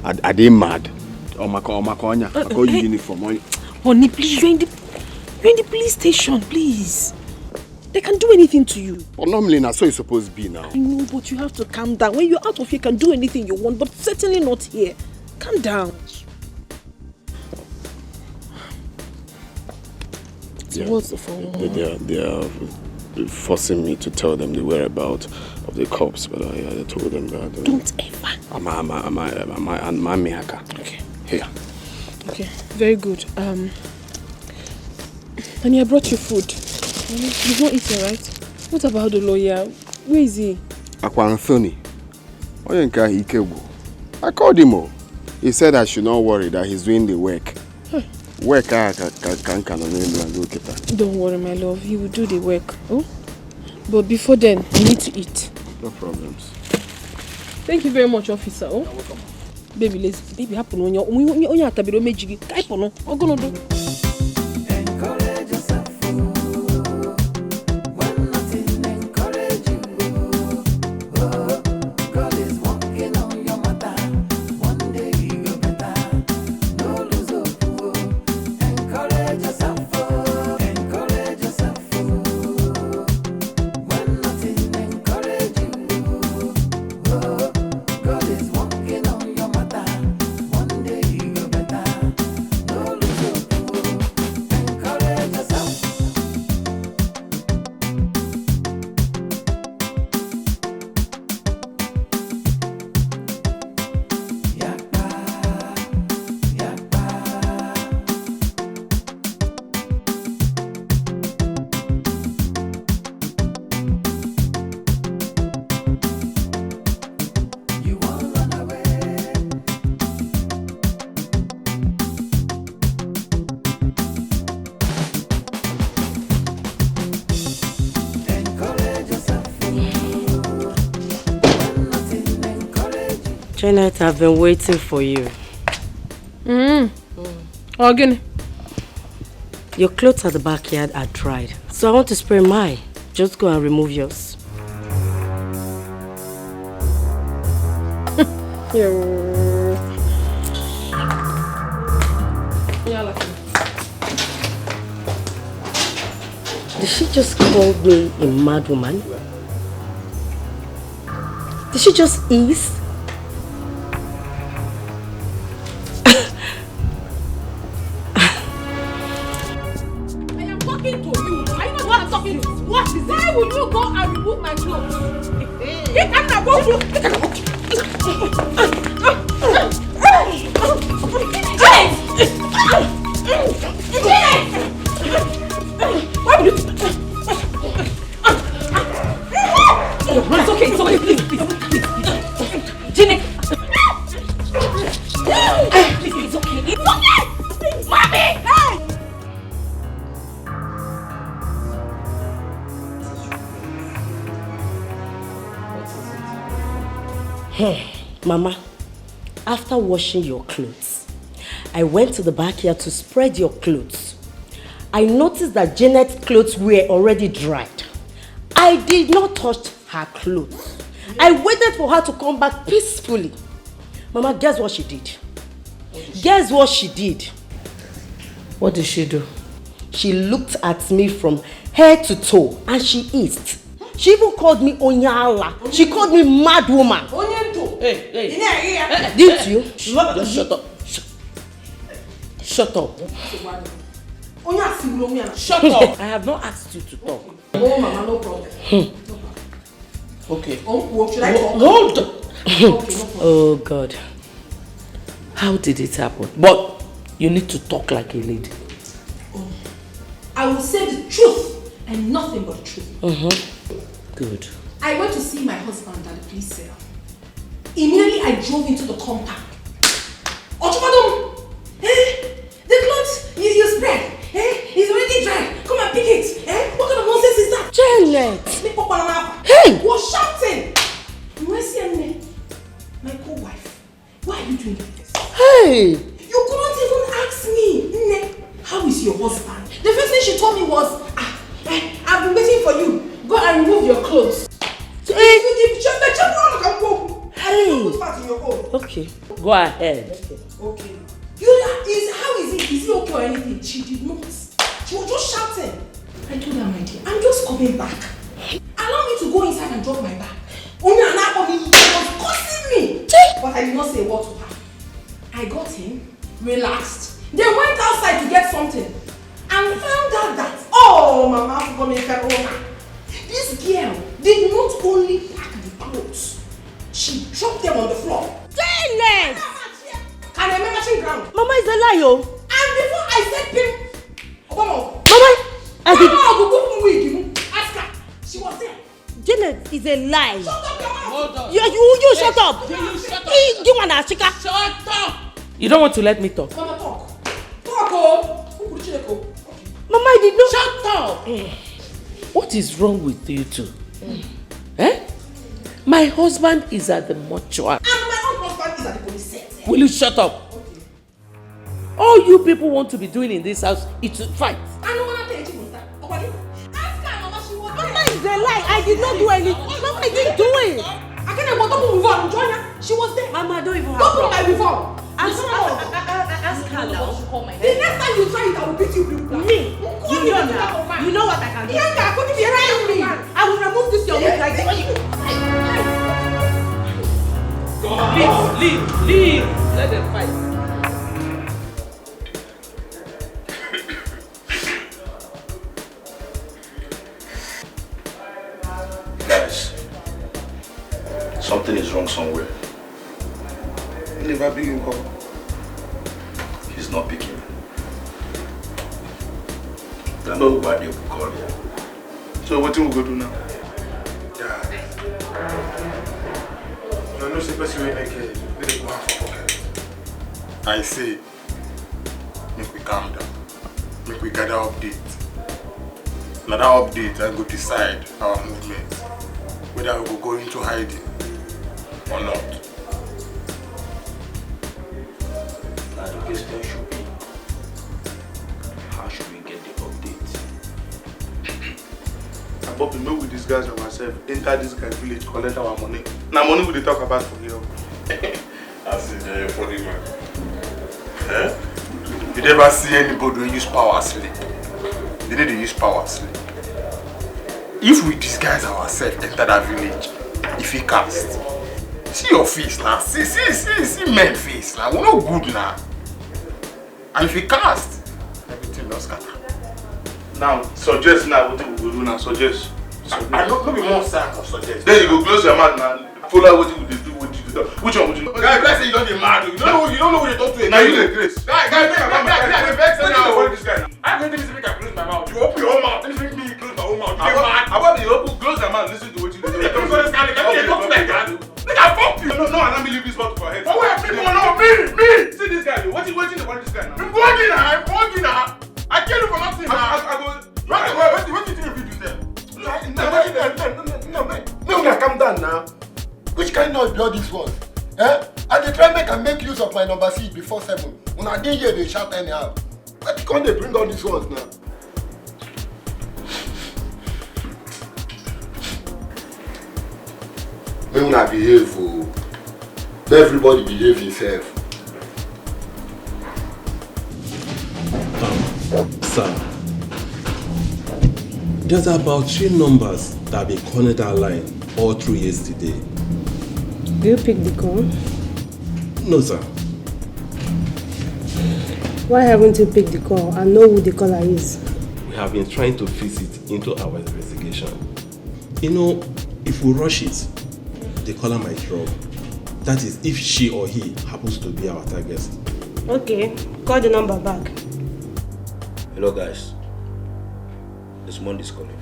[SPEAKER 14] Are they mad? I call you uniform.
[SPEAKER 17] Honey, please, you're in the police station, please. They can do anything to you.
[SPEAKER 14] Well, normally that's how it's supposed to be now.
[SPEAKER 17] I know, but you have to calm down. When you're out of here, you can do anything you want, but certainly not here. Calm down. So what's the phone?
[SPEAKER 14] They are forcing me to tell them the whereabouts of the cops, but I told them that.
[SPEAKER 17] Don't ever.
[SPEAKER 14] I'm okay. Here.
[SPEAKER 17] Okay, very good. Honey, I brought you food. You've not eaten, right? What about the lawyer? Where is he?
[SPEAKER 14] Anthony. I called him. He said I should not worry that he's doing the work. Work
[SPEAKER 17] Don't worry, my love. He will do the work. Oh? But before then, you need to eat.
[SPEAKER 14] No problems.
[SPEAKER 17] Thank you very much, officer. Oh? You're welcome. Baby, baby, happen on your own.
[SPEAKER 3] Janet, I've been waiting for you.
[SPEAKER 17] Again.
[SPEAKER 3] Your clothes at the backyard are dried, so I want to spray mine. Just go and remove yours. Did she just call me a mad woman? Did she just ease?
[SPEAKER 17] I am talking to you. Are you not what I'm talking to? What is it? Why will you go and remove my clothes? Get out of It's okay, please, Jenny. Please, it's okay. It's okay! Mommy!
[SPEAKER 3] Hey, Mama, after washing your clothes, I went to the backyard to spread your clothes. I noticed that Janet's clothes were already dried. I did not touch her clothes. I waited for her to come back peacefully. Mama, guess what she did? Guess what she did?
[SPEAKER 4] What did she do?
[SPEAKER 3] She looked at me from head to toe and she eased. She even called me Onyala. She called me mad woman.
[SPEAKER 4] Hey.
[SPEAKER 3] Didn't you?
[SPEAKER 4] Just shut up. Shut up. Shut up. I have not asked you to talk.
[SPEAKER 17] Oh, Mama, no problem.
[SPEAKER 4] Okay.
[SPEAKER 17] Should I talk?
[SPEAKER 4] Hold on.
[SPEAKER 3] Oh, God.
[SPEAKER 4] How did it happen? But you need to talk like a lady.
[SPEAKER 17] I will say the truth and nothing but the truth.
[SPEAKER 4] Good.
[SPEAKER 17] I went to see my husband at the police cell. Immediately I drove into the compound. Ochumadom! The clothes you spread, it's already dry. Come and pick it. What kind of nonsense is that?
[SPEAKER 3] Janet! Hey!
[SPEAKER 17] Was shouting. My co-wife, why are you doing this?
[SPEAKER 3] Hey!
[SPEAKER 17] You couldn't even ask me, Nne, how is your husband? The first thing she told me was, I've been waiting for you. Go and remove your clothes.
[SPEAKER 3] Okay.
[SPEAKER 4] Go ahead.
[SPEAKER 17] Okay. How is it? Is he okay or anything? She did not. She was just shouting. I told her, my dear, I'm just coming back. Allow me to go inside and drop my bag. Only an hour she was cursing me. But I did not say a word to her. I got in, relaxed. They went outside to get something and found out that, oh, Mama, this girl did not only pack the clothes, she dropped them on the floor.
[SPEAKER 3] Janet!
[SPEAKER 17] And I remember she ground.
[SPEAKER 3] Mama is a liar.
[SPEAKER 17] And before I said pim,
[SPEAKER 3] Mama, I did.
[SPEAKER 17] Ask her. She was there.
[SPEAKER 3] Janet is a lie.
[SPEAKER 17] Shut up your mouth.
[SPEAKER 4] Hold on.
[SPEAKER 3] You shut up.
[SPEAKER 4] You shut up.
[SPEAKER 3] You want a chica?
[SPEAKER 4] Shut up. You don't want to let me talk.
[SPEAKER 17] Mama, talk. Talk, oh.
[SPEAKER 3] Mama, I did not.
[SPEAKER 4] Shut up. What is wrong with you two? My husband is at the mortuary.
[SPEAKER 17] And my own husband is at the police cell.
[SPEAKER 4] Will you shut up? Okay. All you people want to be doing in this house is to fight.
[SPEAKER 17] I don't want to tell you that. Ask her, Mama, she was there.
[SPEAKER 3] Mama is a lie. I did not do anything. Mama, I didn't do it.
[SPEAKER 17] I can't even don't move on. Join her. She was there.
[SPEAKER 3] Mama, I don't even have
[SPEAKER 17] don't put my reform.
[SPEAKER 3] Ask her now.
[SPEAKER 17] The next time you try it, I will beat you.
[SPEAKER 3] Me? You know what I can do.
[SPEAKER 17] Yeah, couldn't be around me.
[SPEAKER 3] I will remove this your wig like this.
[SPEAKER 4] Leave. Let them fight.
[SPEAKER 2] Guys, something is wrong somewhere. Never picking call. He's not picking. Don't know why they will call him.
[SPEAKER 9] So what do we go do now? You know, the person will make it. They go have for pocket. I say, make we calm down. Make we gather update. Now that update, I go decide our movement. Whether we will go into hiding or not.
[SPEAKER 2] Now the question should be, how should we get the update?
[SPEAKER 9] But we know we disguise ourselves, enter this guy's village, collect our money. Now money we talk about for here. That's a funny man. You never see anybody who use power sleep. They need to use power sleep. if we disguise ourselves, enter that village, if he cast, see your face now. See men face now. We're not good now. And if he cast, everything will scatter.
[SPEAKER 23] Now, suggest now what we will do now. Suggest.
[SPEAKER 9] I don't be more sad or suggest.
[SPEAKER 23] Then you go close your mouth now. Follow what you do, what you do. Which one would you do?
[SPEAKER 9] Guy, let's say you don't get mad. You don't know what you talk to.
[SPEAKER 23] Now you the grace.
[SPEAKER 9] Guy, I'm vex now. I'm going to make I close my mouth. You open your own mouth. Let me make me close my own mouth. You get mad.
[SPEAKER 23] How about you open, close your mouth, listen to what you do.
[SPEAKER 9] You don't understand. You talk like that. Look, I fuck you.
[SPEAKER 23] No, let me leave this bottle for head.
[SPEAKER 9] Oh, wait, people know me.
[SPEAKER 23] See this guy, what you waiting for this guy now?
[SPEAKER 9] I'm working now. I can't do for nothing now.
[SPEAKER 23] I go.
[SPEAKER 9] What do you think you do there? No, calm down now. Which kind of blood this was? I dey try make use of my number C before 7. When I didn't hear they shout anyhow. Why can't they bring all these ones now? May una behave, oh. Let everybody behave himself.
[SPEAKER 5] Sir, there's about 3 numbers that have been calling that line all through yesterday.
[SPEAKER 18] Do you pick the call?
[SPEAKER 5] No, sir.
[SPEAKER 18] Why haven't you picked the call and know who the caller is?
[SPEAKER 5] We have been trying to fit it into our investigation. You know, if we rush it, the caller might drop. That is, if she or he happens to be our target.
[SPEAKER 18] Okay, call the number back.
[SPEAKER 2] Hello guys. Desmond is calling.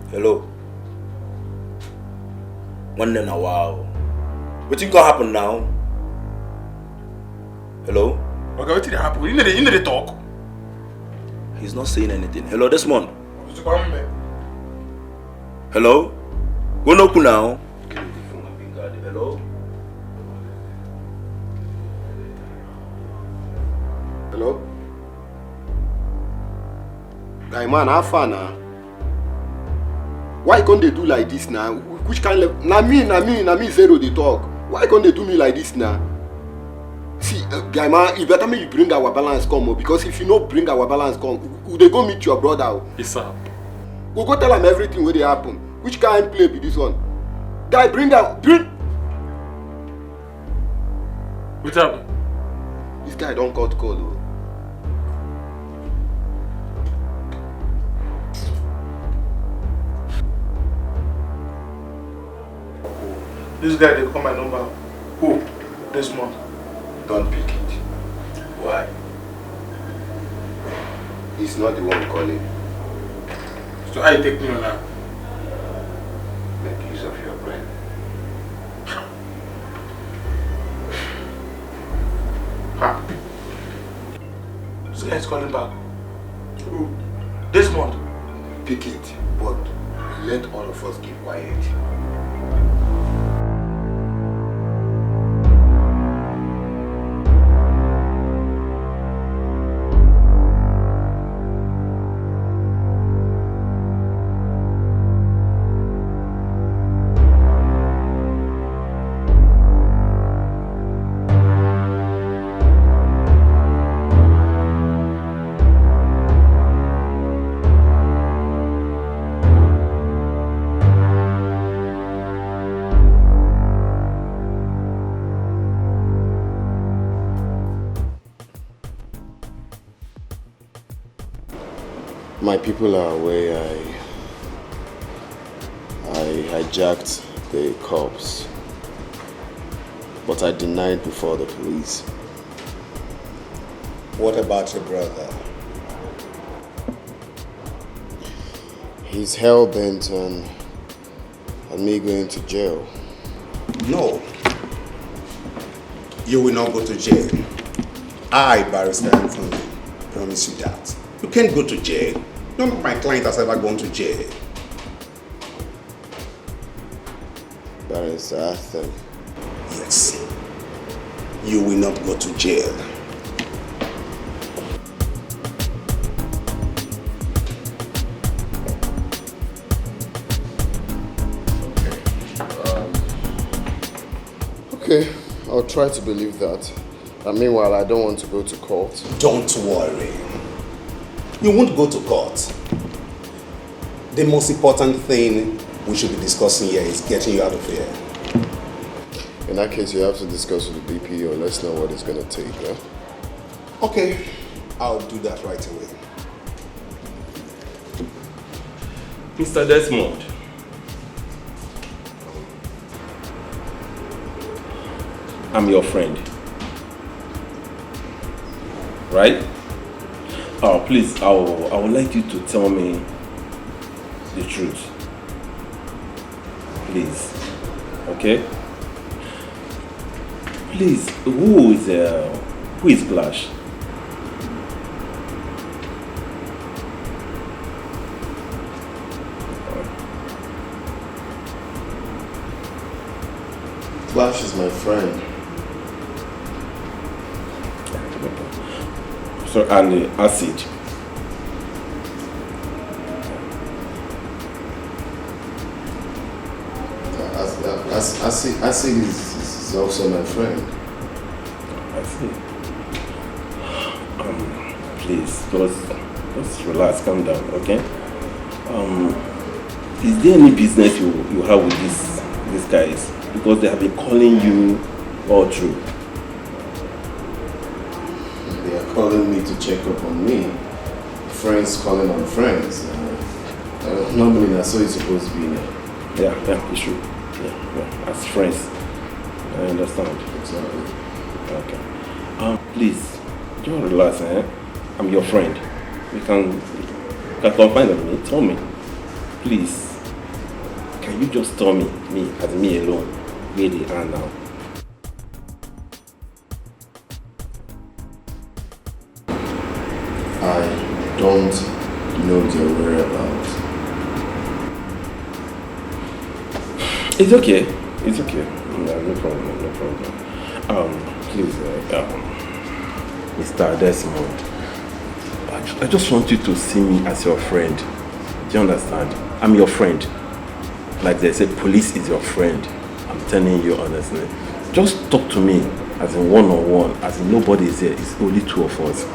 [SPEAKER 2] Hello. One in a while. What think gonna happen now? Hello?
[SPEAKER 9] Okay, what did happen? You need to talk.
[SPEAKER 2] He's not saying anything. Hello, Desmond. Hello? Go no now. Hello?
[SPEAKER 9] Hello? Guy man, how far now? Why can't they do like this now? Which kind of... Na me zero they talk. Why can't they do me like this now? See, guy man, you better make you bring our balance come, because if you don't bring our balance come, they go meet your brother.
[SPEAKER 22] Yes, sir.
[SPEAKER 9] We'll go tell him everything where they happen. Which kind of play be this one? Guy, bring.
[SPEAKER 22] What's happened?
[SPEAKER 9] This guy don't cut call. Oh.
[SPEAKER 23] This guy, they call my number. Who? Desmond.
[SPEAKER 9] Don't pick it. Why? He's not the one calling.
[SPEAKER 23] So how you take me on now?
[SPEAKER 9] Make use of your brain.
[SPEAKER 23] This guy is calling back. Who? Desmond.
[SPEAKER 9] Pick it, but let all of us keep quiet. My people are aware I hijacked the cops, but I denied before the police.
[SPEAKER 13] What about your brother?
[SPEAKER 9] He's hell-bent on me going to jail.
[SPEAKER 13] No. You will not go to jail. I, Barrister Anthony, promise you that. You can't go to jail. None of my client has ever gone to jail.
[SPEAKER 9] Barrister Anthony.
[SPEAKER 13] Yes. You will not go to jail.
[SPEAKER 9] Okay, I'll try to believe that. And meanwhile, I don't want to go to court.
[SPEAKER 13] Don't worry. You won't go to court. The most important thing we should be discussing here is getting you out of here.
[SPEAKER 7] In that case, you have to discuss with the DPO. Let's know what it's going to take. Yeah?
[SPEAKER 13] Okay, I'll do that right away.
[SPEAKER 5] Mr. Desmond. I'm your friend. Right? Oh, please, I would like you to tell me the truth. Please. Okay? Please, who is Glash?
[SPEAKER 7] Glash is my friend.
[SPEAKER 5] So, and acid.
[SPEAKER 7] Acid is also my friend.
[SPEAKER 5] I see. Please, just relax, calm down, okay? Is there any business you have with these guys? Because they have been calling you all through.
[SPEAKER 7] They are calling me to check up on me. Friends calling on friends. Normally that's how it's supposed to be now.
[SPEAKER 5] Yeah, it's true. Yeah, as friends. I understand.
[SPEAKER 7] Exactly.
[SPEAKER 5] Okay. Please, don't relax, eh? I'm your friend. You can confide on me. Tell me. Please. Can you just tell me as me alone, where they are now?
[SPEAKER 7] I don't know their whereabouts.
[SPEAKER 5] It's okay. It's okay. No problem. Please, Mr. Desmond, I just want you to see me as your friend. Do you understand? I'm your friend. Like they say, police is your friend. I'm telling you honestly. Just talk to me as in one-on-one, as in nobody is here. It's only two of us.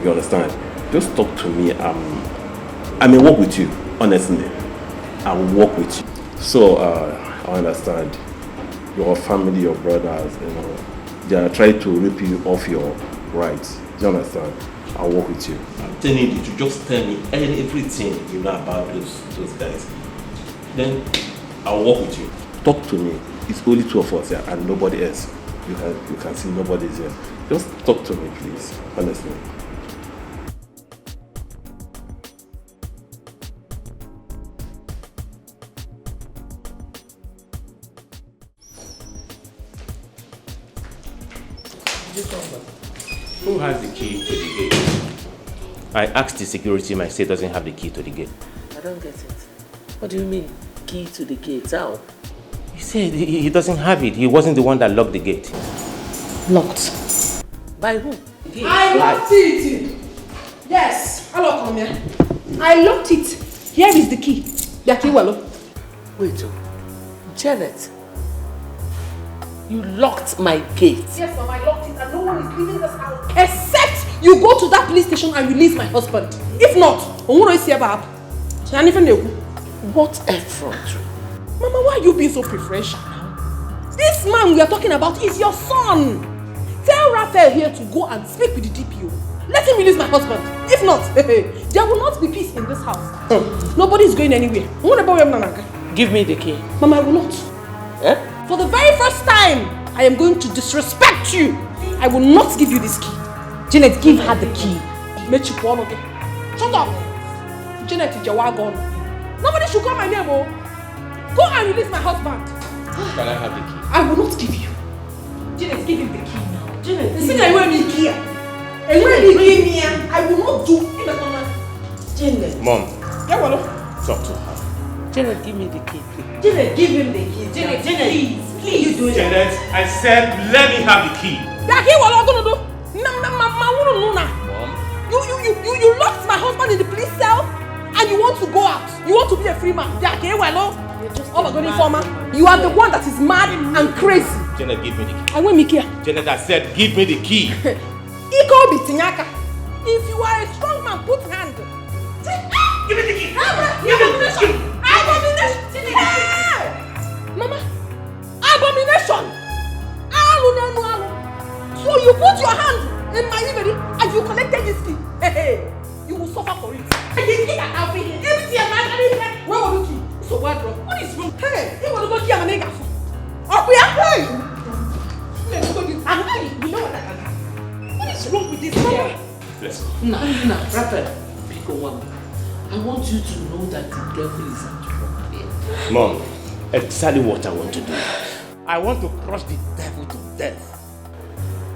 [SPEAKER 5] You understand? Just talk to me. I may work with you, honestly. I will work with you. So, I understand. Your family, your brothers, they are trying to rip you off your rights. Do you understand? I'll work with you. I'm telling you to just tell me everything you know about those guys. Then I'll work with you. Talk to me. It's only two of us here and nobody else. You can see nobody's here. Just talk to me, please. Honestly.
[SPEAKER 6] Who has the key to the gate? I asked the security man, he doesn't have the key to the gate.
[SPEAKER 4] I don't get it. What do you mean, key to the gate? How?
[SPEAKER 6] He said he doesn't have it. He wasn't the one that locked the gate.
[SPEAKER 4] Locked? By who?
[SPEAKER 17] I locked it! Yes, I locked it here. I locked it. Here is the key.
[SPEAKER 4] Wait, Janet. You locked my gate.
[SPEAKER 17] Yes, Mom, I locked it and no one is leaving this house except you go to that police station and release my husband. If not,
[SPEAKER 4] what effort?
[SPEAKER 17] Mama, why are you being so preferential now? This man we are talking about is your son. Tell Raphael here to go and speak with the DPO. Let him release my husband. If not, there will not be peace in this house. Nobody is going anywhere.
[SPEAKER 4] Give me the key.
[SPEAKER 17] Mama, I will not.
[SPEAKER 4] Eh?
[SPEAKER 17] For the very first time, I am going to disrespect you. I will not give you this key. Janet, give her the key. Shut up. Janet, it's your wagon. Nobody should call my name. Oh. Go and release my husband.
[SPEAKER 6] Can I have the key?
[SPEAKER 17] I will not give you. Janet, give him the key now. Janet, see I will be here. I will not do it. Janet.
[SPEAKER 6] Mom. Talk to her.
[SPEAKER 4] Janet, give me the key, please.
[SPEAKER 17] Janet, give him the key. Janet, please you do it.
[SPEAKER 6] Janet, I said let me have the key.
[SPEAKER 17] That key, what am I going to do? Mom. You locked my husband in the police cell and you want to go out. You want to be a free man. Oh my God, informer. You are the one that is mad and crazy.
[SPEAKER 6] Janet, give me the key.
[SPEAKER 17] I want me here.
[SPEAKER 6] Janet, I said give me the key.
[SPEAKER 17] If you are a strong man, put hand.
[SPEAKER 4] Give me the key! Abomination!
[SPEAKER 17] Mama! Abomination! So you put your hand in my inventory and you collected this key. Hey, you will suffer for it. Where will you key? So what is wrong? Hey, you want to go kill a nigga? Up here? Hey! You know what I can do? What is wrong with this girl?
[SPEAKER 4] Let's go. No, Raphael, pick a one. I want you to know that the devil is at work here.
[SPEAKER 6] Mom, exactly what I want to do. I want to crush the devil to death.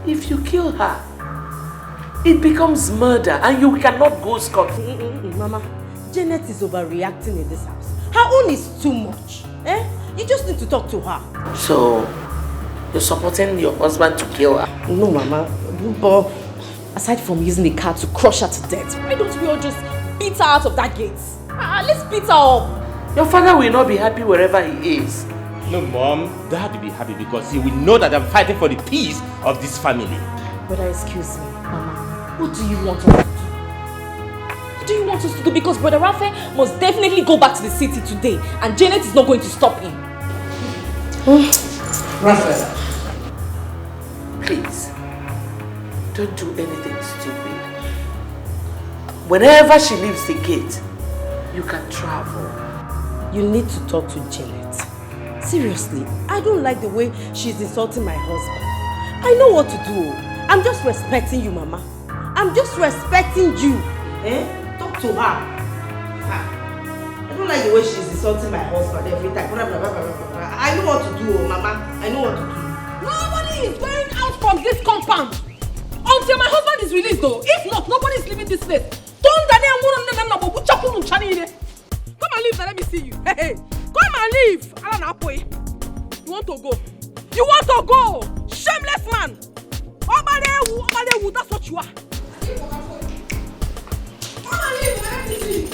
[SPEAKER 4] If you kill her, it becomes murder and you cannot go scot-free.
[SPEAKER 12] Mama, Janet is overreacting in this house. Her own is too much. You just need to talk to her.
[SPEAKER 4] So, you're supporting your husband to kill her?
[SPEAKER 12] No, Mama. But aside from using the car to crush her to death, why don't we all just beat her out of that gate? Let's beat her up.
[SPEAKER 4] Your father will not be happy wherever he is.
[SPEAKER 6] No, Mom, Dad will be happy because he will know that I'm fighting for the peace of this family.
[SPEAKER 12] Brother, excuse me, Mama. What do you want us to do? What do you want us to do? Because Brother Raphael must definitely go back to the city today, and Janet is not going to stop him.
[SPEAKER 4] Raphael, please, don't do anything stupid. Whenever she leaves the gate, you can travel.
[SPEAKER 12] You need to talk to Janet. Seriously, I don't like the way she's insulting my husband. I know what to do. I'm just respecting you, Mama. I'm just respecting you. Talk to her. I don't like the way she's insulting my husband every time. I know what to do, Mama. I know what to do.
[SPEAKER 17] Nobody is going out from this compound until my husband is released, though. If not, nobody is leaving this place. Come and leave, let me see you. Hey, come and leave. You want to go? You want to go? Shameless man. Obadewu, that's what you are. Come and leave, let me see you.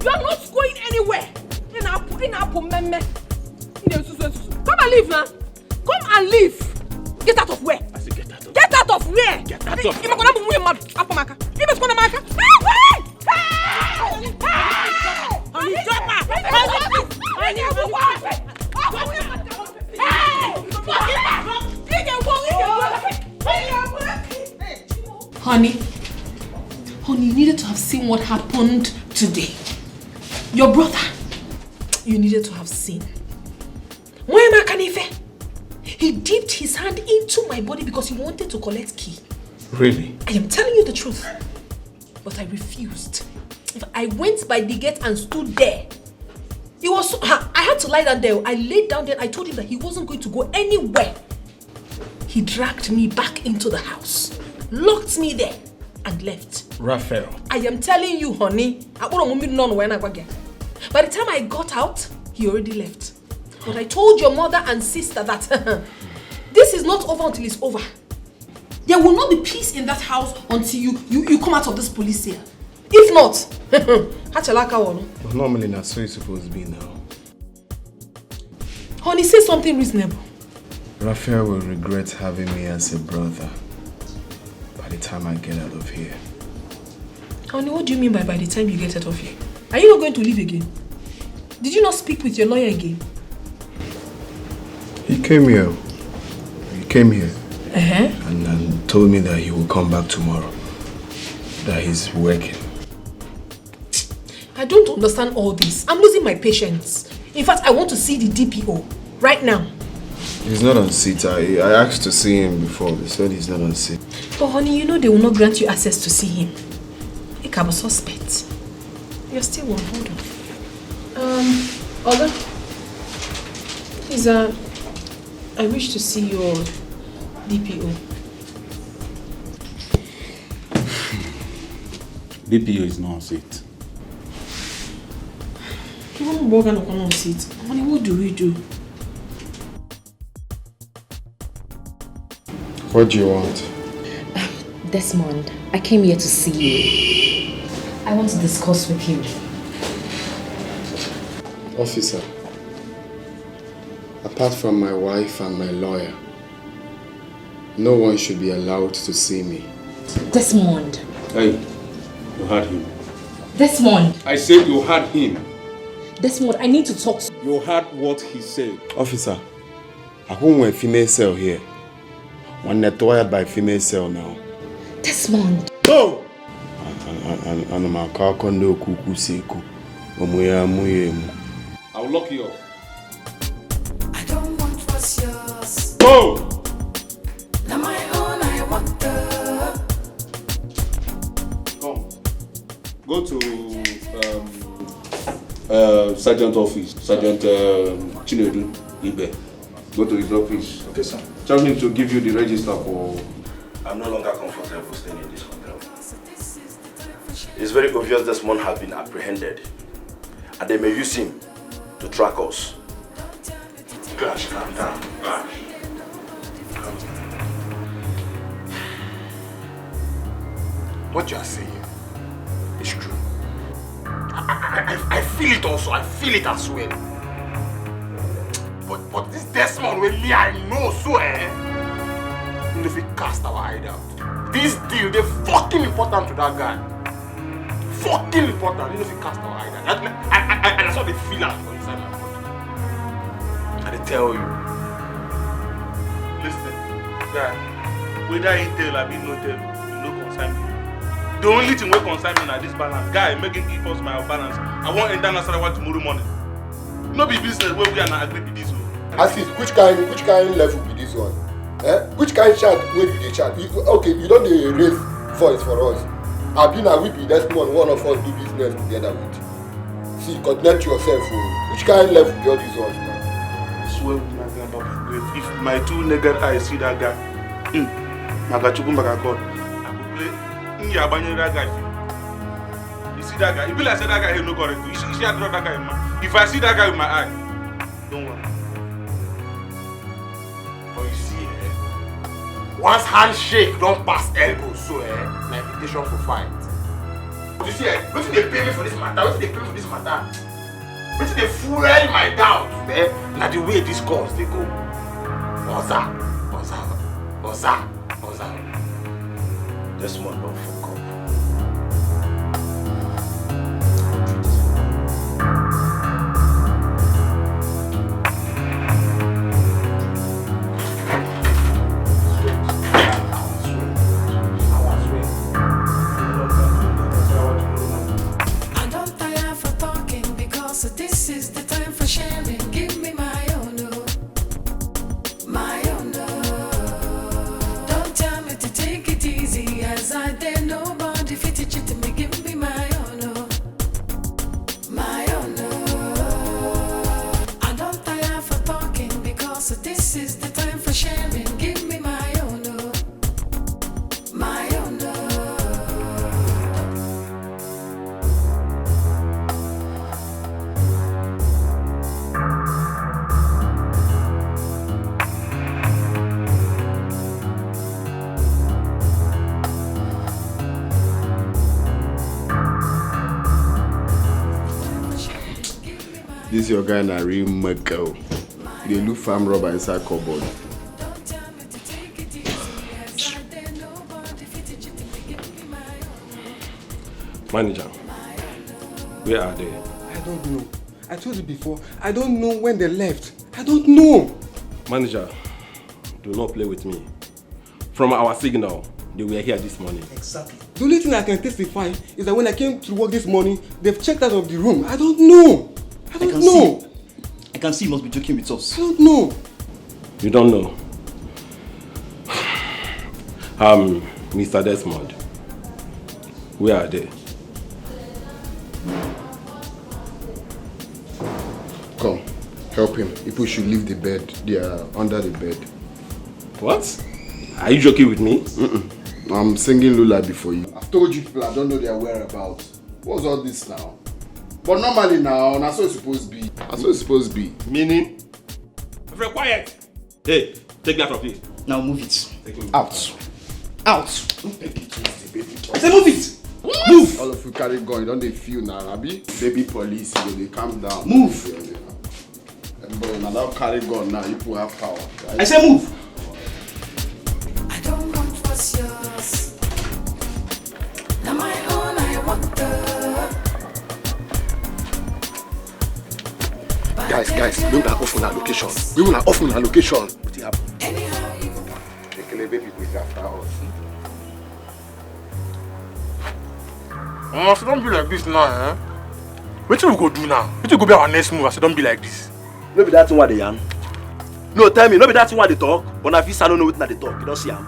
[SPEAKER 17] You are not going anywhere. Come and leave now. Come and leave. Get out of where?
[SPEAKER 6] I said get out of
[SPEAKER 17] Get out of where?
[SPEAKER 6] Get out of
[SPEAKER 17] Honey, you needed to have seen what happened today. Your brother, you needed to have seen. He dipped his hand into my body because he wanted to collect key.
[SPEAKER 23] Really?
[SPEAKER 17] I am telling you the truth. But I refused. I went by the gate and stood there. It was I had to lie down there. I laid down there. I told him that he wasn't going to go anywhere. He dragged me back into the house, locked me there, and left.
[SPEAKER 23] Raphael.
[SPEAKER 17] I am telling you, honey. By the time I got out, he already left. But I told your mother and sister that this is not over until it's over. There will not be peace in that house until you come out of this police cell. If not,
[SPEAKER 23] Normally that's so it's supposed to be now.
[SPEAKER 17] Honey, say something reasonable.
[SPEAKER 14] Raphael will regret having me as a brother by the time I get out of here.
[SPEAKER 17] Honey, what do you mean by the time you get out of here? Are you not going to leave again? Did you not speak with your lawyer again?
[SPEAKER 14] He came here. And told me that he will come back tomorrow. That he's working.
[SPEAKER 17] I don't understand all this. I'm losing my patience. In fact, I want to see the DPO right now.
[SPEAKER 14] He's not on seat. I asked to see him before. They said he's not on seat.
[SPEAKER 17] But honey, you know they will not grant you access to see him. I can be suspect. You're still one. Hold on. Olga, please, I wish to see your DPO.
[SPEAKER 23] DPO is not on seat.
[SPEAKER 17] Honey, what do we do?
[SPEAKER 14] What do you want?
[SPEAKER 8] Desmond, I came here to see you. I want to discuss with you.
[SPEAKER 1] Officer, apart from my wife and my lawyer, no one should be allowed to see me.
[SPEAKER 8] Desmond.
[SPEAKER 5] Hey, you heard him.
[SPEAKER 8] Desmond.
[SPEAKER 5] I said you heard him.
[SPEAKER 8] Desmond, I need to talk to you.
[SPEAKER 5] You heard what he said.
[SPEAKER 14] Officer, I won't a female cell here. One net wired by female cell now.
[SPEAKER 8] Desmond.
[SPEAKER 5] No!
[SPEAKER 14] And my car condo kuku seku.
[SPEAKER 5] I will lock you up.
[SPEAKER 10] I don't want what's yours.
[SPEAKER 5] Go!
[SPEAKER 10] Now my own, I want the.
[SPEAKER 5] Come. Go to Sergeant office. Sergeant Chinedu Ibe. Go to his office.
[SPEAKER 2] Okay, sir.
[SPEAKER 5] Tell him to give you the register for...
[SPEAKER 2] I'm no longer comfortable staying in this hotel. It's very obvious Desmond has been apprehended. And they may use him to track us. Gosh, calm down. Gosh.
[SPEAKER 9] What you are saying is true. I feel it also. I feel it as well. But this Desmond with me, I know so if we cast our eye out. This deal, they're fucking important to that guy. Fucking important. If we cast our eye out. And that's what they feel out for inside my body. And they tell you.
[SPEAKER 16] Listen, guy, whether he tell or no tell, you no concern me. The only thing wey concern me na this balance. Guy, make him give us my balance. I want enter Nasarawa tomorrow morning. No be business where we are not agree with this one.
[SPEAKER 1] Asis, which kind level be this one? Which kind chat wey you dey chat? Okay, you don't dey raise voice for us. Abi na we be Desmond, one of us do business together with. See, connect yourself. Which kind level be all these ones now?
[SPEAKER 16] I swear with my grandpa, if my two naked eyes see that guy, Magachuku Magakon, I will play that guy. You see that guy? It be like say that guy no correct. You see I draw that guy in my. If I see that guy with my eye, don't worry.
[SPEAKER 9] But you see, once handshake don't pass elbow, so na invitation for fight. But you see, wetin dey pay me for this matter? Wetin dey pay me for this matter? Wetin dey fuel my doubt? Na the way this calls dey go. Oza.
[SPEAKER 2] Desmond don't fuck up.
[SPEAKER 10] I don't tire for talking because this is the time for sharing. Give me my own, my own. Don't tell me to take it easy as I dare nobody fit to cheat me. Give me my own, my own. I don't tire for talking because this is the time for sharing. Give me my own, my own.
[SPEAKER 1] This your guy na real muggle. They look farm rubber inside cupboard.
[SPEAKER 5] Manager, where are they?
[SPEAKER 20] I don't know. I told you before, I don't know when they left. I don't know.
[SPEAKER 5] Manager, do not play with me. From our signal, they were here this morning.
[SPEAKER 20] Exactly. The only thing I can testify is that when I came to work this morning, they've checked out of the room. I don't know. I don't know.
[SPEAKER 24] I can see you must be joking with us.
[SPEAKER 20] I don't know.
[SPEAKER 5] You don't know. Mr. Desmond, where are they?
[SPEAKER 1] Come, help him. People should leave the bed. They are under the bed.
[SPEAKER 5] What? Are you joking with me?
[SPEAKER 1] I'm singing lullaby for you. I've told you people I don't know their whereabouts. What's all this now? But normally now, that's what it's supposed to be. That's what it's supposed to be.
[SPEAKER 5] Meaning? Very quiet. Hey, take that from here.
[SPEAKER 24] Now move it.
[SPEAKER 1] Out.
[SPEAKER 24] Out.
[SPEAKER 1] I
[SPEAKER 24] say move it.
[SPEAKER 1] Move. All of you carry gun. You don't they feel now, Abi? Baby police, they calm down.
[SPEAKER 24] Move.
[SPEAKER 1] But now carry gun now. You people have power. Right?
[SPEAKER 24] I say move.
[SPEAKER 10] I don't want what's yours.
[SPEAKER 22] Guys, we will off on our location. We will off on our location. What happened?
[SPEAKER 9] The baby is after us. So don't be like this now, eh? What we go do now? What we go be our next move? So don't be like this.
[SPEAKER 2] No be that one they yarn. No, tell me, no be that one they talk. But if you don't know what they talk, you don't see them.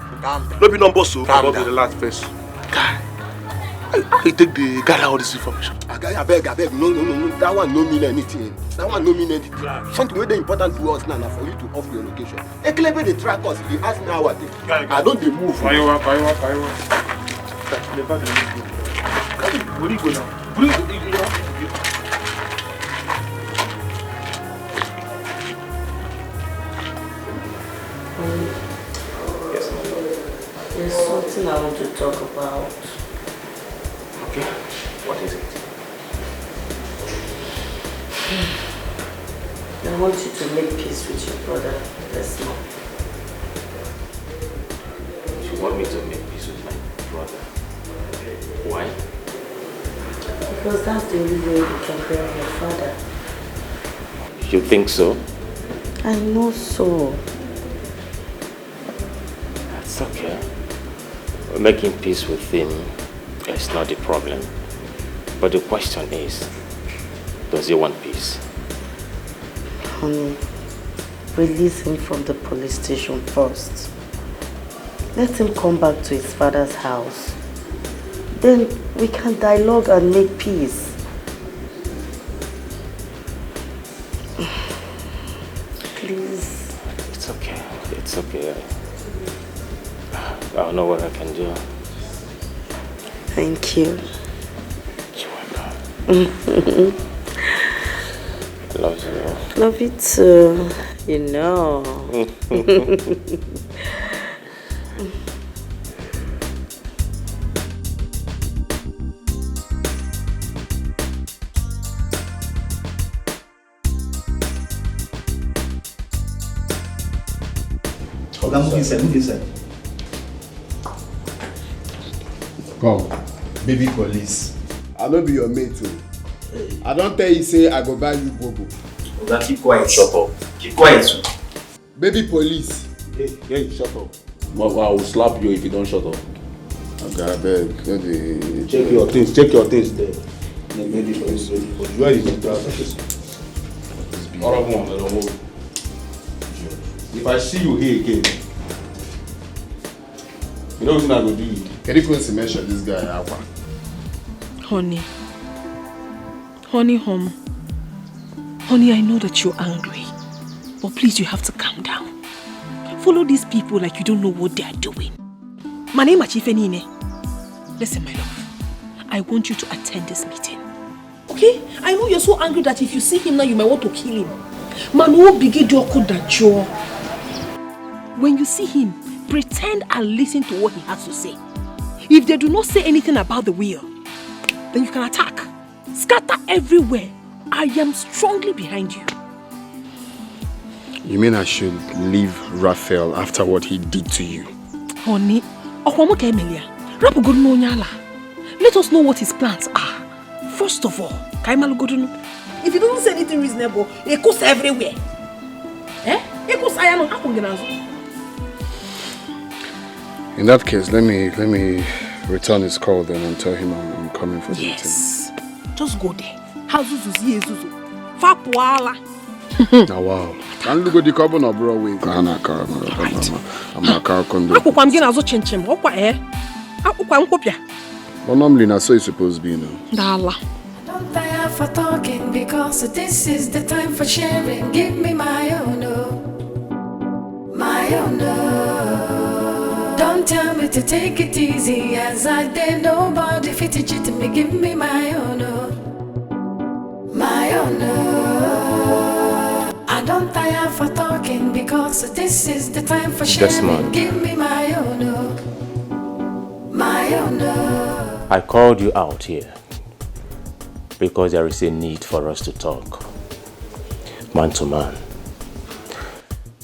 [SPEAKER 2] No be number so.
[SPEAKER 9] Calm down. The last person. Guy, I take the gather all this information.
[SPEAKER 22] I beg. No. That one no mean anything. Something very important to us now for you to off your location. Ekelebe they track us. If you ask me how I think, I don't move.
[SPEAKER 9] Where you are? Where do you go now?
[SPEAKER 3] Yes, my lord. There's something I want to talk about.
[SPEAKER 2] Okay, what is it?
[SPEAKER 3] I want you to make peace with your brother, Desmond.
[SPEAKER 6] You want me to make peace with my brother? Why?
[SPEAKER 3] Because that's the only way you can bury your father.
[SPEAKER 6] You think so?
[SPEAKER 3] I know so.
[SPEAKER 6] That's okay. Making peace with him is not the problem. But the question is, does he want peace?
[SPEAKER 3] Honey, release him from the police station first. Let him come back to his father's house. Then we can dialogue and make peace. Please.
[SPEAKER 6] It's okay. It's okay. I'll know what I can do.
[SPEAKER 3] Thank you.
[SPEAKER 6] You're welcome. Love you.
[SPEAKER 3] Love you too. You know.
[SPEAKER 24] Move inside.
[SPEAKER 1] Come, baby police. I no be your mate too. I don't tell you say I go buy you bobo.
[SPEAKER 11] Oga, keep quiet. Shut up. Keep quiet.
[SPEAKER 1] Baby police.
[SPEAKER 22] Hey, shut up.
[SPEAKER 5] I will slap you if you don't shut up.
[SPEAKER 1] Okay, I beg.
[SPEAKER 22] Check your things there. Where is it?
[SPEAKER 5] All of them, I don't move. If I see you here again, you know what I'm going to do?
[SPEAKER 1] Can you please mention this guy, Alpha?
[SPEAKER 17] Honey, home. Honey, I know that you're angry, but please, you have to calm down. Follow these people like you don't know what they are doing. My name is Chifenine. Listen, my love, I want you to attend this meeting. Okay? I know you're so angry that if you see him now, you might want to kill him. When you see him, pretend and listen to what he has to say. If they do not say anything about the will, then you can attack. Scatter everywhere. I am strongly behind you.
[SPEAKER 9] You mean I should leave Raphael after what he did to you?
[SPEAKER 17] Honey, let us know what his plans are. First of all, if he doesn't say anything reasonable, he goes everywhere.
[SPEAKER 9] In that case, let me return his call then and tell him I'm coming for the meeting.
[SPEAKER 17] Yes. Just go there. Now
[SPEAKER 9] wow. Can you go the carbon or bro way? I'm a car condo. But normally that's so it's supposed to be now.
[SPEAKER 10] Don't tire for talking because this is the time for sharing. Give me my own, my own. Don't tell me to take it easy as I did. Nobody fit to cheat me. Give me my own, my own. I don't tire for talking because this is the time for sharing.
[SPEAKER 6] Desmond.
[SPEAKER 10] Give me my own, my own.
[SPEAKER 6] I called you out here because there is a need for us to talk, man to man,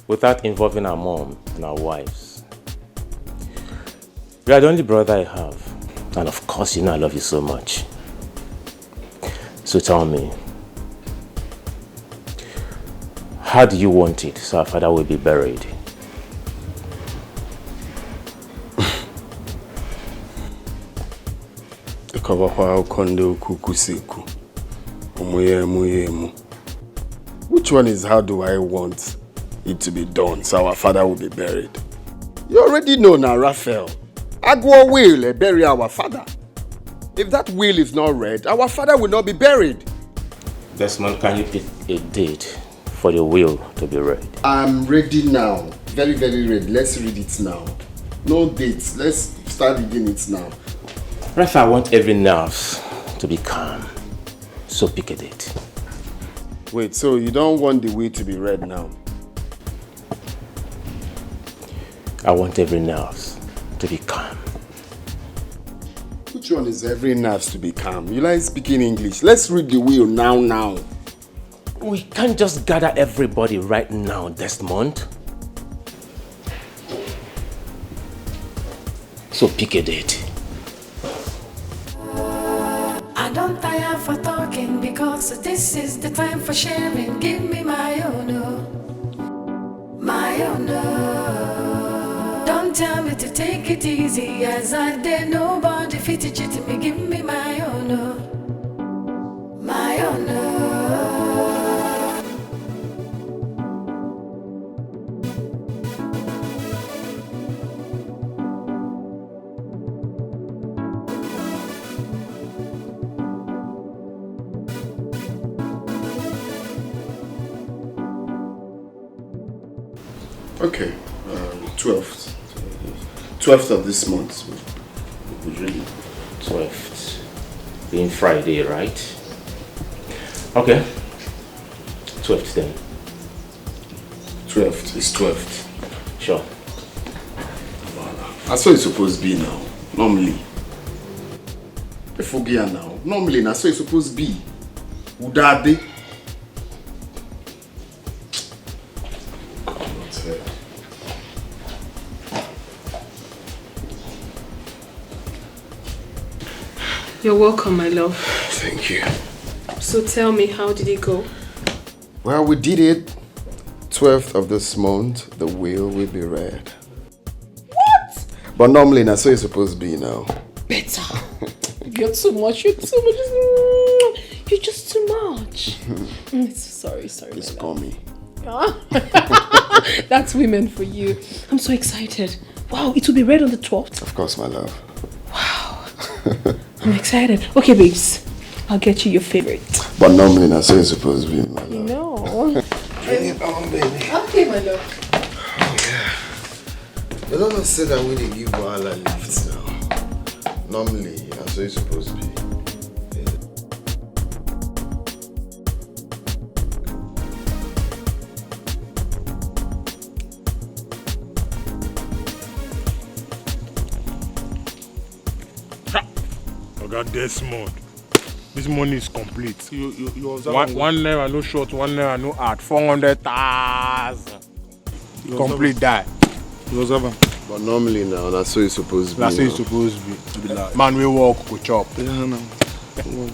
[SPEAKER 6] without involving our mom and our wives. You are the only brother I have, and of course you know I love you so much. So tell me, How do you want it so our father will be buried?
[SPEAKER 13] Which one is how do I want it to be done so our father will be buried? You already know now, Raphael. Agua will bury our father. If that will is not read, our father will not be buried.
[SPEAKER 6] Desmond, can you pick a date for the will to be read?
[SPEAKER 1] I'm ready now. Very, very ready. Let's read it now. No dates. Let's start reading it now.
[SPEAKER 6] Raphael, I want every nerve to be calm. So pick a date.
[SPEAKER 13] Wait, so you don't want the will to be read now?
[SPEAKER 6] I want every nerve to be calm.
[SPEAKER 13] Which one is every nerve to be calm? You like speaking English? Let's read the will now.
[SPEAKER 6] We can't just gather everybody right now, Desmond. So pick a date.
[SPEAKER 10] I don't tire for talking because this is the time for sharing. Give me my own, my own. Don't tell me to take it easy as I did. Nobody fit it to me. Give me my own, my own.
[SPEAKER 1] Okay, 12th. 12th of this month.
[SPEAKER 6] Really? 12th. Being Friday, right? Okay. 12th then.
[SPEAKER 1] 12th is 12th.
[SPEAKER 6] Sure.
[SPEAKER 1] That's what it's supposed to be now. Normally. If we get now. Normally, that's what it's supposed to be. Udade.
[SPEAKER 17] You're welcome, my love.
[SPEAKER 1] Thank you.
[SPEAKER 17] So tell me, how did it go?
[SPEAKER 1] Well, we did it. 12th of this month, the will be read.
[SPEAKER 17] What?
[SPEAKER 1] But normally, that's what it's supposed to be now.
[SPEAKER 17] Better. You're too much. You're too much. You're just too much. Sorry.
[SPEAKER 1] Just call me.
[SPEAKER 17] That's women for you. I'm so excited. Wow, it will be read on the 12th?
[SPEAKER 1] Of course, my love.
[SPEAKER 17] Wow. I'm excited. Okay, babes. I'll get you your favorite.
[SPEAKER 1] But normally, that's what it's supposed to be, my love.
[SPEAKER 17] No.
[SPEAKER 1] Bring it on, baby.
[SPEAKER 17] Okay, my love.
[SPEAKER 1] Yeah. You don't say that when they give Wahala lifts now. Normally, that's what it's supposed to be.
[SPEAKER 16] Desmond, this money is complete.
[SPEAKER 9] You observe
[SPEAKER 16] one naira no short, 1 naira no add, 400,000. Complete that.
[SPEAKER 9] You observe.
[SPEAKER 1] But normally now, that's what it's supposed to be.
[SPEAKER 16] That's what it's supposed to be. Man, we walk, go chop.
[SPEAKER 9] No.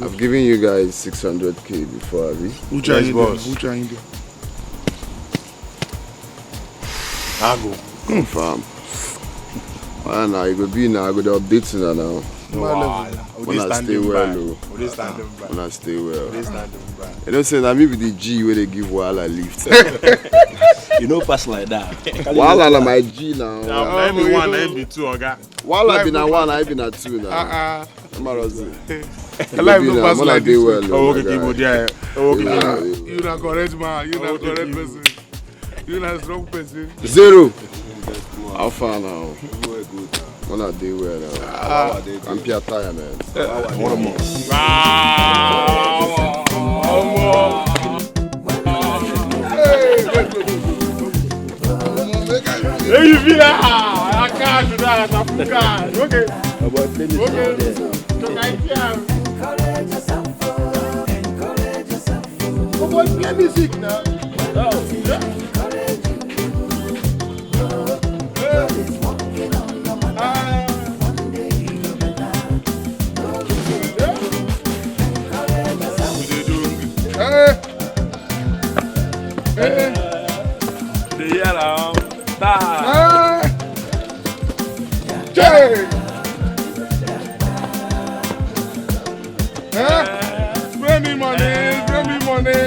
[SPEAKER 1] I've given you guys 600k before, Abby.
[SPEAKER 9] Which are you doing?
[SPEAKER 16] I go.
[SPEAKER 1] Confirm. Well, now you go be now. I go to update you now. When I stay well, when I stay well. You don't say that maybe the G where they give Wahala lift.
[SPEAKER 11] You know, pass like that.
[SPEAKER 1] Wahala na my G now.
[SPEAKER 16] Now, be 1, be 2, Oga.
[SPEAKER 1] Wahala be na 1, I be na 2 now.
[SPEAKER 16] I
[SPEAKER 1] like no pass like this.
[SPEAKER 16] Oh, okay, people there. You not correct man. You not correct person. You not strong person.
[SPEAKER 1] 0. How far now? When I do well now. I'm Pierre Tire, man. One more.
[SPEAKER 16] Hey, you feel that? I can't do that. Okay. Okay. Play music now. Hey.
[SPEAKER 7] Hey! Spray me money, spray me money.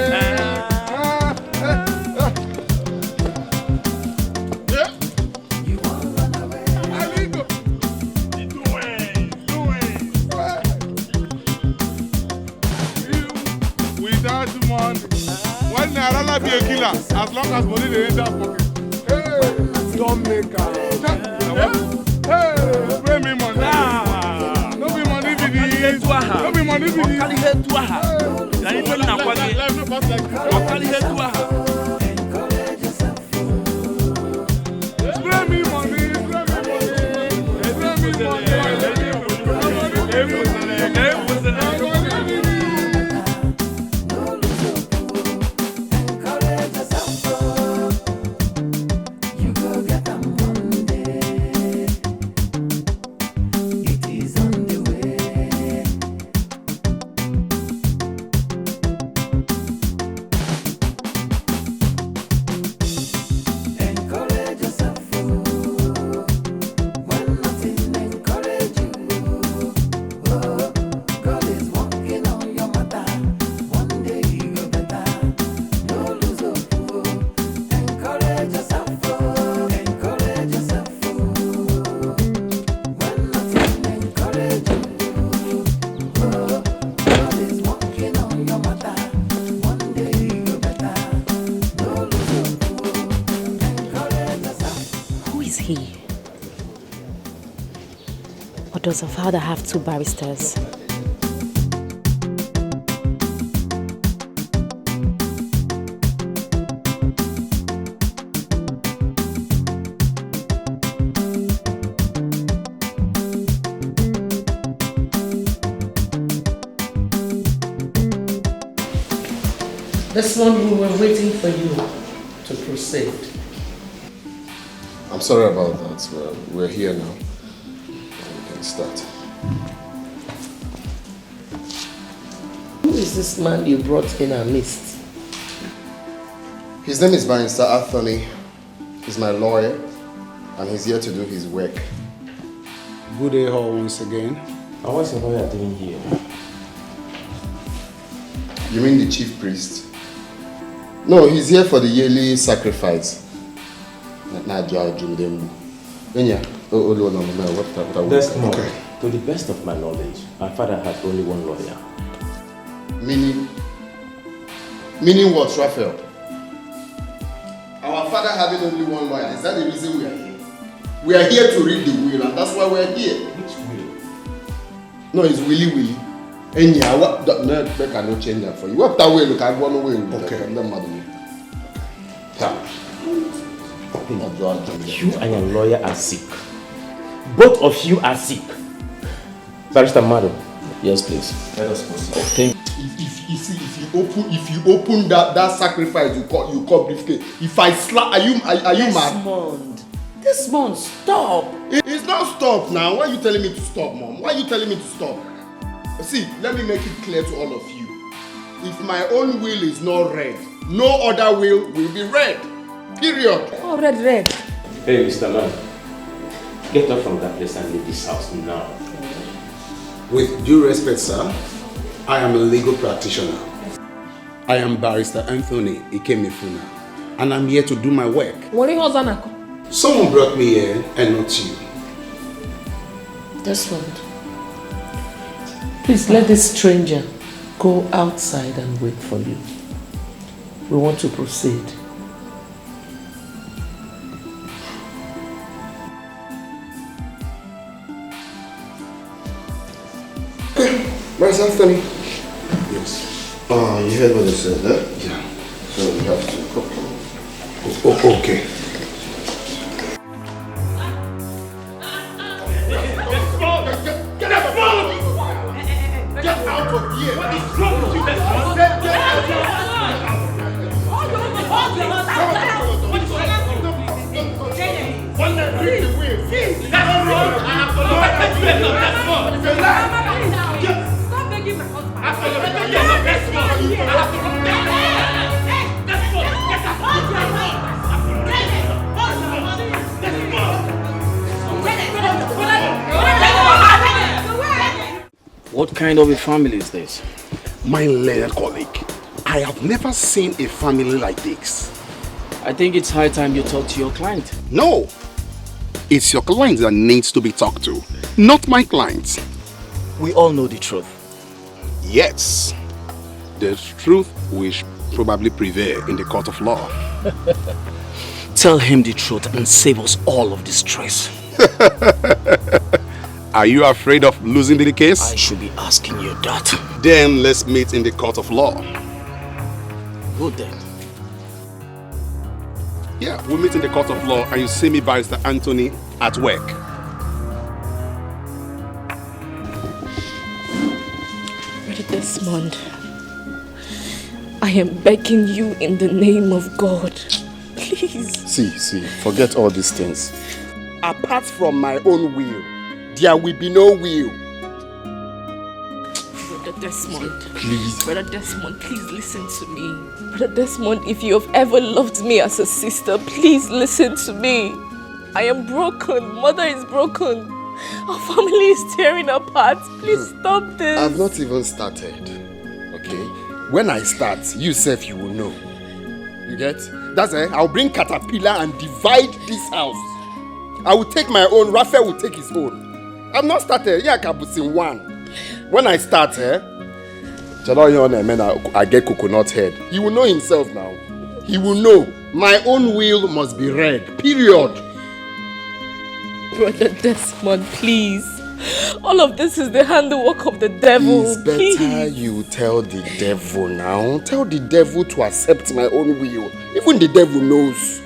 [SPEAKER 7] Without money, when I rather be a killer, as long as money they enter pocket. Hey, don't make hey, spray me money. No be money be this. No be money be spray me money,
[SPEAKER 8] Does her father have two barristers?
[SPEAKER 4] Desmond, we were waiting for you to proceed.
[SPEAKER 13] I'm sorry about that. We're here now. Start.
[SPEAKER 4] Who is this man you brought in our midst?
[SPEAKER 13] His name is Barrister Anthony. He's my lawyer, and he's here to do his work.
[SPEAKER 15] Good day all once again.
[SPEAKER 6] And what's your lawyer doing here?
[SPEAKER 13] You mean the chief priest? No, he's here for the yearly sacrifice.
[SPEAKER 6] Desmond, to the best of my knowledge, my father had only one lawyer.
[SPEAKER 13] Meaning what, Raphael? Our father having only one lawyer, is that the reason we are here? We are here to read the will, and that's why we are here.
[SPEAKER 6] Which will?
[SPEAKER 13] No, it's Willy. And yeah, what I cannot change that for you. What that way look I go away. Okay.
[SPEAKER 6] You and your lawyer are sick. Both of you are sick. Barrister Madam.
[SPEAKER 11] Yes, please.
[SPEAKER 6] Let us proceed.
[SPEAKER 13] If you open that sacrifice you call briefcase. If I slap, are you mad?
[SPEAKER 4] Desmond, stop.
[SPEAKER 13] It's not stop now. Why are you telling me to stop, Mom? Why are you telling me to stop? See, let me make it clear to all of you. If my own will is not read, no other will be read. Period.
[SPEAKER 12] Oh, red.
[SPEAKER 6] Hey, Mr. Man. Get up from that place and leave this house now.
[SPEAKER 15] With due respect, sir, I am a legal practitioner. I am Barrister Anthony Ikemefuna, and I'm here to do my work. Someone brought me here and not you.
[SPEAKER 4] Desmond, please let this stranger go outside and wait for you. We want to proceed.
[SPEAKER 13] Barrister Anthony.
[SPEAKER 15] Yes.
[SPEAKER 13] You heard what they said, eh?
[SPEAKER 15] Yeah.
[SPEAKER 13] So we have to go.
[SPEAKER 15] Oh, okay.
[SPEAKER 7] Get out of here! What is wrong with you, Desmond? Get out of here! That's wrong! I have to look at the end of Desmond! It's a lie! Stop begging my husband! I have to look at the end of Desmond! I have to look at the end! Desmond! Get out! Hold your money! Hold your money! Desmond!
[SPEAKER 14] What kind of a family is this?
[SPEAKER 15] My learned colleague, I have never seen a family like this.
[SPEAKER 14] I think it's high time you talk to your client.
[SPEAKER 15] No, it's your client that needs to be talked to, not my client.
[SPEAKER 14] We all know the truth.
[SPEAKER 15] Yes, the truth will probably prevail in the court of law.
[SPEAKER 14] Tell him the truth and save us all of this stress.
[SPEAKER 15] Are you afraid of losing the case?
[SPEAKER 14] I should be asking you that.
[SPEAKER 15] Then let's meet in the court of law.
[SPEAKER 14] Good then.
[SPEAKER 15] Yeah, we'll meet in the court of law and you see me, Barrister Anthony, at work.
[SPEAKER 8] Brother Desmond, I am begging you in the name of God. Please.
[SPEAKER 13] See, forget all these things. Apart from my own will, there will be no will.
[SPEAKER 8] Brother Desmond.
[SPEAKER 13] Please.
[SPEAKER 8] Brother Desmond, please listen to me. Brother Desmond, if you have ever loved me as a sister, please listen to me. I am broken. Mother is broken. Our family is tearing apart. Please stop this.
[SPEAKER 13] I've not even started. Okay? When I start, you self, you will know. You get? That's it. I'll bring caterpillar and divide this house. I will take my own. Raphael will take his own. I've not started. Yeah, Kabusin one. When I start, I get coconut head. He will know himself now. He will know. My own will must be read. Period.
[SPEAKER 8] Brother Desmond, please. All of this is the handiwork of the devil.
[SPEAKER 13] It's better you tell the devil now. Tell the devil to accept my own will. Even the devil knows.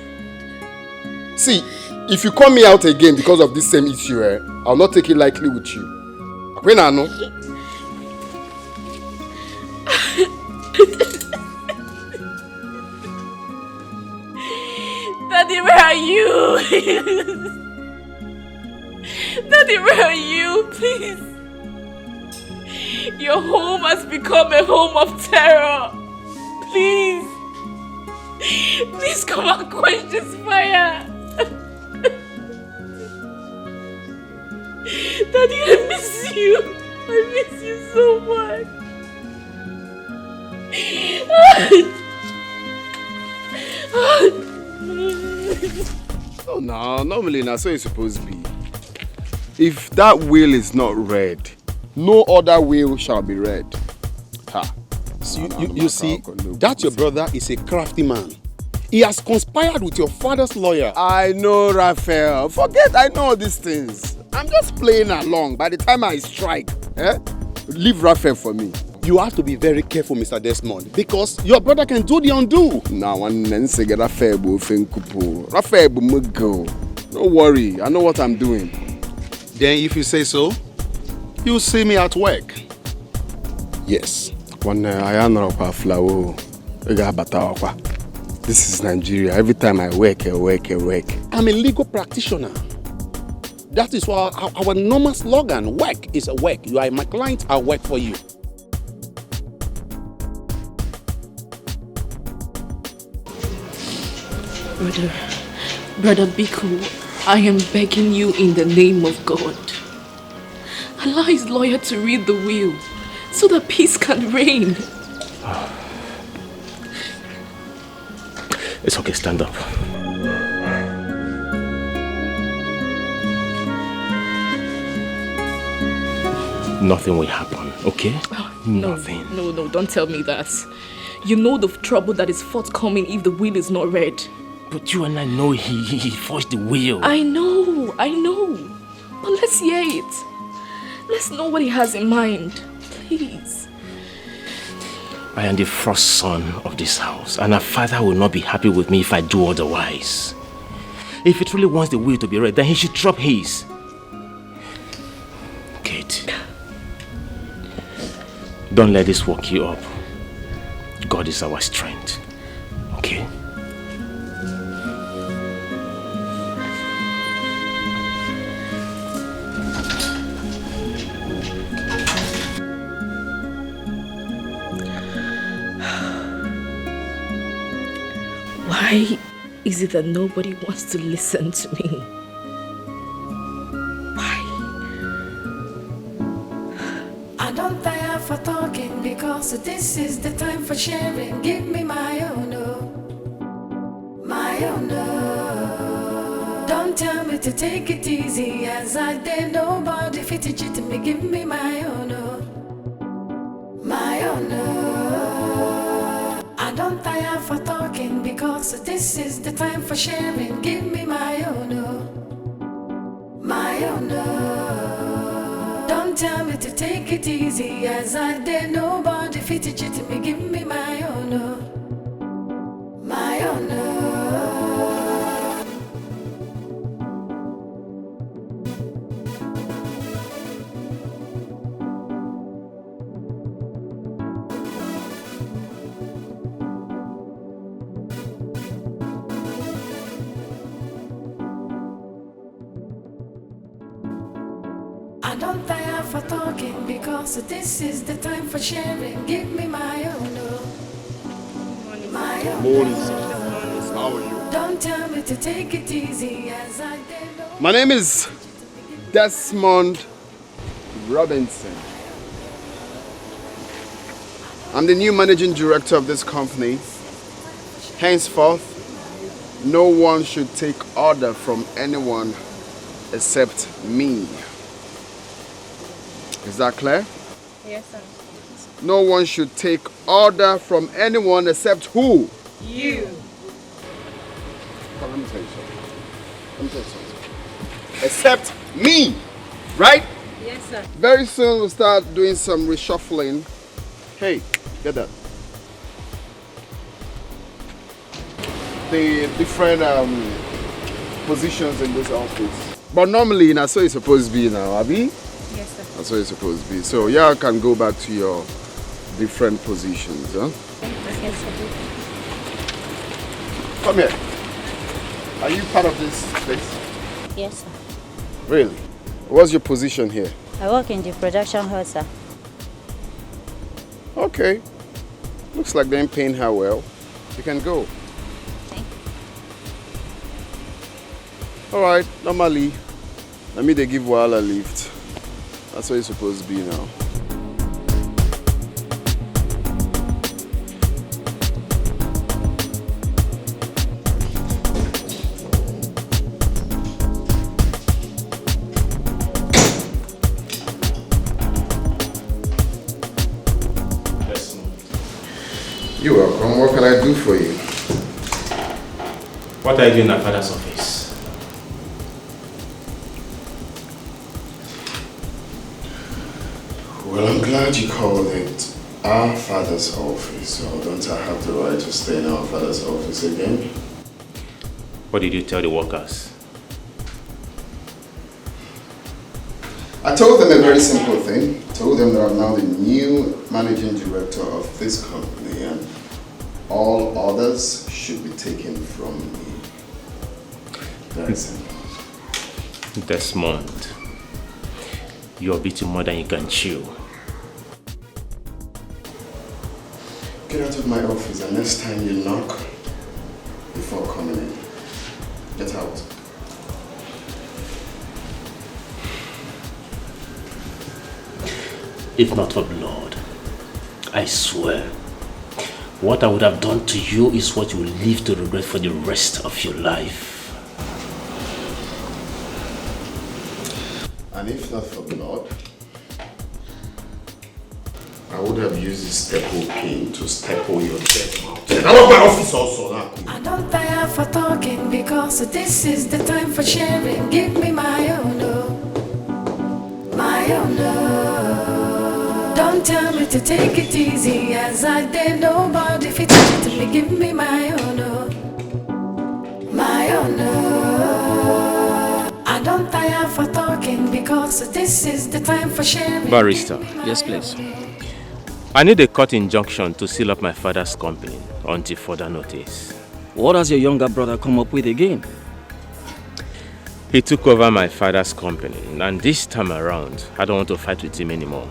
[SPEAKER 13] See, if you call me out again because of this same issue, I'll not take it lightly with you. When I know.
[SPEAKER 8] Daddy, where are you? Daddy, where are you? Please. Your home has become a home of terror. Please. Please come and quench this fire. Daddy, I miss you. I miss you so much.
[SPEAKER 13] Oh no, normally that's how it's supposed to be. If that will is not read, no other will shall be read. Ha.
[SPEAKER 15] You see, that your brother is a crafty man. He has conspired with your father's lawyer.
[SPEAKER 13] I know, Raphael. Forget I know all these things. I'm just playing along. By the time I strike, leave Raphael for me.
[SPEAKER 15] You have to be very careful, Mr. Desmond, because your brother can do the undo.
[SPEAKER 13] Now, Raphael, don't worry, I know what I'm doing.
[SPEAKER 15] Then if you say so, you'll see me at work.
[SPEAKER 13] Yes. This is Nigeria. Every time I work.
[SPEAKER 15] I'm a legal practitioner. That is why our normal slogan, work is a work. You are my client, I'll work for you.
[SPEAKER 8] Brother Biku, I am begging you in the name of God. Allow his lawyer to read the will so that peace can reign.
[SPEAKER 6] It's okay, stand up. Nothing will happen, okay? Nothing.
[SPEAKER 8] No, don't tell me that. You know the trouble that is forthcoming if the will is not read.
[SPEAKER 6] But you and I know he forged the will.
[SPEAKER 8] I know. But let's hear it. Let's know what he has in mind. Please.
[SPEAKER 6] I am the first son of this house, and a father will not be happy with me if I do otherwise. If he truly wants the will to be read, then he should drop his. Kate, don't let this work you up. God is our strength, okay?
[SPEAKER 8] Why is it that nobody wants to listen to me?
[SPEAKER 10] I don't because this is the time for sharing. Give me my own, oh, my own, oh. Don't tell me to take it easy as I did. Nobody fit to cheat me. Give me my own, oh, my own, oh. I don't tire for talking because this is the time for sharing. Give me my own, oh, my own, oh. Don't tell me to take it easy as I did. Nobody fit to cheat me. Give me my own, oh, my own, oh. I don't tire for talking because this is the time for sharing. Give me my own, oh, my own.
[SPEAKER 1] Morning,
[SPEAKER 10] oh.
[SPEAKER 1] How are you?
[SPEAKER 10] Don't tell me to take it easy as I did.
[SPEAKER 1] My name is Desmond Robinson. I'm the new managing director of this company. Henceforth, no one should take order from anyone except me. Is that clear?
[SPEAKER 8] Yes, sir.
[SPEAKER 1] No one should take order from anyone except who?
[SPEAKER 8] You.
[SPEAKER 1] Let me tell you something. Except me, right?
[SPEAKER 8] Yes, sir.
[SPEAKER 1] Very soon we'll start doing some reshuffling. Hey, get that. The different positions in this office. But normally, that's what it's supposed to be now, Abby?
[SPEAKER 8] Yes, sir.
[SPEAKER 1] That's what it's supposed to be. So y'all can go back to your different positions, huh?
[SPEAKER 8] Yes, sir.
[SPEAKER 1] Come here. Are you part of this place?
[SPEAKER 18] Yes, sir.
[SPEAKER 1] Really? What's your position here?
[SPEAKER 18] I work in the production hall, sir.
[SPEAKER 1] Okay. Looks like they ain't paying her well. You can go. Alright, normally, they give Wahala a lift. That's what it's supposed to be now. You're welcome. What can I do for you?
[SPEAKER 6] What are you doing at Father's office?
[SPEAKER 13] Well, I'm glad you called it our father's office, so don't I have the right to stay in our father's office again?
[SPEAKER 6] What did you tell the workers?
[SPEAKER 1] I told them a very simple thing. I told them that I'm now the new managing director of this company and all others should be taken from me. Very simple.
[SPEAKER 6] Desmond, you're beating more than you can chew.
[SPEAKER 13] Get out of my office and next time you knock before coming in. Get out.
[SPEAKER 6] If not for blood, I swear, what I would have done to you is what you will live to regret for the rest of your life.
[SPEAKER 13] And if not for blood, I would have used the staple pin to staple your dead mouth. Get out of my office also now.
[SPEAKER 10] I don't tire for talking because this is the time for sharing. Give me my own, oh, my own, oh. Don't tell me to take it easy as I did. Nobody fit to me. Give me my own, oh, my own, oh. I don't tire for talking because this is the time for sharing.
[SPEAKER 6] Barrister. Yes, please. I need a court injunction to seal up my father's company until further notice.
[SPEAKER 11] What has your younger brother come up with again?
[SPEAKER 6] He took over my father's company, and this time around, I don't want to fight with him anymore.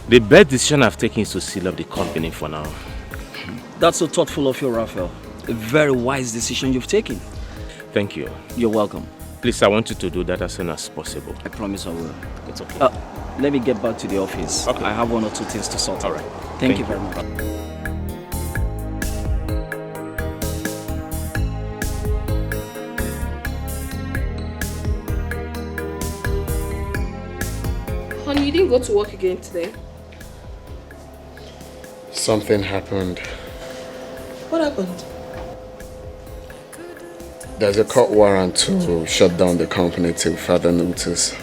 [SPEAKER 6] The best decision I've taken is to seal up the company for now.
[SPEAKER 11] That's so thoughtful of you, Raphael. A very wise decision you've taken.
[SPEAKER 6] Thank you.
[SPEAKER 11] You're welcome.
[SPEAKER 6] Please, I want you to do that as soon as possible.
[SPEAKER 11] I promise I will.
[SPEAKER 6] It's okay.
[SPEAKER 11] let me get back to the office.
[SPEAKER 6] Okay.
[SPEAKER 11] I have 1 or 2 things to sort.
[SPEAKER 6] All right.
[SPEAKER 11] Thank you very much.
[SPEAKER 17] Honey, you didn't go to work again today.
[SPEAKER 13] Something happened.
[SPEAKER 17] What happened?
[SPEAKER 13] There's a court warrant to shut down the company till further notice.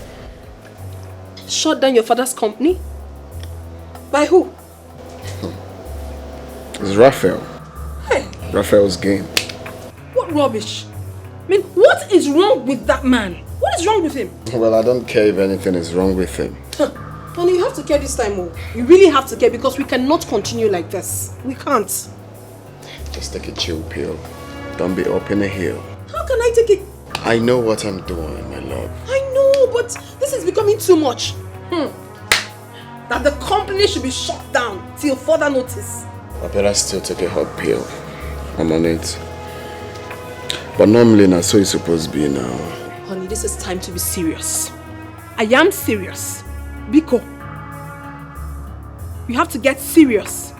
[SPEAKER 17] Shut down your father's company? By who?
[SPEAKER 13] It's Raphael.
[SPEAKER 17] Hey,
[SPEAKER 13] Raphael's game.
[SPEAKER 17] what rubbish? I mean, what is wrong with that man? What is wrong with him?
[SPEAKER 13] Well, I don't care if anything is wrong with him.
[SPEAKER 17] Honey, you have to care this time, oh. You really have to care because we cannot continue like this. We can't.
[SPEAKER 13] Just take a chill pill. Don't be up in a hill.
[SPEAKER 17] How can I take it?
[SPEAKER 13] I know what I'm doing, my love.
[SPEAKER 17] I know, but this is becoming too much. That the company should be shut down till further notice.
[SPEAKER 13] I better still take a hot pill. I'm on it. But normally, that's so it's supposed to be now.
[SPEAKER 17] Honey, this is time to be serious. I am serious. Biko, you have to get serious.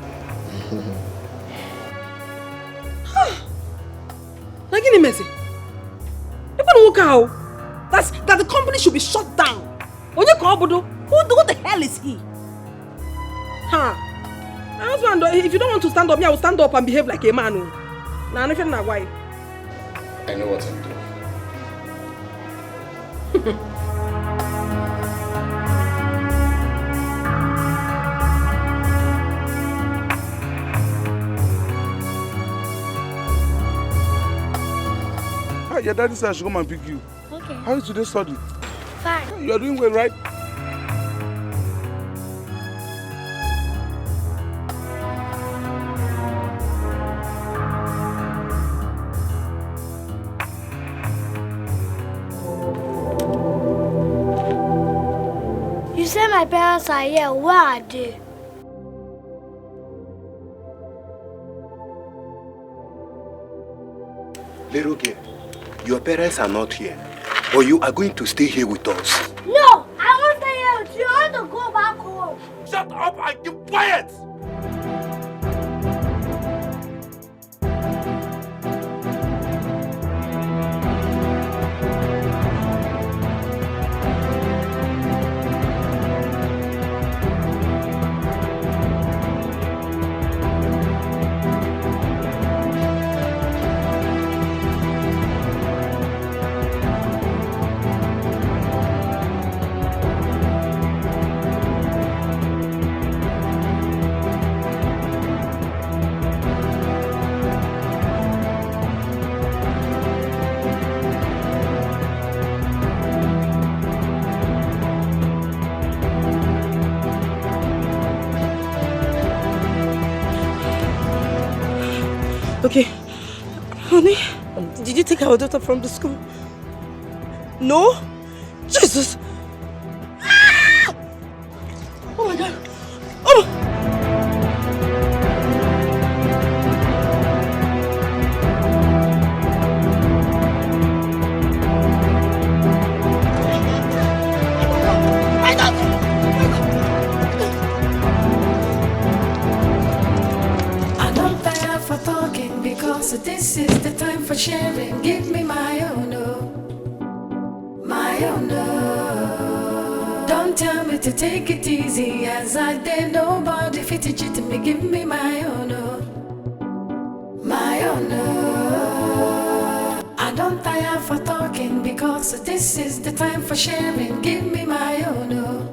[SPEAKER 17] Nagini Mezi, that the company should be shut down. Who the hell is he? My husband, if you don't want to stand up, I will stand up and behave like a man. Now, I don't know why.
[SPEAKER 13] I know what I'm doing.
[SPEAKER 16] Your daddy said I should come and pick you.
[SPEAKER 19] Okay.
[SPEAKER 16] How is today's study?
[SPEAKER 19] Fine.
[SPEAKER 16] You are doing well, right?
[SPEAKER 19] You said my parents are here. Where are they?
[SPEAKER 22] Little girl, your parents are not here, but you are going to stay here with us.
[SPEAKER 19] No, I won't stay here with you. I want to go back home.
[SPEAKER 22] Shut up and keep quiet!
[SPEAKER 12] Okay, honey, did you take our daughter from the school? No? Jesus! Ah! Oh my God! Oh!
[SPEAKER 10] So this is the time for sharing. Give me my own, oh, my own, oh. Don't tell me to take it easy, as I did. Nobody fit it me. Give me my own, oh, my own, oh. I don't tire for talking because this is the time for sharing. Give me my own, oh,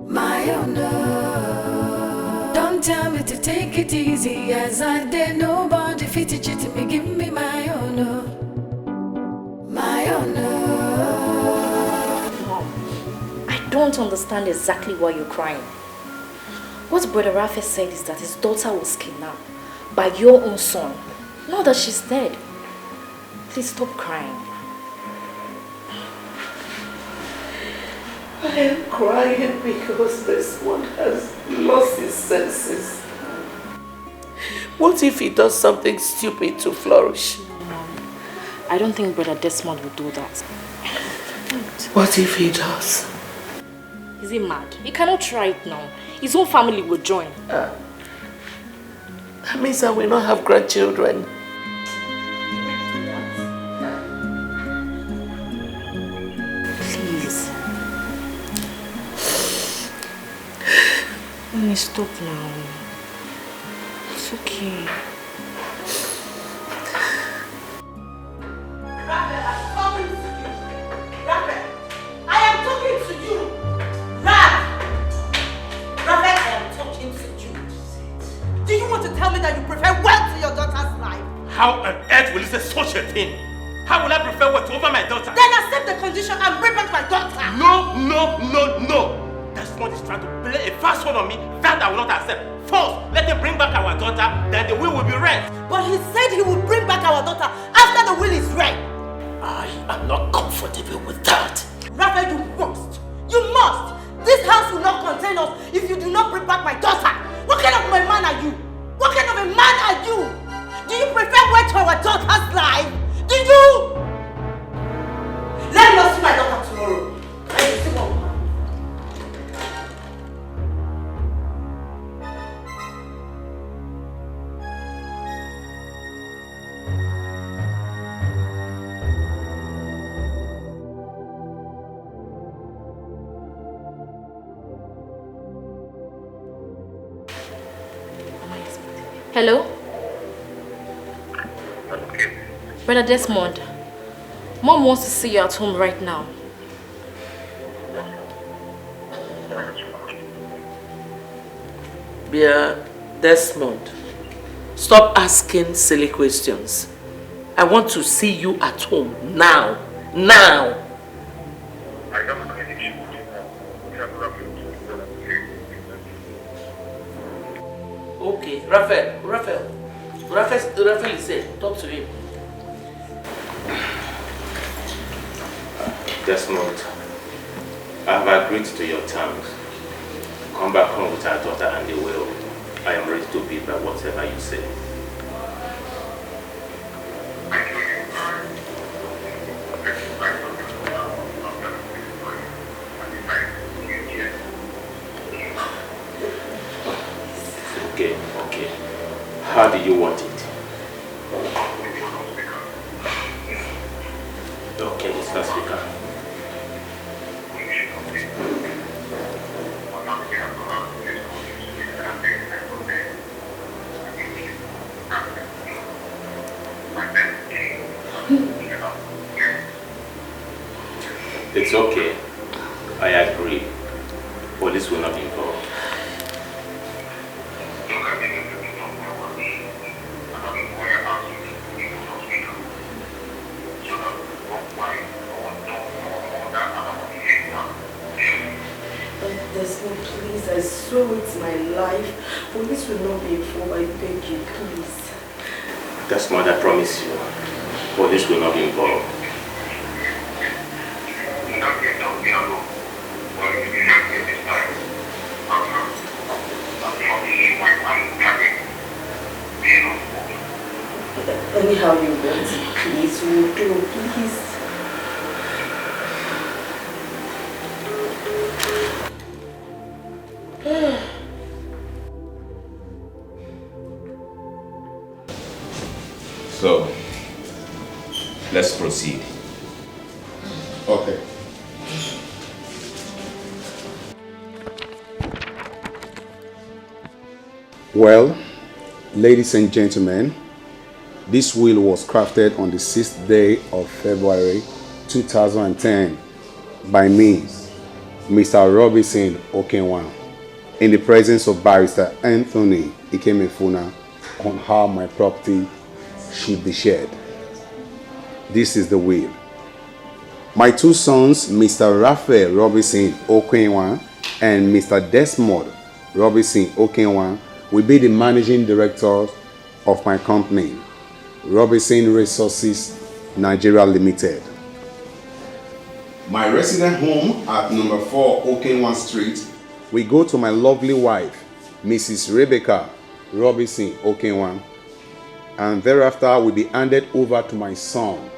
[SPEAKER 10] my own, oh. Don't tell me to take it easy, as I did. Nobody fit it to me. Give me my own, oh, my own, oh.
[SPEAKER 20] Mom, I don't understand exactly why you're crying. What Brother Raphael said is that his daughter was kidnapped by your own son. Now that she's dead. Please stop crying.
[SPEAKER 4] I am crying because Desmond has lost his senses. What if he does something stupid to flourish?
[SPEAKER 20] I don't think Brother Desmond will do that.
[SPEAKER 4] What if he does?
[SPEAKER 20] Is he mad? He cannot try it now. His whole family will join.
[SPEAKER 4] That means I will not have grandchildren.
[SPEAKER 20] Please. Mommy, stop now. It's okay.
[SPEAKER 6] How on earth will you say such a thing? How will I prefer what over my daughter?
[SPEAKER 12] Then accept the condition and bring back my daughter.
[SPEAKER 6] No, no, no, no. Desmond is trying to play a fast one on me that I will not accept. First, let him bring back our daughter, then the will be read.
[SPEAKER 12] But he said he would bring back our daughter after the will is read.
[SPEAKER 4] I am not comfortable with that.
[SPEAKER 12] Rather, you must. You must. This house will not contain us if you do not bring back my daughter. What kind of a man are you? What kind of a man are you? Do you prefer wait for our daughter's life? Do you? Let me not see my daughter tomorrow. I will see what will happen.
[SPEAKER 20] Hello? Brother Desmond, Mom wants to see you at home right now.
[SPEAKER 4] Dear Desmond, stop asking silly questions. I want to see you at home now. Now! Okay, Raphael is here. Talk to him.
[SPEAKER 6] Desmond, I have agreed to your terms. Come back home with our daughter and the will. I am ready to be by whatever you say. Okay. How do you want it? Okay, Mr. Speaker. It's okay. I agree. Police will not be involved.
[SPEAKER 12] Desmond, please, I swear with my life, police will not be involved. I beg you, please.
[SPEAKER 6] Desmond, I promise you, police will not be involved.
[SPEAKER 12] Anyhow you want it, please, will do, please.
[SPEAKER 2] So, let's proceed.
[SPEAKER 15] Okay. Well, ladies and gentlemen, this will was crafted on the 6th day of February 2010 by me, Mr. Robinson Okenwa, in the presence of Barrister Anthony Ikemefuna, on how my property should be shared. This is the will. My two sons, Mr. Raphael Robinson Okenwa and Mr. Desmond Robinson Okenwa, will be the managing directors of my company, Robinson Resources Nigeria Limited. My resident home at number 4 Okenwa Street will go to my lovely wife, Mrs. Rebecca Robinson Okenwa, and thereafter will be handed over to my son,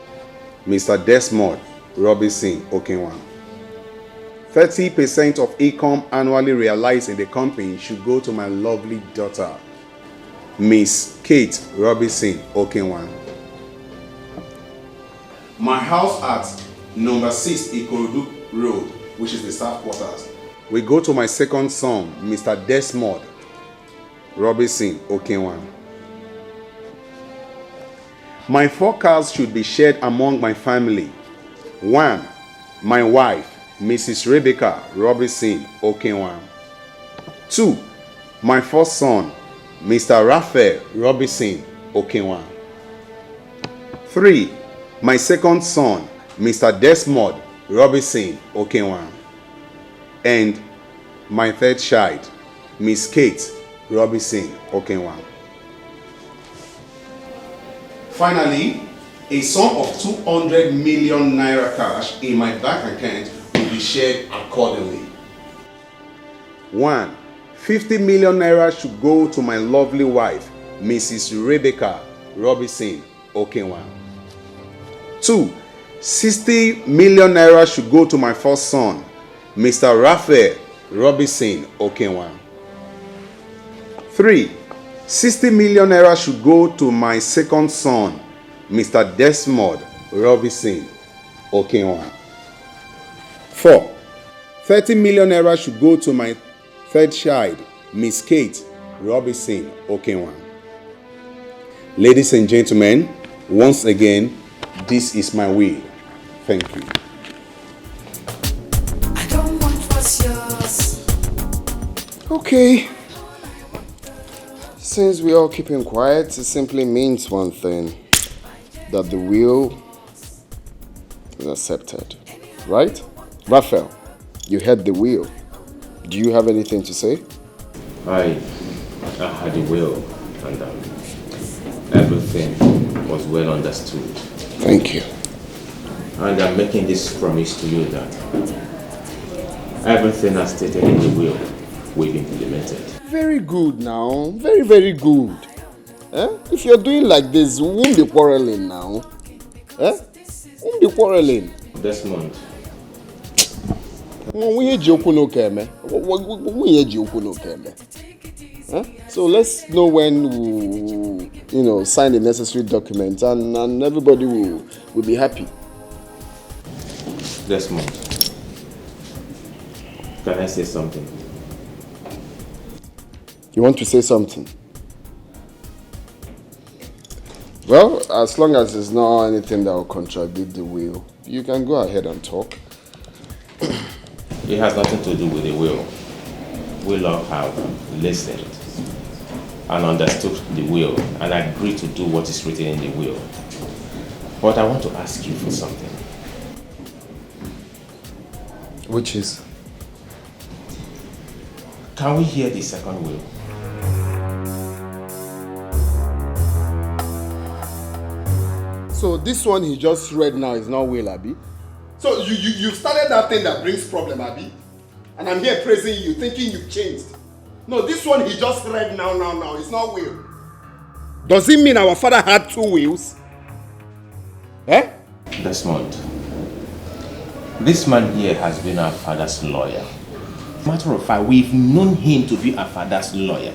[SPEAKER 15] Mr. Desmond Robinson Okenwa. 30% of income annually realized in the company should go to my lovely daughter, Miss Kate Robinson Okenwan. My house at number 6 Ikorodu Road, which is the staff quarters, will go to my second son, Mr. Desmond Robinson Okenwan. My 4 cars should be shared among my family. 1. My wife, Mrs. Rebecca Robinson Okenwan. 2. My first son, Mr. Raphael Robinson Okenwan. 3. My second son, Mr. Desmond Robinson Okenwan. And my third child, Miss Kate Robinson Okenwan. Finally, a sum of 200 million naira cash in my bank account will be shared accordingly. 1. 50 million naira should go to my lovely wife, Mrs. Rebecca Robinson Okenwan. 2. 60 million naira should go to my first son, Mr. Raphael Robinson Okenwan. 3. 60 million naira should go to my second son, Mr. Desmond Robinson Okenwan. 4. 30 million naira should go to my third child, Miss Kate Robinson Okenwan. Ladies and gentlemen, once again, this is my will. Thank you.
[SPEAKER 10] I don't want what's yours.
[SPEAKER 13] Okay. Since we're all keeping quiet, it simply means one thing. That the will is accepted. Right? Raphael, you heard the will. Do you have anything to say?
[SPEAKER 2] I had a will, and everything was well understood.
[SPEAKER 13] Thank you.
[SPEAKER 2] And I'm making this promise to you that everything as stated in the will be implemented.
[SPEAKER 13] Very good now. Very, very good. If you're doing like this, we won't be quarreling now. Won't be quarreling.
[SPEAKER 2] Desmond.
[SPEAKER 13] So let's know when we'll, sign the necessary documents and everybody will be happy.
[SPEAKER 2] Desmond, can I say something?
[SPEAKER 13] You want to say something? Well, as long as there's not anything that will contradict the will, you can go ahead and talk.
[SPEAKER 2] It has nothing to do with the will. We all have listened and understood the will and agreed to do what is written in the will. But I want to ask you for something.
[SPEAKER 13] Which is?
[SPEAKER 2] Can we hear the second will?
[SPEAKER 1] So this one he just read now is not will, Abi. So you started that thing that brings problem, Abi. And I'm here praising you, thinking you've changed. No, this one he just read now. It's not will. Does it mean our father had 2 wills?
[SPEAKER 2] Desmond, this man here has been our father's lawyer. Matter of fact, we've known him to be our father's lawyer.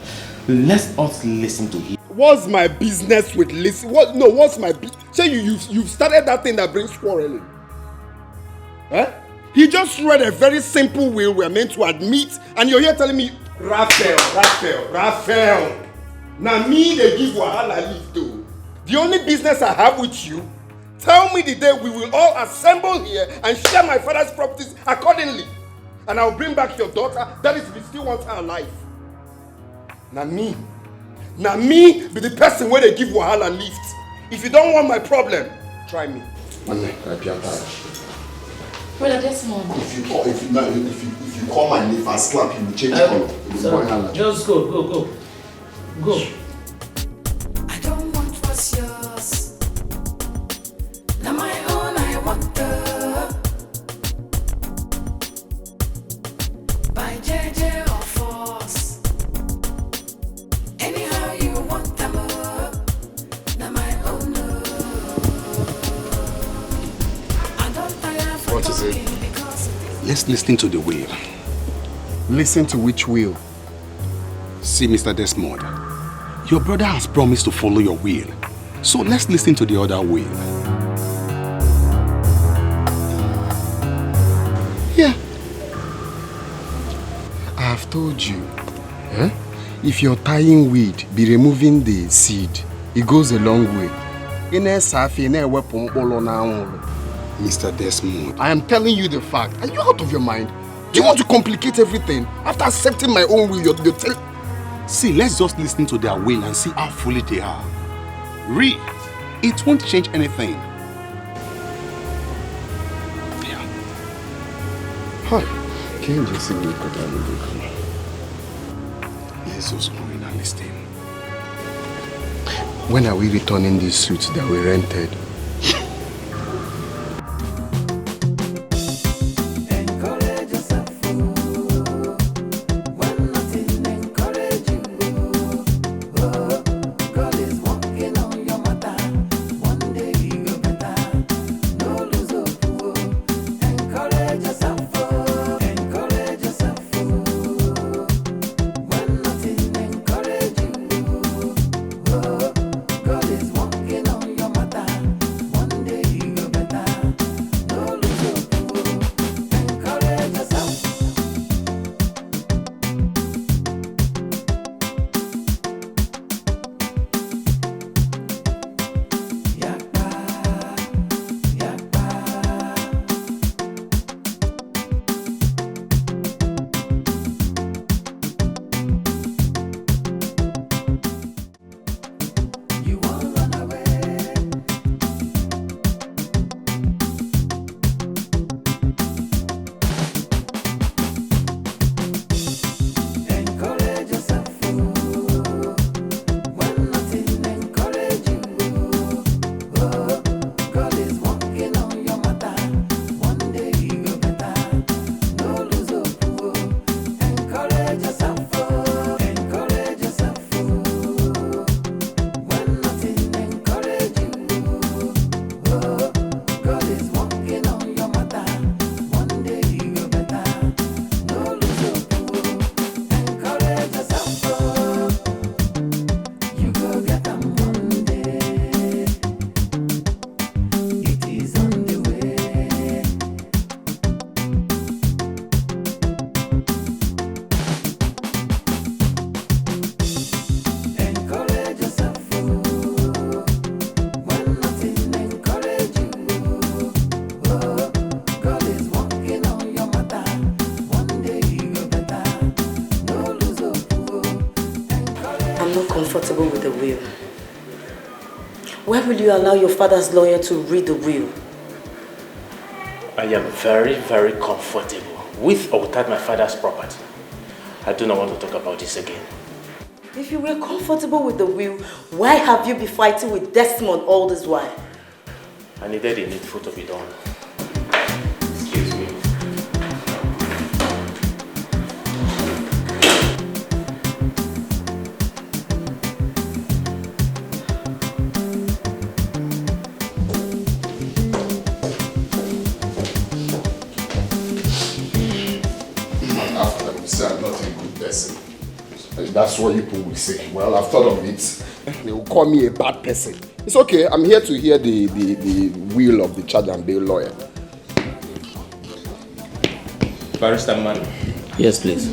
[SPEAKER 2] Let us listen to him.
[SPEAKER 1] What's my business with listen? What's my business? Say you've started that thing that brings quarreling. He just read a very simple will we're meant to admit, and you're here telling me, Raphael. Now me they give wahala leave though. The only business I have with you, tell me the day we will all assemble here and share my father's properties accordingly. And I'll bring back your daughter, that is if you still want her alive. Now me be the person where they give wahala lift. If you don't want my problem, try me.
[SPEAKER 20] Brother Desmond.
[SPEAKER 13] If you call my name and slap him, change color.
[SPEAKER 11] Just go.
[SPEAKER 10] I don't want what's yours. Now my own I want by JJ or force. Anyhow you want them now my own. I don't tire for
[SPEAKER 13] What is it?
[SPEAKER 15] let's listen to the will.
[SPEAKER 13] Listen to which will?
[SPEAKER 15] See, Mr. Desmond, your brother has promised to follow your will. So let's listen to the other will. Yeah.
[SPEAKER 13] I have told you. If you're tying weed, be removing the seed. It goes a long way.
[SPEAKER 15] Mr. Desmond.
[SPEAKER 13] I am telling you the fact. Are you out of your mind? Do you want to complicate everything? After accepting my own will, you're telling...
[SPEAKER 15] See, let's just listen to their will and see how foolish they are. It won't change anything. Yeah.
[SPEAKER 13] Hi. Can you just see me put that in the
[SPEAKER 15] Jesus, going and listen.
[SPEAKER 13] When are we returning these suits that we rented?
[SPEAKER 4] Comfortable with the will. Where will you allow your father's lawyer to read the will?
[SPEAKER 6] I am very, very comfortable with or without my father's property. I do not want to talk about this again.
[SPEAKER 4] If you were comfortable with the will, why have you been fighting with Desmond all this while?
[SPEAKER 6] I needed the needful to be done. Excuse me.
[SPEAKER 13] I'm not a good person. That's what people will say. Well, I've thought of it. They will call me a bad person. It's okay. I'm here to hear the will of the charge and bail lawyer.
[SPEAKER 2] Barrister Man.
[SPEAKER 11] Yes, please.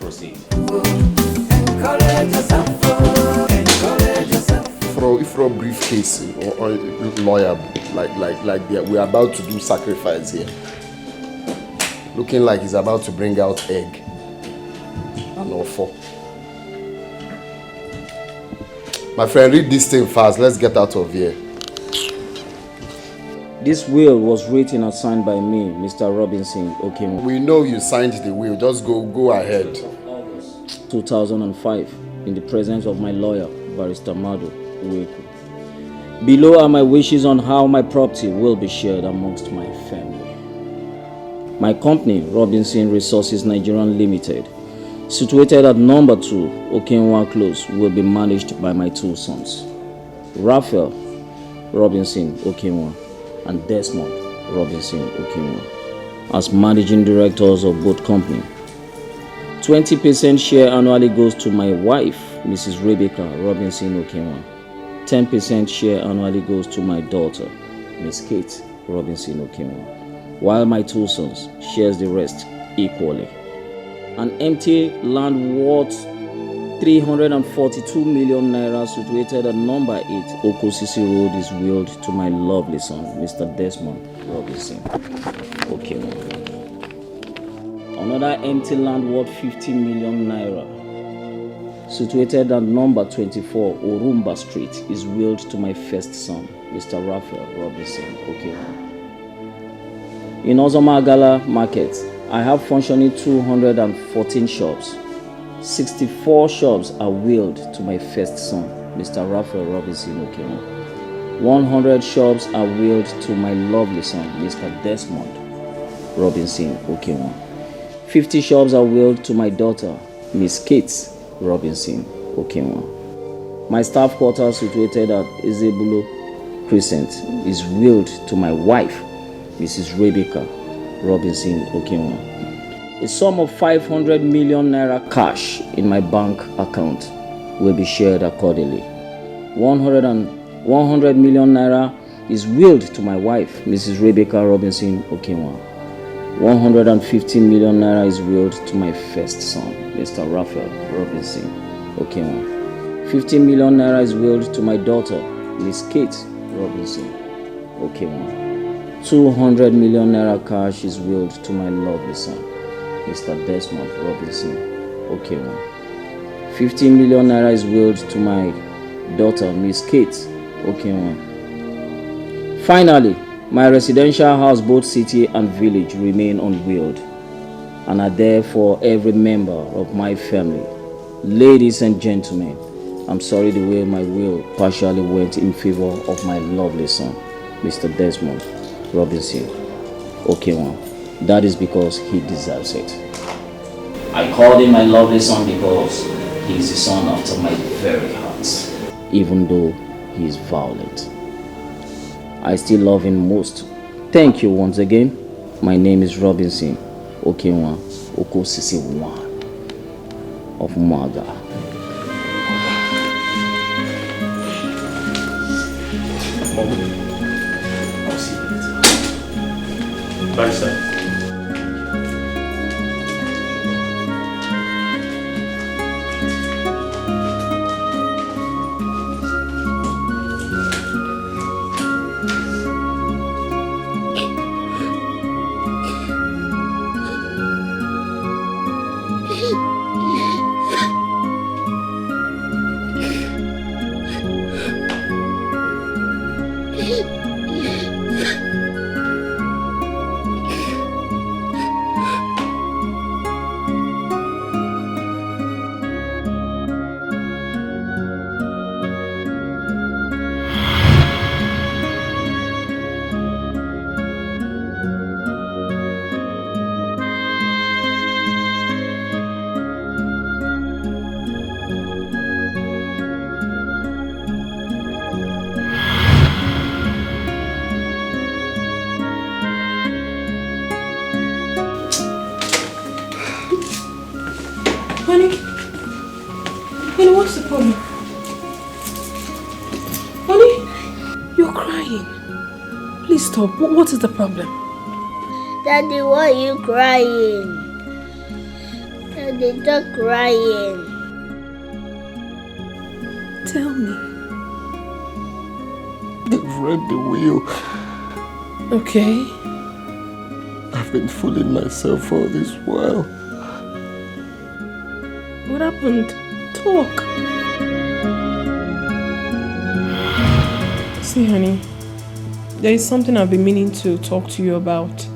[SPEAKER 2] Proceed.
[SPEAKER 13] If for a briefcase or lawyer, like we're about to do sacrifice here. Looking like he's about to bring out egg. And offer. My friend, read this thing fast. Let's get out of here.
[SPEAKER 11] This will was written and signed by me, Mr. Robinson Okenwa.
[SPEAKER 13] We know you signed the will. Just go ahead.
[SPEAKER 11] 2005, in the presence of my lawyer, Barrister Mado Uweku. Below are my wishes on how my property will be shared amongst my family. My company, Robinson Resources Nigerian Limited, situated at number 2, Okenwa Close, will be managed by my 2 sons, Raphael Robinson Okenwa and Desmond Robinson Okenwa. as managing directors of both companies. 20% share annually goes to my wife, Mrs. Rebecca Robinson Okenwa. 10% share annually goes to my daughter, Miss Kate Robinson Okenwa, while my two sons shares the rest equally. An empty land worth 342 million naira situated at number 8 Okosisi Road is willed to my lovely son, Mr. Desmond Robinson Okenwa. Another empty land worth 50 million naira situated at number 24 Orumba Street is willed to my first son, Mr. Raphael Robinson Okenwa. In Ozomagala Market, I have functioning 214 shops. 64 shops are willed to my first son, Mr. Raphael Robinson Okenwa. 100 shops are willed to my lovely son, Mr. Desmond Robinson Okenwa. 50 shops are willed to my daughter, Miss Kate Robinson Okenwa. My staff quarters situated at Ezebulo Crescent is willed to my wife, Mrs. Rebecca Robinson Okenwa. A sum of 500 million naira cash in my bank account will be shared accordingly. 100 million naira is willed to my wife, Mrs. Rebecca Robinson Okenwa. 150 million naira is willed to my first son, Mr. Raphael Robinson Okenwa. 50 million naira is willed to my daughter, Miss Kate Robinson Okenwa. 200 million naira cash is willed to my lovely son, Mr. Desmond Robinson Okenwa. 50 million naira is willed to my daughter, Miss Kate Okenwa. Finally, my residential house, both city and village, remain unwilled and are there for every member of my family. Ladies and gentlemen, I'm sorry the way my will partially went in favor of my lovely son, Mr. Desmond Robinson Okenwa. That is because he deserves it. I called him my lovely son because he is the son after my very heart, even though he is violent. I still love him most. Thank you once again. My name is Robinson Okenwa Okosisi 1 of Maga.
[SPEAKER 6] I'll see you later. Bye, sir.
[SPEAKER 17] What's the problem? Honey, you're crying. Please stop. What is the problem?
[SPEAKER 19] Daddy, why are you crying? Daddy, stop crying.
[SPEAKER 17] Tell me.
[SPEAKER 13] They've read the will.
[SPEAKER 17] Okay.
[SPEAKER 13] I've been fooling myself all this while.
[SPEAKER 17] What happened? Talk. See, honey, there is something I've been meaning to talk to you about.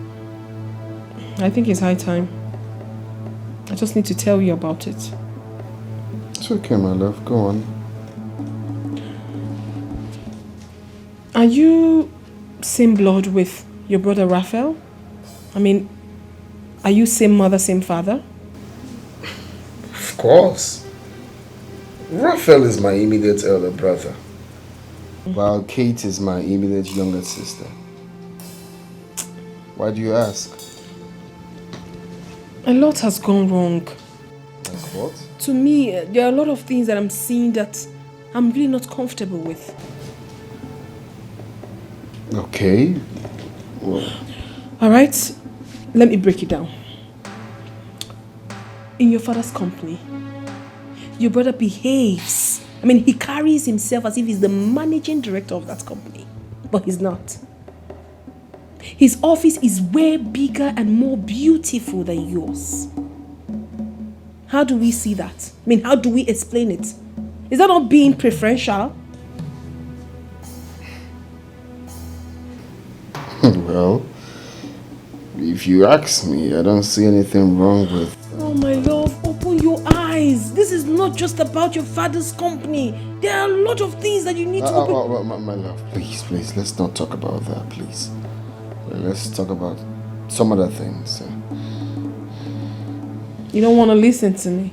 [SPEAKER 17] I think it's high time. I just need to tell you about it.
[SPEAKER 13] It's okay, my love. Go on.
[SPEAKER 17] Are you same blood with your brother Raphael? I mean, are you same mother, same father?
[SPEAKER 13] Of course. Raphael is my immediate elder brother, while Kate is my immediate younger sister. Why do you ask?
[SPEAKER 17] A lot has gone wrong.
[SPEAKER 5] Like what?
[SPEAKER 17] To me, there are a lot of things that I'm seeing that I'm really not comfortable with.
[SPEAKER 5] Okay. Well.
[SPEAKER 17] Alright, let me break it down. In your father's company, your brother behaves. He carries himself as if he's the managing director of that company. But he's not. His office is way bigger and more beautiful than yours. How do we see that? How do we explain it? Is that not being preferential?
[SPEAKER 5] Well, if you ask me, I don't see anything wrong with...
[SPEAKER 17] Oh my love, open your eyes. This is not just about your father's company. There are a lot of things that you need to open...
[SPEAKER 5] My love, please, let's not talk about that, please. Let's talk about some other things.
[SPEAKER 17] You don't want to listen to me?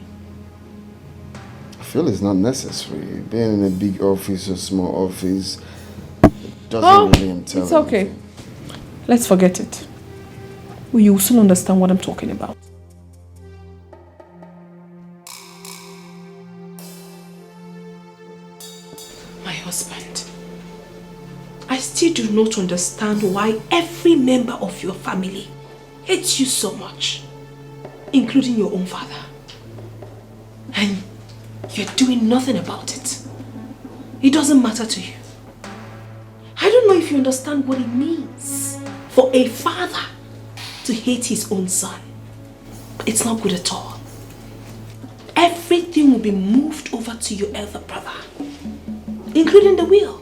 [SPEAKER 5] I feel it's not necessary. Being in a big office or small office doesn't really entail
[SPEAKER 17] it's okay.
[SPEAKER 5] anything.
[SPEAKER 17] Let's forget it. You will soon understand what I'm talking about. My husband, I still do not understand why every member of your family hates you so much, including your own father. And you're doing nothing about it. It doesn't matter to you. I don't know if you understand what it means for a father to hate his own son. It's not good at all. Everything will be moved over to your elder brother, including the will.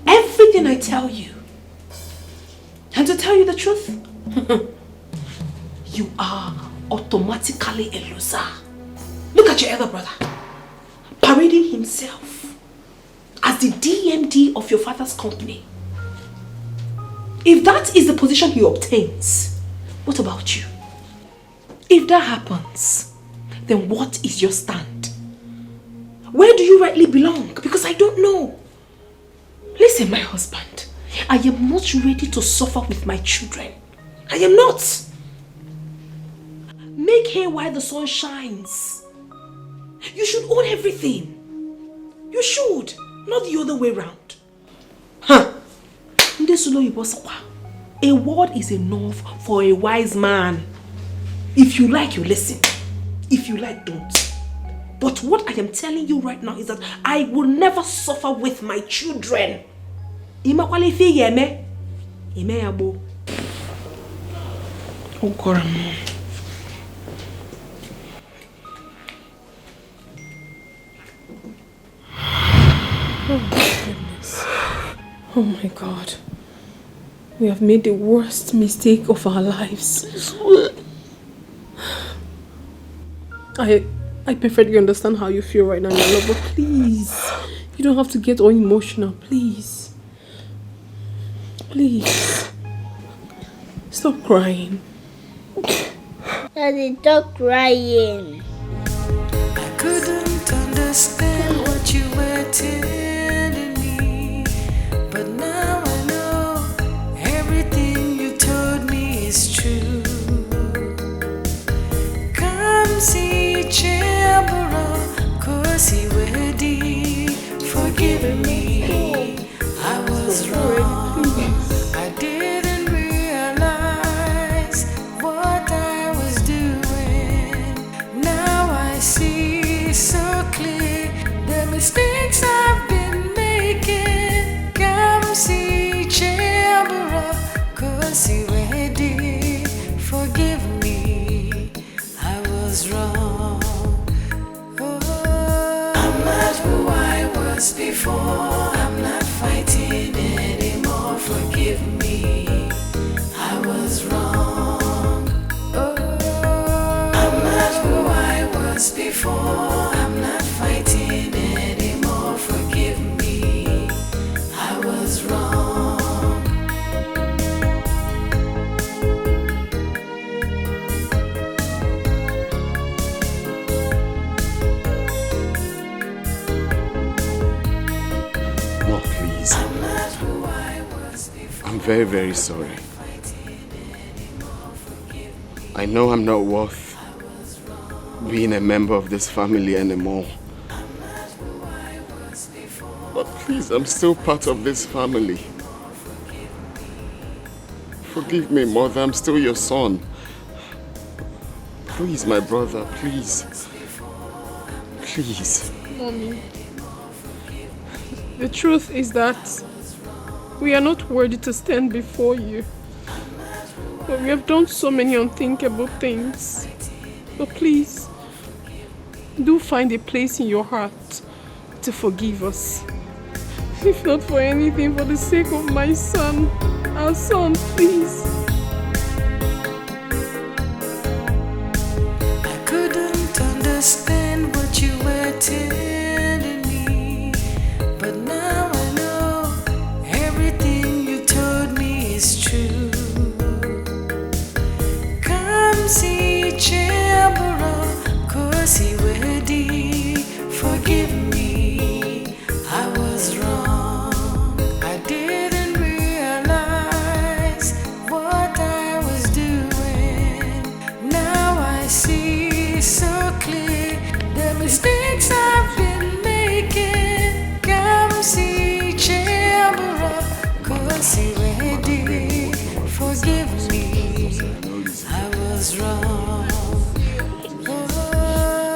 [SPEAKER 17] Everything I tell you. And to tell you the truth, you are automatically a loser. Look at your elder brother, parading himself as the DMD of your father's company. If that is the position he obtains, what about you? If that happens, then what is your stand? Where do you rightly belong? Because I don't know. Listen, my husband, I am not ready to suffer with my children. I am not. Make hay while the sun shines. You should own everything. You should, not the other way around. A word is enough for a wise man. If you like, you listen. If you like, don't. But what I am telling you right now is that I will never suffer with my children. Oh God. Oh my goodness. Oh my God. We have made the worst mistake of our lives. I perfectly understand how you feel right now, my love, but please, you don't have to get all emotional, please. Please. Stop crying.
[SPEAKER 19] Daddy, stop crying.
[SPEAKER 10] I couldn't understand what you were telling me, but now I know everything you told me is true. Come see Chambera, cause he ready, forgive me. I was wrong. I didn't realize what I was doing. Now I see so clear the mistakes I've been making. Come see Chambera, cause he ready, forgive me. I was wrong. Oh, I'm not who I was before. I'm not fighting anymore. Forgive me. I was wrong. Oh, I'm not who I was before. I'm not fighting anymore. Forgive me. I was wrong.
[SPEAKER 13] No, please. I'm very, very sorry. I know I'm not worth being a member of this family anymore. But please, I'm still part of this family. Forgive me, Mother, I'm still your son. Please, my brother, please. Please.
[SPEAKER 17] Mommy, the truth is that we are not worthy to stand before you. But we have done so many unthinkable things. But please, do find a place in your heart to forgive us. If not for anything, for the sake of my son, our son, please.
[SPEAKER 10] I couldn't understand what you were telling me, but now I know everything you told me is true. Come see Chambera, cause he ready. Forgive me, I was wrong. I didn't realize what I was doing. Now I see so clear the mistakes I've been making. Come see Chambera, cause he ready. Forgive me, I was wrong.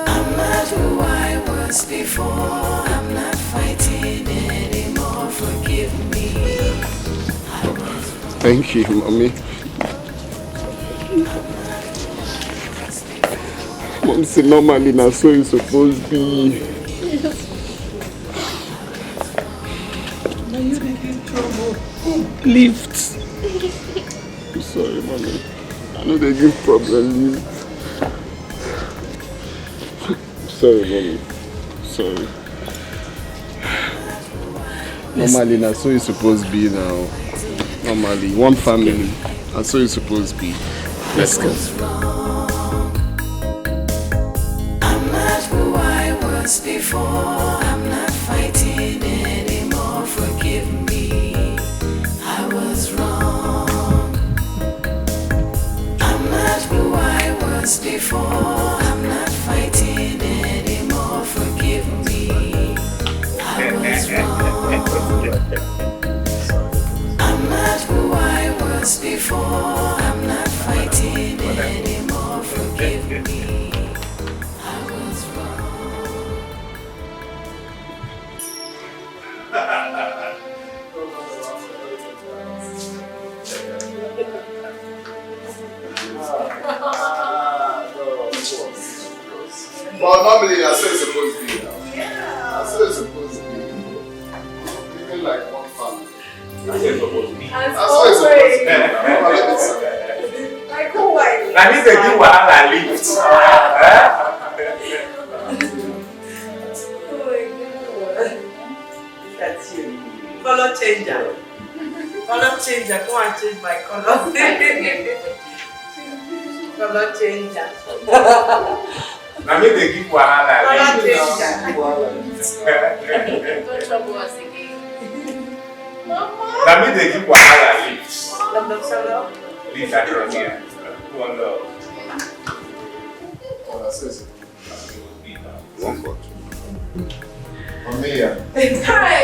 [SPEAKER 10] I'm not who I was before. I'm not fighting anymore. Forgive me.
[SPEAKER 13] Thank you, Mommy. Mom said normally now so it's supposed to be.
[SPEAKER 17] Now you making trouble. Lift.
[SPEAKER 13] I'm sorry, Mommy. I know they give problem. Lift. Sorry, Mommy. Sorry. Normally now so it's supposed to be now. Normally, one family. That's so it's supposed to be. Let's go.
[SPEAKER 10] I'm not who I was before. I'm not fighting anymore. Forgive me, I was wrong. I'm not who I was before. I'm not fighting anymore. Forgive me, I was wrong. I'm not who I was before. I'm not fighting anymore. Forgive me, I was wrong.
[SPEAKER 13] Well, normally that's how it's supposed to be now. That's how it's supposed to be. Even like one family. That's how it's supposed to be. That's how it's supposed to be.
[SPEAKER 12] Like who I
[SPEAKER 2] I need to do what I lift.
[SPEAKER 12] Oh my God. Look at you. Color changer. Color changer. Go and change my color. Color changer.
[SPEAKER 2] I need to give what I
[SPEAKER 12] Color changer.
[SPEAKER 20] Don't trouble us again.
[SPEAKER 2] I need to give what I lift. Leave that around here. One love.
[SPEAKER 13] Oh, that's it. One foot. Mamiya.
[SPEAKER 12] Hi.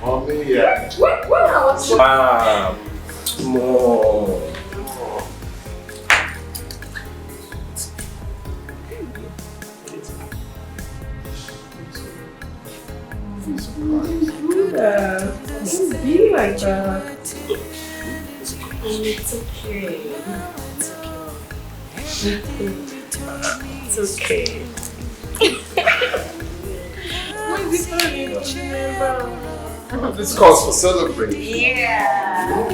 [SPEAKER 13] Mamiya.
[SPEAKER 12] What was it?
[SPEAKER 2] Mom. More.
[SPEAKER 12] Don't be like that. It's okay. It's okay. Why is it funny?
[SPEAKER 13] This calls for celebration.
[SPEAKER 12] Yeah.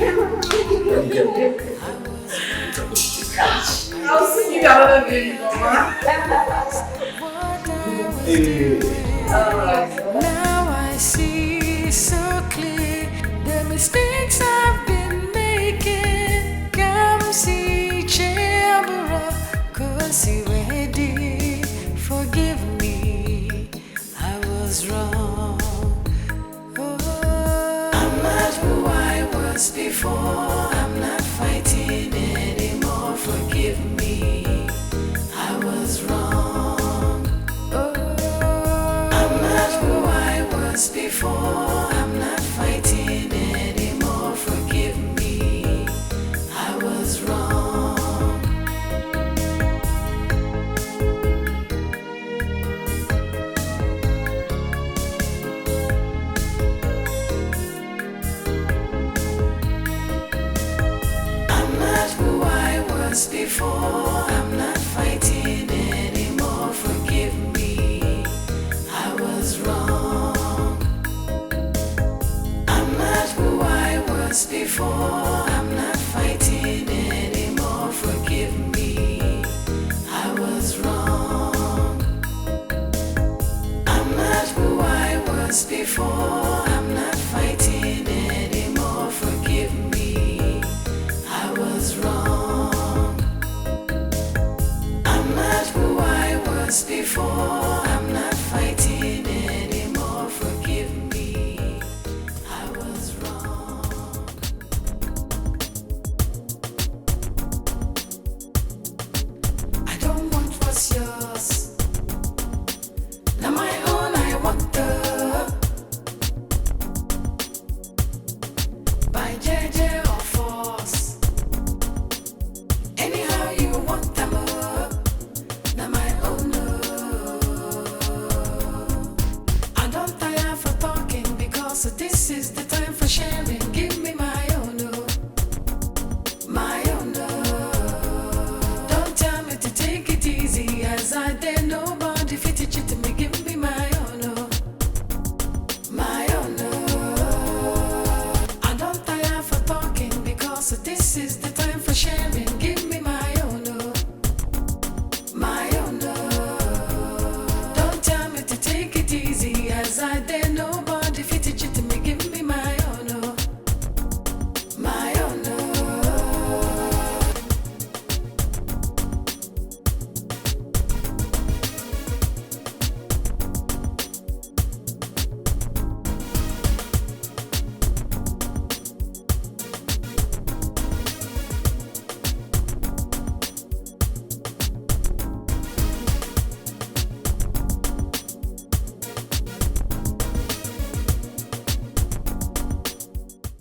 [SPEAKER 12] I'll sing you another video, Mama.
[SPEAKER 10] Now I see so clear the mistakes I've been making. Come see Chambera, cause he ready. Forgive me, I was wrong. Oh, I'm not who I was before. I'm not fighting anymore. Forgive me. before, I'm not fighting anymore. Forgive me, I was wrong. I'm not who I was before, I'm not fighting anymore. Forgive me, I was wrong. I'm not who I was before, I'm not fighting anymore. Forgive me, I was wrong. I'm not who I was before.